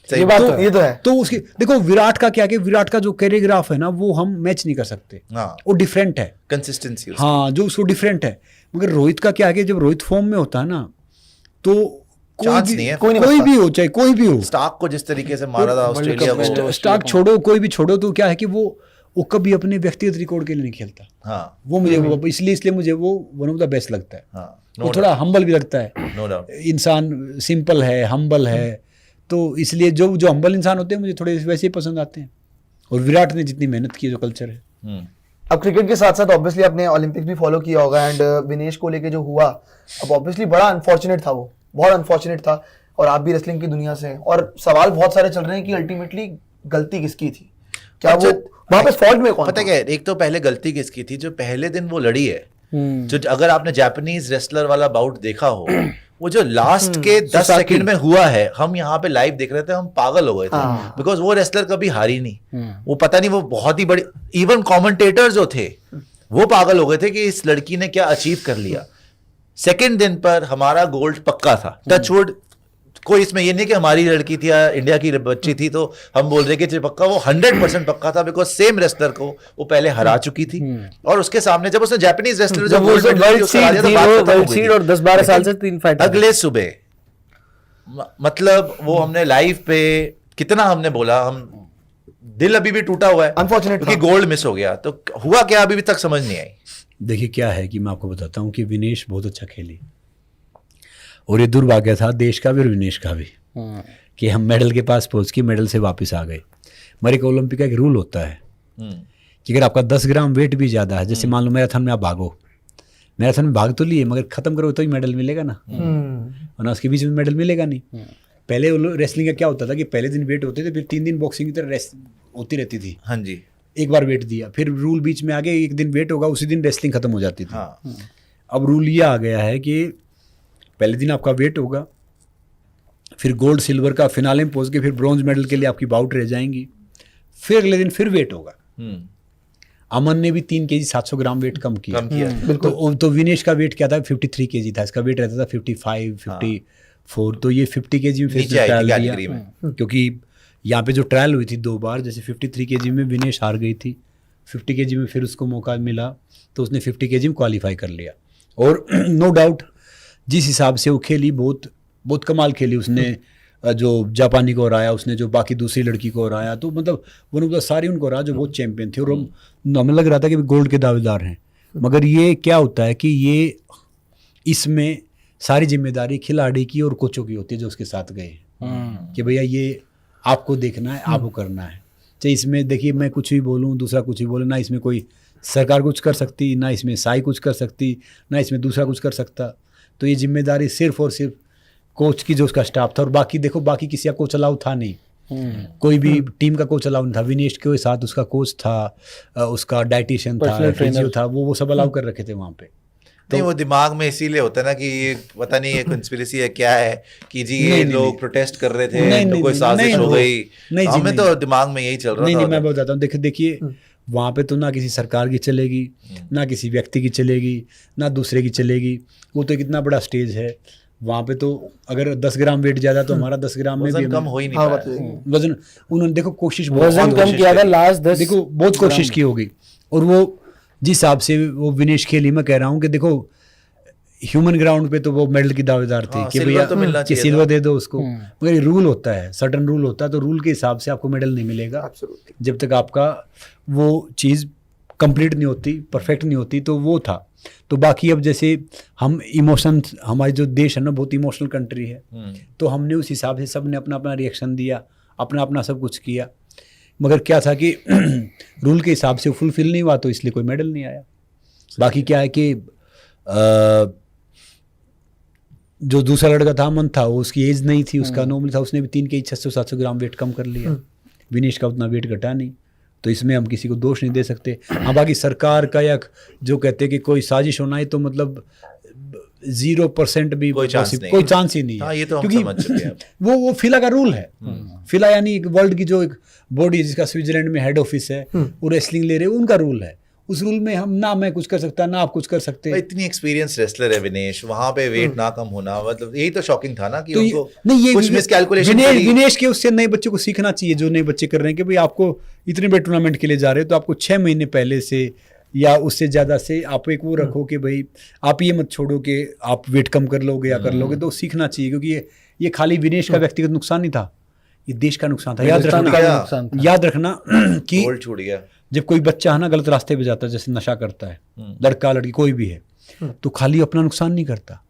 सही ये बात तो ये तो है। तो उसकी देखो विराट का क्या कि विराट का जो कैरियोग्राफ है ना, वो हम मैच नहीं कर सकते। हाँ वो डिफरेंट है, कंसिस्टेंसी। हाँ जो उसको डिफरेंट है। मगर रोहित का क्या है कि जब रोहित फॉर्म में होता है ना, तो चांस नहीं है, कोई भी हो, चाहे कोई भी हो। स्टार्क को जिस तरीके से मारा था ऑस्ट्रेलिया को, स्टार्क छोड़ो, कोई भी छोड़ो, तो क्या है कि वो कभी अपने व्यक्तिगत रिकॉर्ड के लिए नहीं खेलता। हाँ वो मुझे इसलिए मुझे वो वन ऑफ द बेस्ट लगता है। हाँ, वो थोड़ा हम्बल भी लगता है, नो डाउट। इंसान सिंपल है, हम्बल है, तो इसलिए जो हम्बल इंसान होते हैं मुझे थोड़े वैसे ही पसंद आते हैं। और विराट ने जितनी मेहनत की, जो कल्चर है। अब क्रिकेट के साथ साथ ऑब्वियसली आपने ओलंपिक्स भी फॉलो किया होगा, एंड विनेश को लेके जो हुआ, अब ऑब्वियसली बड़ा अनफॉर्चुनेट था, वो बहुत अनफॉर्चुनेट था, और आप भी रेसलिंग की दुनिया से हैं, और सवाल बहुत सारे चल रहे हैं कि अल्टीमेटली गलती किसकी थी, क्या वो वहां पे फॉल्ट में कौन पता क्या है, एक तो पहले गलती किसकी थी, जो पहले दिन वो लड़ी है, जो अगर आपने जापानीज रेसलर वाला बाउट देखा हो, वो जो लास्ट के 10 सेकंड में हुआ है, हम यहाँ पे लाइव देख रहे थे, हम पागल हो गए थे, बिकॉज वो रेसलर कभी हारी नहीं। वो पता नहीं, वो बहुत ही बड़ी, इवन कमेंटेटर जो थे वो पागल हो गए थे कि इस लड़की ने क्या अचीव कर लिया। सेकंड दिन पर हमारा गोल्ड पक्का था, टचवुड। कोई इसमें ये नहीं कि हमारी लड़की थी या इंडिया की बच्ची थी तो हम बोल रहे कि पक्का, वो 100% पक्का था, बिकॉज सेम रेसलर को वो पहले हरा चुकी थी, और उसके सामने जब उसने जापानीज रेसलर जब वर्ल्ड सीड और 10-12 साल से 3 फाइट, अगले सुबह मतलब वो हमने लाइव पे कितना हमने बोला, हम दिल अभी भी टूटा हुआ है अनफॉर्चुनेट, क्योंकि गोल्ड मिस हो गया। तो हुआ क्या अभी तक समझ नहीं आई। देखिए क्या है कि मैं आपको बताता हूँ कि विनेश बहुत अच्छा खेली, और ये दुर्भाग्य था देश का भी और विनेश का भी कि हम मेडल के पास पहुंच के मेडल से वापस आ गए। मगर एक ओलंपिक का एक रूल होता है कि अगर आपका 10 ग्राम वेट भी ज़्यादा है, जैसे मान लो मैराथन में आप भागो, मैराथन में भाग तो लिए मगर ख़त्म करो तो ही मेडल मिलेगा ना, वरना उसके बीच में मेडल मिलेगा नहीं। पहले रेसलिंग का क्या होता था कि पहले दिन वेट होते थे, फिर 3 दिन बॉक्सिंग की तरह रेस्ट होती रहती थी। हाँ जी, एक बार वेट दिया, फिर रूल बीच में आ गया, एक दिन वेट होगा, उसी दिन रेसलिंग खत्म हो जाती थी। हाँ। अब रूल ये आ गया है कि पहले दिन आपका वेट होगा, फिर गोल्ड सिल्वर का फिनाले में पहुंच के फिर ब्रॉन्ज मेडल के लिए आपकी बाउट रह जाएंगी, फिर अगले दिन फिर वेट होगा। अमन ने भी 3 kg 700 ग्राम वेट कम किया। तो विनेश का वेट क्या था, 53 kg था, इसका वेट रहता था 55, 54। तो ये 50 kg में फिर ट्रायल दिया, क्योंकि यहाँ पे जो ट्रायल हुई थी 2 बार, जैसे 53 kg में विनेश हार गई थी, 50 kg में फिर उसको मौका मिला, तो उसने 50 kg में क्वालिफाई कर लिया। और नो डाउट जिस हिसाब से वो खेली, बहुत बहुत कमाल खेली उसने। जो जापानी को हराया उसने, जो बाकी दूसरी लड़की को हराया, तो मतलब वो सारी उनको हराया जो बहुत चैंपियन थे। और हमें लग रहा था कि गोल्ड के दावेदार हैं। मगर ये क्या होता है कि ये इसमें सारी जिम्मेदारी खिलाड़ी की और कोचों की होती है जो उसके साथ गए कि भैया ये आपको देखना है, आपको करना है। चाहे इसमें देखिए मैं कुछ भी बोलूँ, दूसरा कुछ भी बोले, ना इसमें कोई सरकार कुछ कर सकती, ना इसमें साई कुछ कर सकती, ना इसमें दूसरा कुछ कर सकता। तो ये जिम्मेदारी सिर्फ और सिर्फ कोच की, जो उसका स्टाफ था। और बाकी देखो, बाकी किसी का कोच अलाउ था नहीं, कोई भी टीम का कोच अलाउ नहीं था। विनेश के साथ उसका कोच था, उसका डाइटिशियन था, फिजियो था, वो सब अलाउ कर रखे थे वहाँ पे। नहीं, वो दिमाग में इसीलिए होता है ना कि ये पता नहीं ये कंस्पिरेसी है क्या है कि जी ये लोग प्रोटेस्ट कर रहे थे तो कोई साजिश हो गई। हमें तो दिमाग में यही चल रहा था। नहीं, मैं बताता हूँ, देखिए वहाँ पे तो ना किसी सरकार की चलेगी, ना किसी व्यक्ति की चलेगी, ना दूसरे की चलेगी। वो तो कितना बड़ा स्टेज है वहाँ पे। तो अगर 10 ग्राम वेट ज्यादा तो हमारा 10 ग्राम में भी कम हो ही नहीं पाया वजन। उन्होंने देखो कोशिश वजन कम किया था लास्ट 10, देखो बहुत कोशिश की होगी। और वो जिस हिसाब से वो विनेश खेली, मैं कह रहा हूँ कि देखो ह्यूमन ग्राउंड पे तो वो मेडल की दावेदार थे कि भैया कि सिल्वर दे दो उसको। मगर ये रूल होता है, सडन रूल होता है, तो रूल के हिसाब से आपको मेडल नहीं मिलेगा जब तक आपका वो चीज़ कंप्लीट नहीं होती, परफेक्ट नहीं होती। तो वो था। तो बाकी अब जैसे हम इमोशन, हमारे जो देश है ना बहुत इमोशनल कंट्री है, तो हमने उस हिसाब से सब ने अपना अपना रिएक्शन दिया, अपना अपना सब कुछ किया। मगर क्या था कि रूल के हिसाब से फुलफिल नहीं हुआ, तो इसलिए कोई मेडल नहीं आया। बाकी क्या है कि जो दूसरा लड़का था अमन था, वो उसकी एज नहीं थी, उसका नॉर्मल था, उसने भी 3 kg 600-700 ग्राम वेट कम कर लिया। विनेश का उतना वेट घटा नहीं, तो इसमें हम किसी को दोष नहीं दे सकते। हाँ, बाकी सरकार का या जो कहते हैं कि कोई साजिश होना है, तो मतलब 0% भी कोई चांस ही नहीं है। हाँ, ये तो क्योंकि समझ चुके हैं। वो फिला का रूल है। फिला यानी वर्ल्ड की जो एक बॉडी जिसका स्विट्जरलैंड में हेड ऑफिस है, वो रेसलिंग ले रहे हैं, उनका रूल है। उस रूल में हम ना मैं कुछ कर सकता, ना आप कुछ कर सकते। इतनी एक्सपीरियंस रेसलर है विनेश, वहां पे वेट ना कम होना, मतलब यही तो शॉकिंग था ना कि तो उनको नहीं, ये कुछ मिसकैलकुलेशन। विनेश के उससे नए बच्चों को सीखना चाहिए, जो नए बच्चे कर रहे हैं कि भाई आपको इतने बड़े टूर्नामेंट के लिए जा रहे हो, तो आपको 6 महीने पहले से या उससे ज़्यादा से आप एक वो रखो कि भाई आप ये मत छोड़ो कि आप वेट कम कर लोगे या कर लोगे। तो सीखना चाहिए, क्योंकि ये खाली विनेश का व्यक्तिगत नुकसान नहीं था, ये देश का नुकसान था। याद रखना कि छूट गया। जब कोई बच्चा है ना गलत रास्ते पे जाता है, जैसे नशा करता है, लड़का लड़की कोई भी है, तो खाली अपना नुकसान नहीं करता,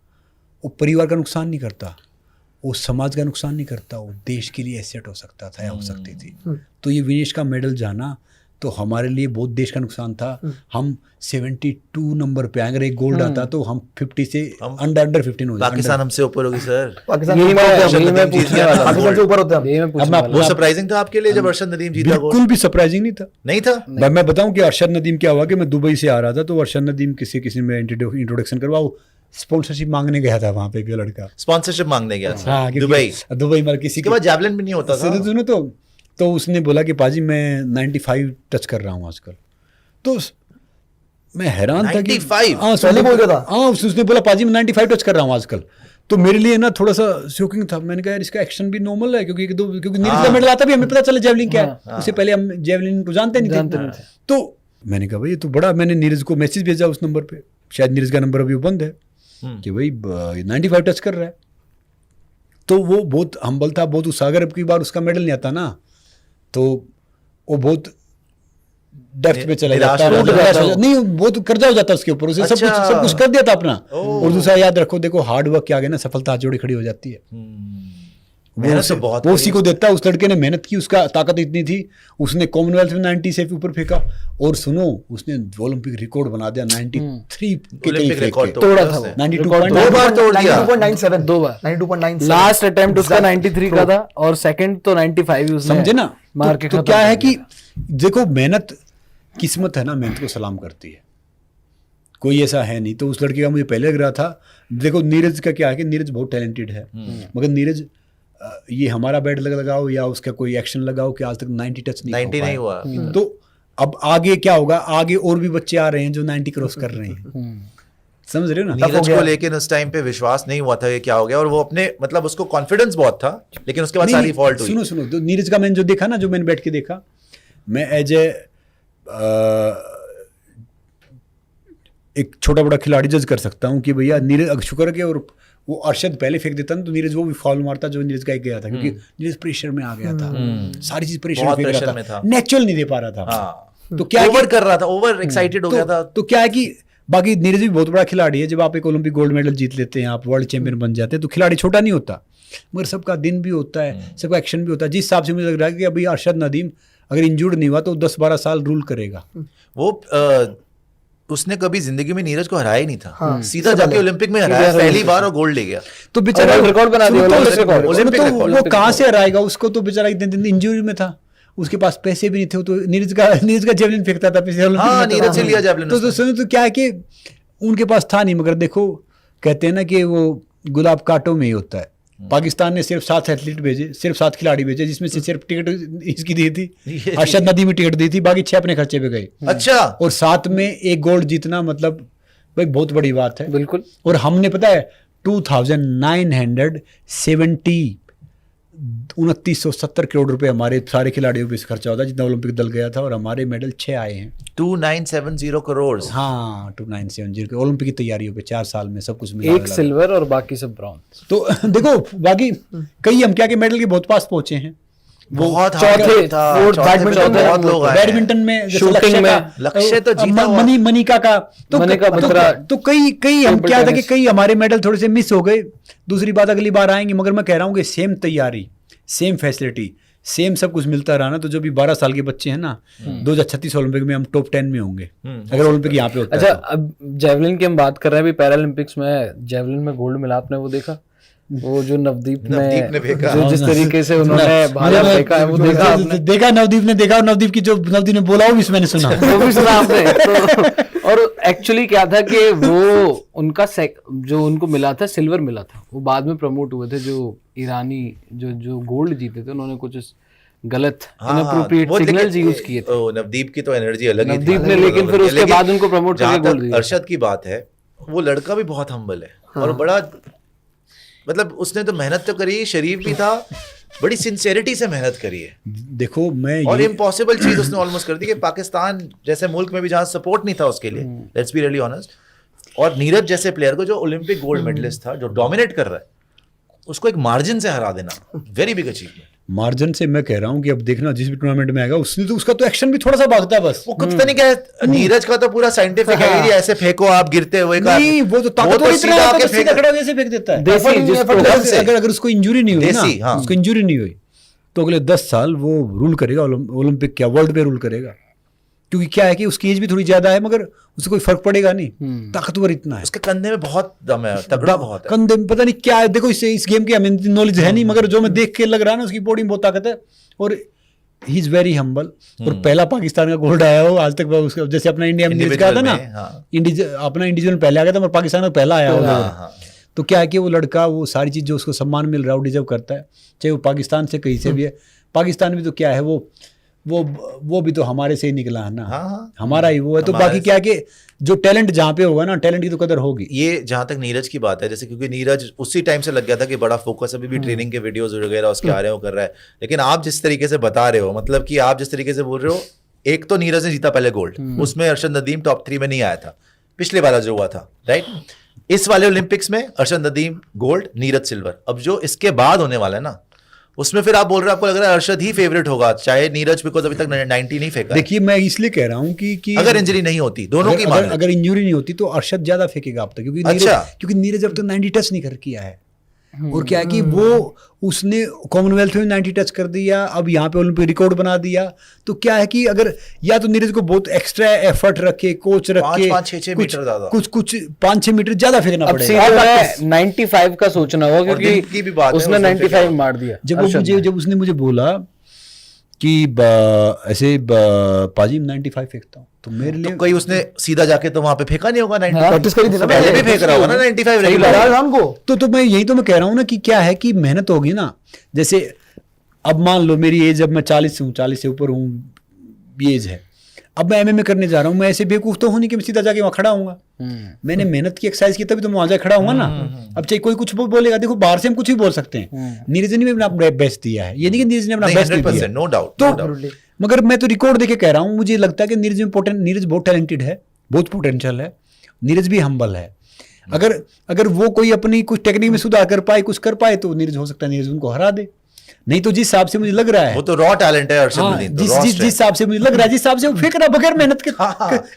वो परिवार का नुकसान नहीं करता, वो समाज का नुकसान नहीं करता, वो देश के लिए एसेट हो सकता था या हो सकती थी। तो ये विनेश का मेडल जाना तो हमारे लिए बहुत देश का नुकसान था। हम 72 नंबर पे आए, अगर एक गोल्ड आता तो हम 50 से अंडर 15 हो जाते। पाकिस्तान हमसे ऊपर होगी सर। पाकिस्तान वो से ऊपर होते हैं। सरप्राइजिंग था आपके लिए जब अरशद नदीम जीता? बिल्कुल भी सरप्राइजिंग नहीं था। नहीं था। मैं बताऊं कि अरशद नदीम क्या हुआ कि मैं दुबई से आ रहा था, तो अरशद नदीम किसी में इंट्रोडक्शन करवाओ, स्पॉन्सरशिप मांगने गया था वहां पे, एक लड़का स्पॉन्सरशिप मांगने गया था। हाँ, दुबई मतलब किसी के बाद जैवलिन भी नहीं होता था। सुनो तो उसने बोला कि पाजी मैं 95 टच कर रहा हूँ आजकल। तो मैं हैरान था कि 95? हाँ, उसने बोला पाजी मैं 95 टच कर रहा हूँ आजकल। तो मेरे लिए ना थोड़ा सा शॉकिंग था। मैंने कहा यार इसका एक्शन भी नॉर्मल है, क्योंकि नीरज का मेडल आता भी हमें पता चला जेवलिन क्या है। उससे पहले हम जेवलिन को जानते नहीं थे। तो मैंने कहा भाई ये तो बड़ा, मैंने नीरज को मैसेज भेजा उस नंबर पे, शायद नीरज का नंबर अभी बंद है, कि भाई 95 टच कर रहा है। तो वो बहुत हम्बल था, बहुत उत्साह। अगर अब की बार उसका मेडल नहीं आता ना, तो वो बहुत डेप्थ पे चला जाता, नहीं बहुत कर्जा हो जाता उसके ऊपर। उसे सब कुछ कर दिया था अपना। और दूसरा याद रखो, देखो हार्ड वर्क के आगे ना सफलता हाथ जोड़े खड़ी हो जाती है। वो उसी को देता है। उस लड़के ने मेहनत की, उसका ताकत इतनी थी, उसने कॉमनवेल्थ में 90 से ऊपर फेंका। और सुनो उसने ओलंपिक रिकॉर्ड बना दिया, 93 के करीब रिकॉर्ड तोड़ा था। 92.97 2 बार 92.97। लास्ट अटेम्प्ट उसका 93 का था और सेकंड तो 95 उसने समझे ना। मार के तो क्या है कि देखो मेहनत, किस्मत है ना, मेहनत को सलाम करती है, कोई ऐसा है नहीं। तो उस लड़के का मुझे पहले लग रहा था। देखो नीरज का क्या है कि नीरज बहुत टैलेंटेड है, मगर नीरज ये हमारा बैट लगाओ या उसका कोई एक्शन लगाओ कि आज तक 90 टच नहीं हुआ। तो अब आगे क्या होगा, आगे और भी बच्चे आ रहे हैं जो 90 क्रॉस कर रहे हैं, समझ रहे हो ना। नीरज को लेकिन उस टाइम पे विश्वास नहीं हुआ था ये क्या हो गया, और वो अपने मतलब उसको कॉन्फिडेंस बहुत था, लेकिन उसके बाद सारी फॉल्ट हुई। सुनो तो नीरज का मैंने जो देखा ना, जो मैंने बैठ के देखा, मैं एज ए एक छोटा बड़ा खिलाड़ी जज कर सकता हूँ कि भैया नीरज शुक्र के और वो अरशद पहले फेंक देता ना तो नीरज वो भी फॉल मारता जो नीरज का एक गया था, क्योंकि नीरज प्रेशर में आ गया था, सारी चीज प्रेशर में बहुत फेंक pressure रहा में था, था। नेचुरल नहीं दे पा रहा था। हाँ, तो क्या है ओवर कि- कर रहा था, ओवर एक्साइटेड हो गया था। तो क्या है कि बाकी नीरज भी बहुत बड़ा खिलाड़ी है, जब आप एक ओलंपिक गोल्ड मेडल जीत लेते हैं, आप वर्ल्ड चैंपियन बन जाते हैं, तो खिलाड़ी छोटा नहीं होता, मगर सबका दिन भी होता है, सबका एक्शन भी होता है। जिस हिसाब से मुझे लग रहा है कि अभी अरशद नदीम अगर इंजूर्ड नहीं हुआ तो 10-12 साल रूल करेगा। वो उसने कभी जिंदगी में नीरज को हराया ही नहीं था, हाँ, सीधा जाके ओलंपिक में हराया पहली बार और गोल्ड ले गया। तो बेचारा वर्ल्ड रिकॉर्ड बना दिया, सुनो तो- ओलंपिक रिकॉर्ड। सुनो ओलंपिक तो रिकॉर्ड। वो कहाँ से हराएगा उसको, तो बेचारा इतने दिन इंजरी में था, उसके पास पैसे भी नहीं थे, तो नीरज का जेवलिन फेंकता था पैसे ओलंपिक हाँ, में था। नीरज से लिया javelin तो उसने। सुनो तो क्या है कि उनके पास था नहीं, मगर देखो कहते हैं ना कि वो गुलाब कांटों में ही होता है। पाकिस्तान ने सिर्फ 7 एथलीट भेजे, सिर्फ 7 खिलाड़ी भेजे, जिसमें से सिर्फ टिकट इसकी दी थी, अरशद नदीम में टिकट दी थी, बाकी 6 अपने खर्चे पे गए, अच्छा, और 7 में एक गोल्ड जीतना मतलब भाई बहुत बड़ी बात है। बिल्कुल। और हमने पता है 2970 करोड़ रुपए हमारे सारे खिलाड़ियों पे खर्चा होता है, जितना ओलंपिक दल गया था, और हमारे मेडल 6 आए हैं। 2970 करोड़। हाँ 2970 ओलंपिक की तैयारियों पे 4 साल में सब कुछ मिला एक सिल्वर और बाकी सब ब्रॉन्ज। तो देखो बाकी कई हम क्या के मेडल के बहुत पास पहुंचे हैं। बहुत चौथे, हार्ड था, फोर्थ, चौथे में बैडमिंटन में बहुत लोग आए हैं। बैडमिंटन में जैसे शूटिंग लक्ष्य में, का- लक्ष्य तो जीता हुआ। मनिका का तो मनिका बत्रा, तो कई हम टेबल क्या था कि टेनिस। कई हमारे मेडल थोड़े से मिस हो गए। दूसरी बात अगली बार आएंगे, मगर मैं कह रहा हूँ कि सेम तैयारी, सेम फैसिलिटी, सेम सब कुछ मिलता रहा ना, तो जो भी 12 साल के बच्चे हैं ना, 2036 ओलंपिक में हम टॉप 10 में होंगे, अगर ओलंपिक यहाँ पे होता अच्छा, है तो। अब जेवलिन की हम बात कर रहे हैं, अभी पैरालंपिक्स में जेवलिन में गोल्ड मिला, आपने वो देखा? वो जो नवदीप ने फेंका। जो जिस तरीके से उन्होंने भाला फेंका है, वो देखा आपने? देखा, नवदीप ने देखा, और नवदीप की जो नवदीप ने बोला वो भी मैंने सुना। वो भी सुना आपने? तो और एक्चुअली क्या था कि वो उनका जो उनको मिला था सिल्वर मिला था, वो बाद में प्रमोट हुए थे, जो ईरानी जो गोल्ड जीते थे, उन्होंने कुछ गलत इनअप्रोप्रिएट सिग्नल्स यूज किए थे नवदीप की तो एनर्जी अलग ही थी। नवदीप ने, लेकिन फिर उसके बाद उनको प्रमोट जहाँ करके गोल्ड तक दिया। अरशद की बात है, वो लड़का भी बहुत हम्बल है और बड़ा, मतलब उसने तो मेहनत तो करी, शरीफ भी था, बड़ी सिंसेरिटी से मेहनत करी है। देखो मैं और ये इम्पॉसिबल चीज उसने ऑलमोस्ट कर दी कि पाकिस्तान जैसे मुल्क में भी जहां सपोर्ट नहीं था उसके लिए, लेट्स बी रियली ऑनेस्ट, और नीरज जैसे प्लेयर को जो ओलंपिक गोल्ड मेडलिस्ट था, जो डोमिनेट कर रहा है, उसको एक मार्जिन से हरा देना, वेरी बिग अचीवमेंट। मार्जिन से मैं कह रहा हूँ कि अब देखना जिस भी टूर्नामेंट में आएगा उसने तो उसका तो एक्शन भी थोड़ा सा भागता है बस। वो कुछ तो नहीं क्या, नीरज का तो पूरा साइंटिफिक है, ये ऐसे फेंको आप गिरते हुए का, नहीं वो तो ताकतवर इतना सीधा है, आके तो सीधा फेंक- खड़ा जैसे फेंक देता है। देसी, अगर- जिसको अगर- ढंग से। अगर उसको इंजरी नहीं हुई देसी, ना, हाँ। उसको इंजरी नहीं हुई तो अगले 10 साल वो रूल करेगा, ओलंपिक क्या वर्ल्ड पे रूल करेगा, क्योंकि क्या है कि उसकी एज भी थोड़ी ज्यादा है, मगर उससे कोई फर्क पड़ेगा नहीं, ताकतवर इतना है। उसके कंधे में बहुत दम है, तगड़ा बहुत है। कंधे में पता नहीं क्या है, देखो इस गेम की हमें नॉलेज है नहीं, मगर जो मैं देख के लग रहा है ना, उसकी बॉडी में बहुत ताकत है, और ही इज वेरी हम्बल। और पहला पाकिस्तान का गोल्ड आया हो आज तक, उसका जैसे अपना इंडिया में का था ना, में, हाँ। अपना इंडिविजुअल पहले आ गया था, मगर पाकिस्तान में पहला आया होगा। हाँ, हाँ। तो क्या है कि वो लड़का वो सारी चीज जो उसको सम्मान मिल रहा है वो डिजर्व करता है, चाहे वो पाकिस्तान से कहीं से भी है। पाकिस्तान भी तो क्या है, वो भी तो हमारे से ही निकला है ना, हाँ, हाँ। हमारा ही वो है। तो हमारे बाकी क्या है कि जो टैलेंट जहाँ पे होगा ना, टैलेंट की तो कदर होगी। ये जहां तक नीरज की बात है, जैसे क्योंकि नीरज उसी टाइम से लग गया था कि बड़ा फोकस, अभी भी ट्रेनिंग के वीडियोस वगैरह उसके आ रहे हो, कर रहा है, लेकिन आप जिस तरीके से बता रहे हो, मतलब कि आप जिस तरीके से बोल रहे हो, एक तो नीरज ने जीता पहले गोल्ड, उसमें अरशद नदीम टॉप 3 में नहीं आया था, पिछले वाला जो हुआ था, राइट। इस वाले ओलंपिक्स में अरशद नदीम गोल्ड, नीरज सिल्वर। अब जो इसके बाद होने वाला है ना, उसमें फिर आप बोल रहे हो, आपको लग रहा है अरशद ही फेवरेट होगा, चाहे नीरज, बिकॉज अभी तक 90 नहीं फेंका। देखिए मैं इसलिए कह रहा हूँ कि अगर इंजरी नहीं होती, दोनों की मान अगर इंजरी नहीं होती तो अरशद ज्यादा फेंकेगा अब तक, क्योंकि नीरज अब तक 90 टच नहीं कर किया है। और क्या है कि वो उसने कॉमनवेल्थ में 90 टच कर दिया, अब यहाँ पे ओलंपिक रिकॉर्ड बना दिया। तो क्या है कि अगर या तो नीरज को बहुत एक्स्ट्रा एफर्ट रखे, कोच रख के 5-6 मीटर ज्यादा, कुछ 5-6 मीटर ज्यादा फेंकना अब पड़ेगा। 95 का सोचना होगा, और दिन की भी बात क्योंकि है, उसने उसने 95 मार दिया। जब उसने मुझे बोला कि ऐसे पाजी 95 फेंकता हूँ, तो मेरे लिए तो कोई उसने सीधा जाके तो वहां पे फेंका नहीं होगा 90। प्रैक्टिस करी थी ना पहले भी फेंक रहा होगा ना 95 रेगुलर। राम को तो मैं यही तो मैं कह रहा हूँ ना कि क्या है कि मेहनत होगी ना। जैसे अब मान लो मेरी एज, अब मैं 40 हूँ, 40 से ऊपर हूँ, एज है, अब मैं एमएमए करने जा रहा हूँ, मैं ऐसे बेवकूफ तो हूँ नहीं कि मैं सीधा जाके वहाँ खड़ा हूँगा। मैंने मेहनत की, एक्सरसाइज की, तभी तो मैं वहाँ जाके खड़ा हूँगा ना। अब चाहे कोई कुछ बोलेगा, देखो बाहर से हम कुछ भी बोल सकते हैं, नीरज ने भी अपना बेस्ट दिया है, ये नहीं कि नीरज ने अपना बेस्ट नहीं दिया, नो डाउट। तो मगर मैं तो रिकॉर्ड देके कह रहा हूँ, मुझे लगता है कि नीरज बहुत टैलेंटेड है, बहुत पोटेंशियल है, नीरज भी हम्बल है। अगर वो कोई अपनी कुछ टेक्निक में सुधार कर पाए, कुछ कर पाए, तो नीरज हो सकता है नीरज उनको हरा दे। नहीं तो जिस हिसाब से मुझे लग रहा है, वो तो रॉ टैलेंट है अर्शद हाँ, नदीम, तो जिस raw जिस strength। हिसाब से मुझे लग रहा है, जिस हिसाब से वो फेंक रहा है बगैर मेहनत के,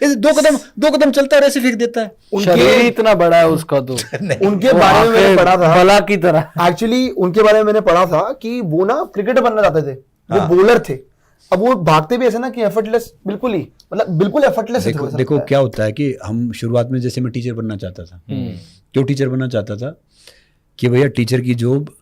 ऐसे दो कदम चलता है, ऐसे फेंक देता है। शरीर ही इतना बड़ा है उसका तो उनके बारे में मैंने पढ़ा था, बला की तरह। एक्चुअली उनके बारे में मैंने पढ़ा था कि वो ना क्रिकेटर बनना चाहते थे, वो बॉलर थे। अब वो भागते भी ऐसे ना कि एफर्टलेस, बिल्कुल ही, मतलब बिल्कुल एफर्टलेस। देखो क्या होता है कि हम शुरुआत में, जैसे मैं टीचर बनना चाहता था, क्यों टीचर बनना चाहता था कि भैया टीचर की जॉब,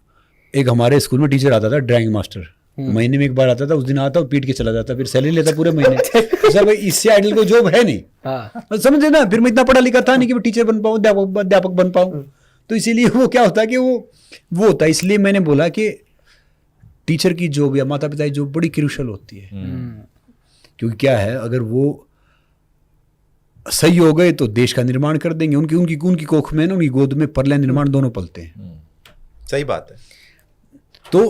एक हमारे स्कूल में टीचर आता था ड्राइंग मास्टर, महीने में एक बार आता था, उस दिन आता और पीट के चला जाता, फिर सैलरी लेता पूरे महीने। तो सर भाई इससे आइडल कोई जॉब है नहीं, समझे ना। फिर मैं इतना पढ़ा लिखा था नहीं कि मैं टीचर बन पाऊँ, अध्यापक बन पाऊँ। तो इसीलिए वो क्या होता है कि वो होता है। इसलिए मैंने बोला कि टीचर की जॉब या माता पिता की जॉब बड़ी क्रूशल होती है, क्योंकि क्या है, अगर वो सही हो गए तो देश का निर्माण कर देंगे। उनकी कोख में, उनकी गोद में परलय निर्माण दोनों पलते हैं। सही बात है। तो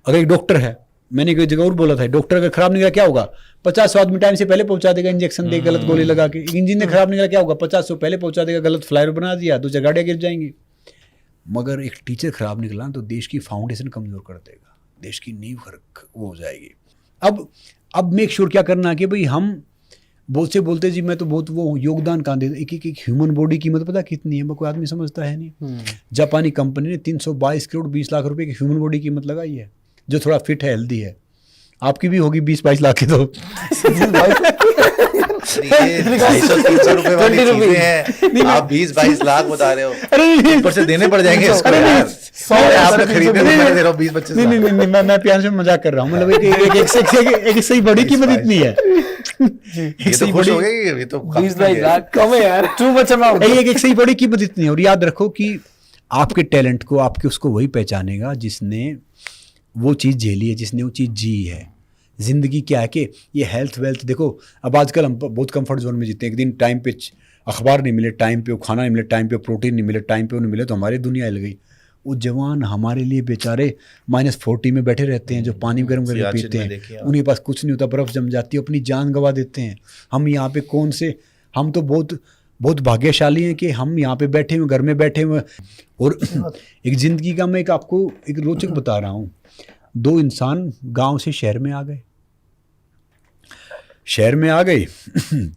अगर एक डॉक्टर है, मैंने कोई जगह और बोला था, डॉक्टर अगर खराब निकला क्या होगा, 50 आदमी टाइम से पहले पहुंचा देगा, इंजेक्शन दे गलत गोली लगा के। इंजीनियर खराब निकला क्या होगा, 50 पहले पहुंचा देगा, गलत फ्लायर बना दिया, 2 गाड़ियां गिर जाएंगी। मगर एक टीचर खराब निकला तो देश की फाउंडेशन कमजोर कर देगा, देश की नींव वो हो जाएगी। अब मेक श्योर क्या करना कि भाई हम बोलते जी मैं तो बहुत वो योगदान कहाँ दे, एक ह्यूमन बॉडी की कीमत पता कितनी है, कोई आदमी समझता है नहीं। जापानी कंपनी ने 322 करोड़ 20 लाख रुपए की ह्यूमन बॉडी की कीमत लगाई है, जो थोड़ा फिट है, हेल्दी है। आपकी भी होगी 20-22 लाख की तो। 250-300 रुपए वाली चीजें हैं, आप 20-22 लाख बता रहे हो, ऊपर से देने पड़ जाएंगे इसको यार। आपने खरीदे तो मैं दे रहा हूँ 20-25 लाख। नहीं, मैं प्यार से मजाक कर रहा हूँ, मतलब एक सही बॉडी की कीमत इतनी है। ये तो खुश हो गए, ये तो 20-22 लाख कम है यार, टू मच अमाउंट। एक सही बॉडी की कीमत इतनी है। और याद रखो कि आपके टैलेंट को, आपके उसको वही पहचानेगा जिसने वो चीज़ झेली है, जिसने वो चीज़ जी है। ज़िंदगी क्या है कि ये हेल्थ वेल्थ, देखो अब आजकल हम बहुत कंफर्ट जोन में जीते हैं। एक दिन टाइम पे अखबार नहीं मिले, टाइम पे वो खाना नहीं मिले, टाइम पे प्रोटीन नहीं मिले, टाइम पे वो नहीं मिले, तो हमारी दुनिया हिल गई। वो जवान हमारे लिए बेचारे -40 में बैठे रहते हैं, जो पानी गर्म करके पीते हैं, उनके पास कुछ नहीं होता, बर्फ़ जम जाती है, अपनी जान गंवा देते हैं। हम यहाँ पे कौन से, हम तो बहुत भाग्यशाली हैं कि हम यहाँ पे बैठे हुए, घर में बैठे हुए। और एक ज़िंदगी का मैं आपको एक रोचक बता रहा हूँ। 2 इंसान गांव से शहर में आ गए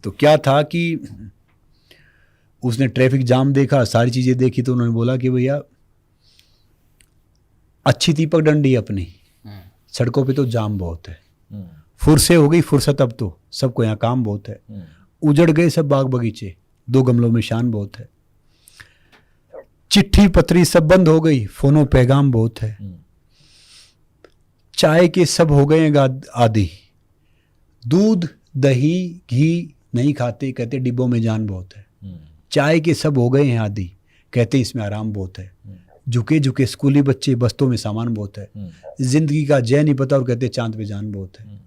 तो क्या था कि उसने ट्रैफिक जाम देखा, सारी चीज़ें देखी, तो उन्होंने बोला कि भैया अच्छी थी पगडंडी अपनी, सड़कों पे तो जाम बहुत है, फुर्से हो गई फुर्सत, अब तो सबको यहाँ काम बहुत है, उजड़ गए सब बाग बगीचे, 2 गमलों में शान बहुत है, चिट्ठी पत्री सब बंद हो गई, फोनो पैगाम बहुत है, चाय के सब हो गए आदि, दूध दही घी नहीं खाते, कहते डिब्बों में जान बहुत है, चाय के सब हो गए हैं आदि, कहते इसमें आराम बहुत है, झुके झुके स्कूली बच्चे बस्तों में सामान बहुत है, जिंदगी का जय नहीं पता और कहते चांद पे जान बहुत है,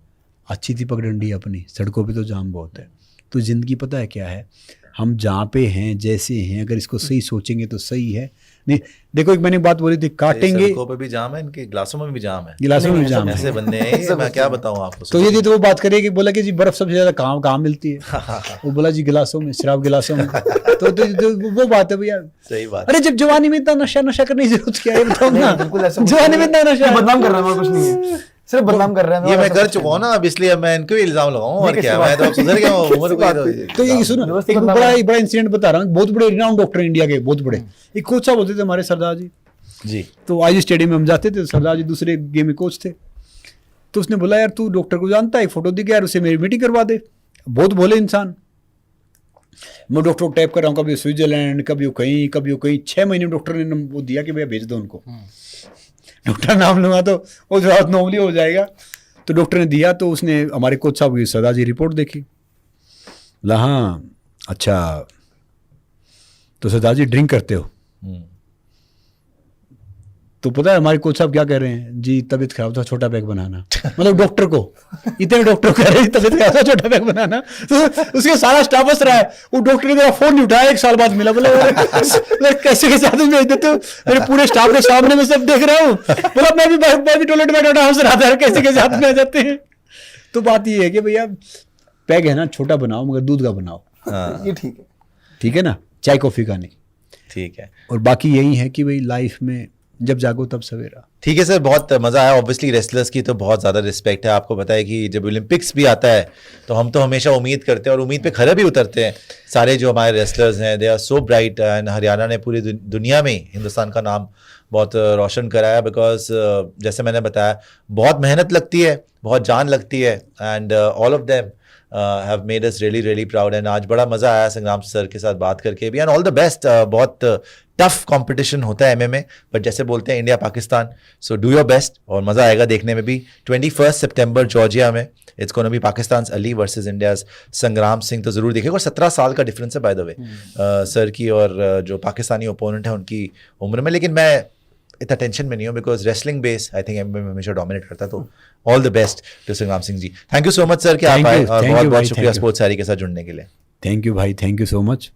अच्छी थी पगडंडी अपनी, सड़कों पे तो जाम बहुत है। तो जिंदगी पता है क्या है, हम जहाँ पे हैं जैसे हैं, अगर इसको सही सोचेंगे तो सही है। नहीं देखो, एक मैंने बात बोली थी, काटेंगे, सड़कों पे भी जाम है, इनके गिलासों में भी जाम है, गिलासों में भी जाम है, ऐसे बंदे हैं, मैं क्या बताऊं आपको। तो ये तो वो बात करिए कि बोला कि जी बर्फ सबसे ज्यादा कहाँ मिलती है, वो बोला जी गिलासों में, शराब गिलासों में। तो वो बात है भैया, सही बात। अरे जब जवानी में इतना नशा करने की जरूरत क्या है, बताओ ना। बिल्कुल ऐसा जवानी में इतना नशा, बदनाम कर रहा है, और कुछ नहीं है, सिर्फ बदनाम कर रहे हैं। ये मैं कर चुका हूँ ना, अब इसलिए अब मैं इनको इल्जाम लगाऊं, और क्या, मैं तो अब सुधर गया हूँ, उम्र कोई तो ये सुनो, एक बड़ा इंसिडेंट बता रहा हूँ। बहुत बड़े रिनाउंड डॉक्टर इंडिया के, बहुत बड़े, एक कोच साहब होते थे हमारे, सरदार जी। तो आज स्टेडियम में हम जाते थे, सरदार जी दूसरे गेम में कोच थे। तो उसने बोला यार तू डॉक्टर को जानता है, फोटो दिखा यार, उसे मेरी मीटिंग करवा दे। बहुत भोले इंसान, मैं डॉक्टर को टैप कर रहा हूँ, कभी स्विट्जरलैंड, कभी कहीं 6 महीने डॉक्टर ने वो दिया कि भैया भेज दो उनको। डॉक्टर नाम लूंगा तो वो जवाब नॉर्मली हो जाएगा। तो डॉक्टर ने दिया, तो उसने हमारे कोच साहब की सरदार जी रिपोर्ट देखी, बोला हाँ अच्छा, तो सरदार जी ड्रिंक करते हो? तो पता है हमारे कोच साहब क्या कह रहे हैं, जी तबीयत खराब था, छोटा पैक बनाना। मतलब डॉक्टर को, इतने डॉक्टर कह रहे हैं तबीयत खराब था, छोटा पैक बनाना। तो उसके सारा स्टाफ हंस रहा है, वो डॉक्टर ने मेरा फोन नहीं उठाया, 1 साल बाद मिला। बोला कैसे के साथ भेज देते हो, मेरे पूरे स्टाफ के सामने में सब देख रहा हूँ। बोला मैं भी टॉयलेट में बैठा हंस रहा था, कैसे के साथ में आ जाते हैं। तो बात ये है कि भैया पैक है ना, छोटा बनाओ मगर दूध का बनाओ, ये ठीक है, ठीक है ना, चाय कॉफी का नहीं। ठीक है, और बाकी यही है कि भाई लाइफ में जब जागो तब सवेरा। ठीक है सर, बहुत मज़ा आया। ऑब्वियसली रेसलर्स की तो बहुत ज़्यादा रिस्पेक्ट है, आपको पता है कि जब ओलंपिक्स भी आता है तो हम तो हमेशा उम्मीद करते हैं और उम्मीद पे खरे भी उतरते हैं। सारे जो हमारे रेसलर्स हैं they are so bright, and Haryana ने पूरी दुनिया में हिंदुस्तान का नाम बहुत रोशन कराया, बिकॉज जैसे मैंने बताया बहुत मेहनत लगती है, बहुत जान लगती है, and all of them have made us really really proud. And आज बड़ा मज़ा आया संग्राम सर के साथ बात करके भी, एंड ऑल द बेस्ट। बहुत टफ कंपटीशन होता है एमएमए, बट जैसे बोलते हैं India Pakistan, so do your best और मज़ा आएगा देखने में भी। 21 सितंबर जॉर्जिया में it's gonna be Pakistan Ali versus India's संग्राम सिंह, तो ज़रूर देखिएगा। और 17 साल का डिफरेंस है बाय द वे सर की और जो पाकिस्तानी ओपोनेंट है उनकी उम्र में, लेकिन मैं इतना टेंशन में नहीं हूँ because wrestling base I think MMA हमेशा डोमिनेट करता है। तो all the best to Sangram Singh ji. Thank you so much sir कि आप Thank आए, you, और thank बहुत you बहुत भाई, शुक्रिया thank you। स्पोर्ट्स सारी के साथ जुड़ने के लिए। थैंक यू भाई, थैंक यू सो मच।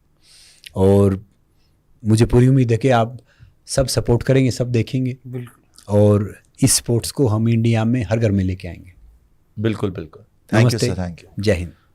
और मुझे पूरी उम्मीद है कि आप सब सपोर्ट करेंगे, सब देखेंगे, बिल्कुल। और इस स्पोर्ट्स को हम इंडिया में हर घर में लेके आएंगे। बिल्कुल बिल्कुल, थैंक यू नमस्ते, सर, थैंक यू। जय हिंद।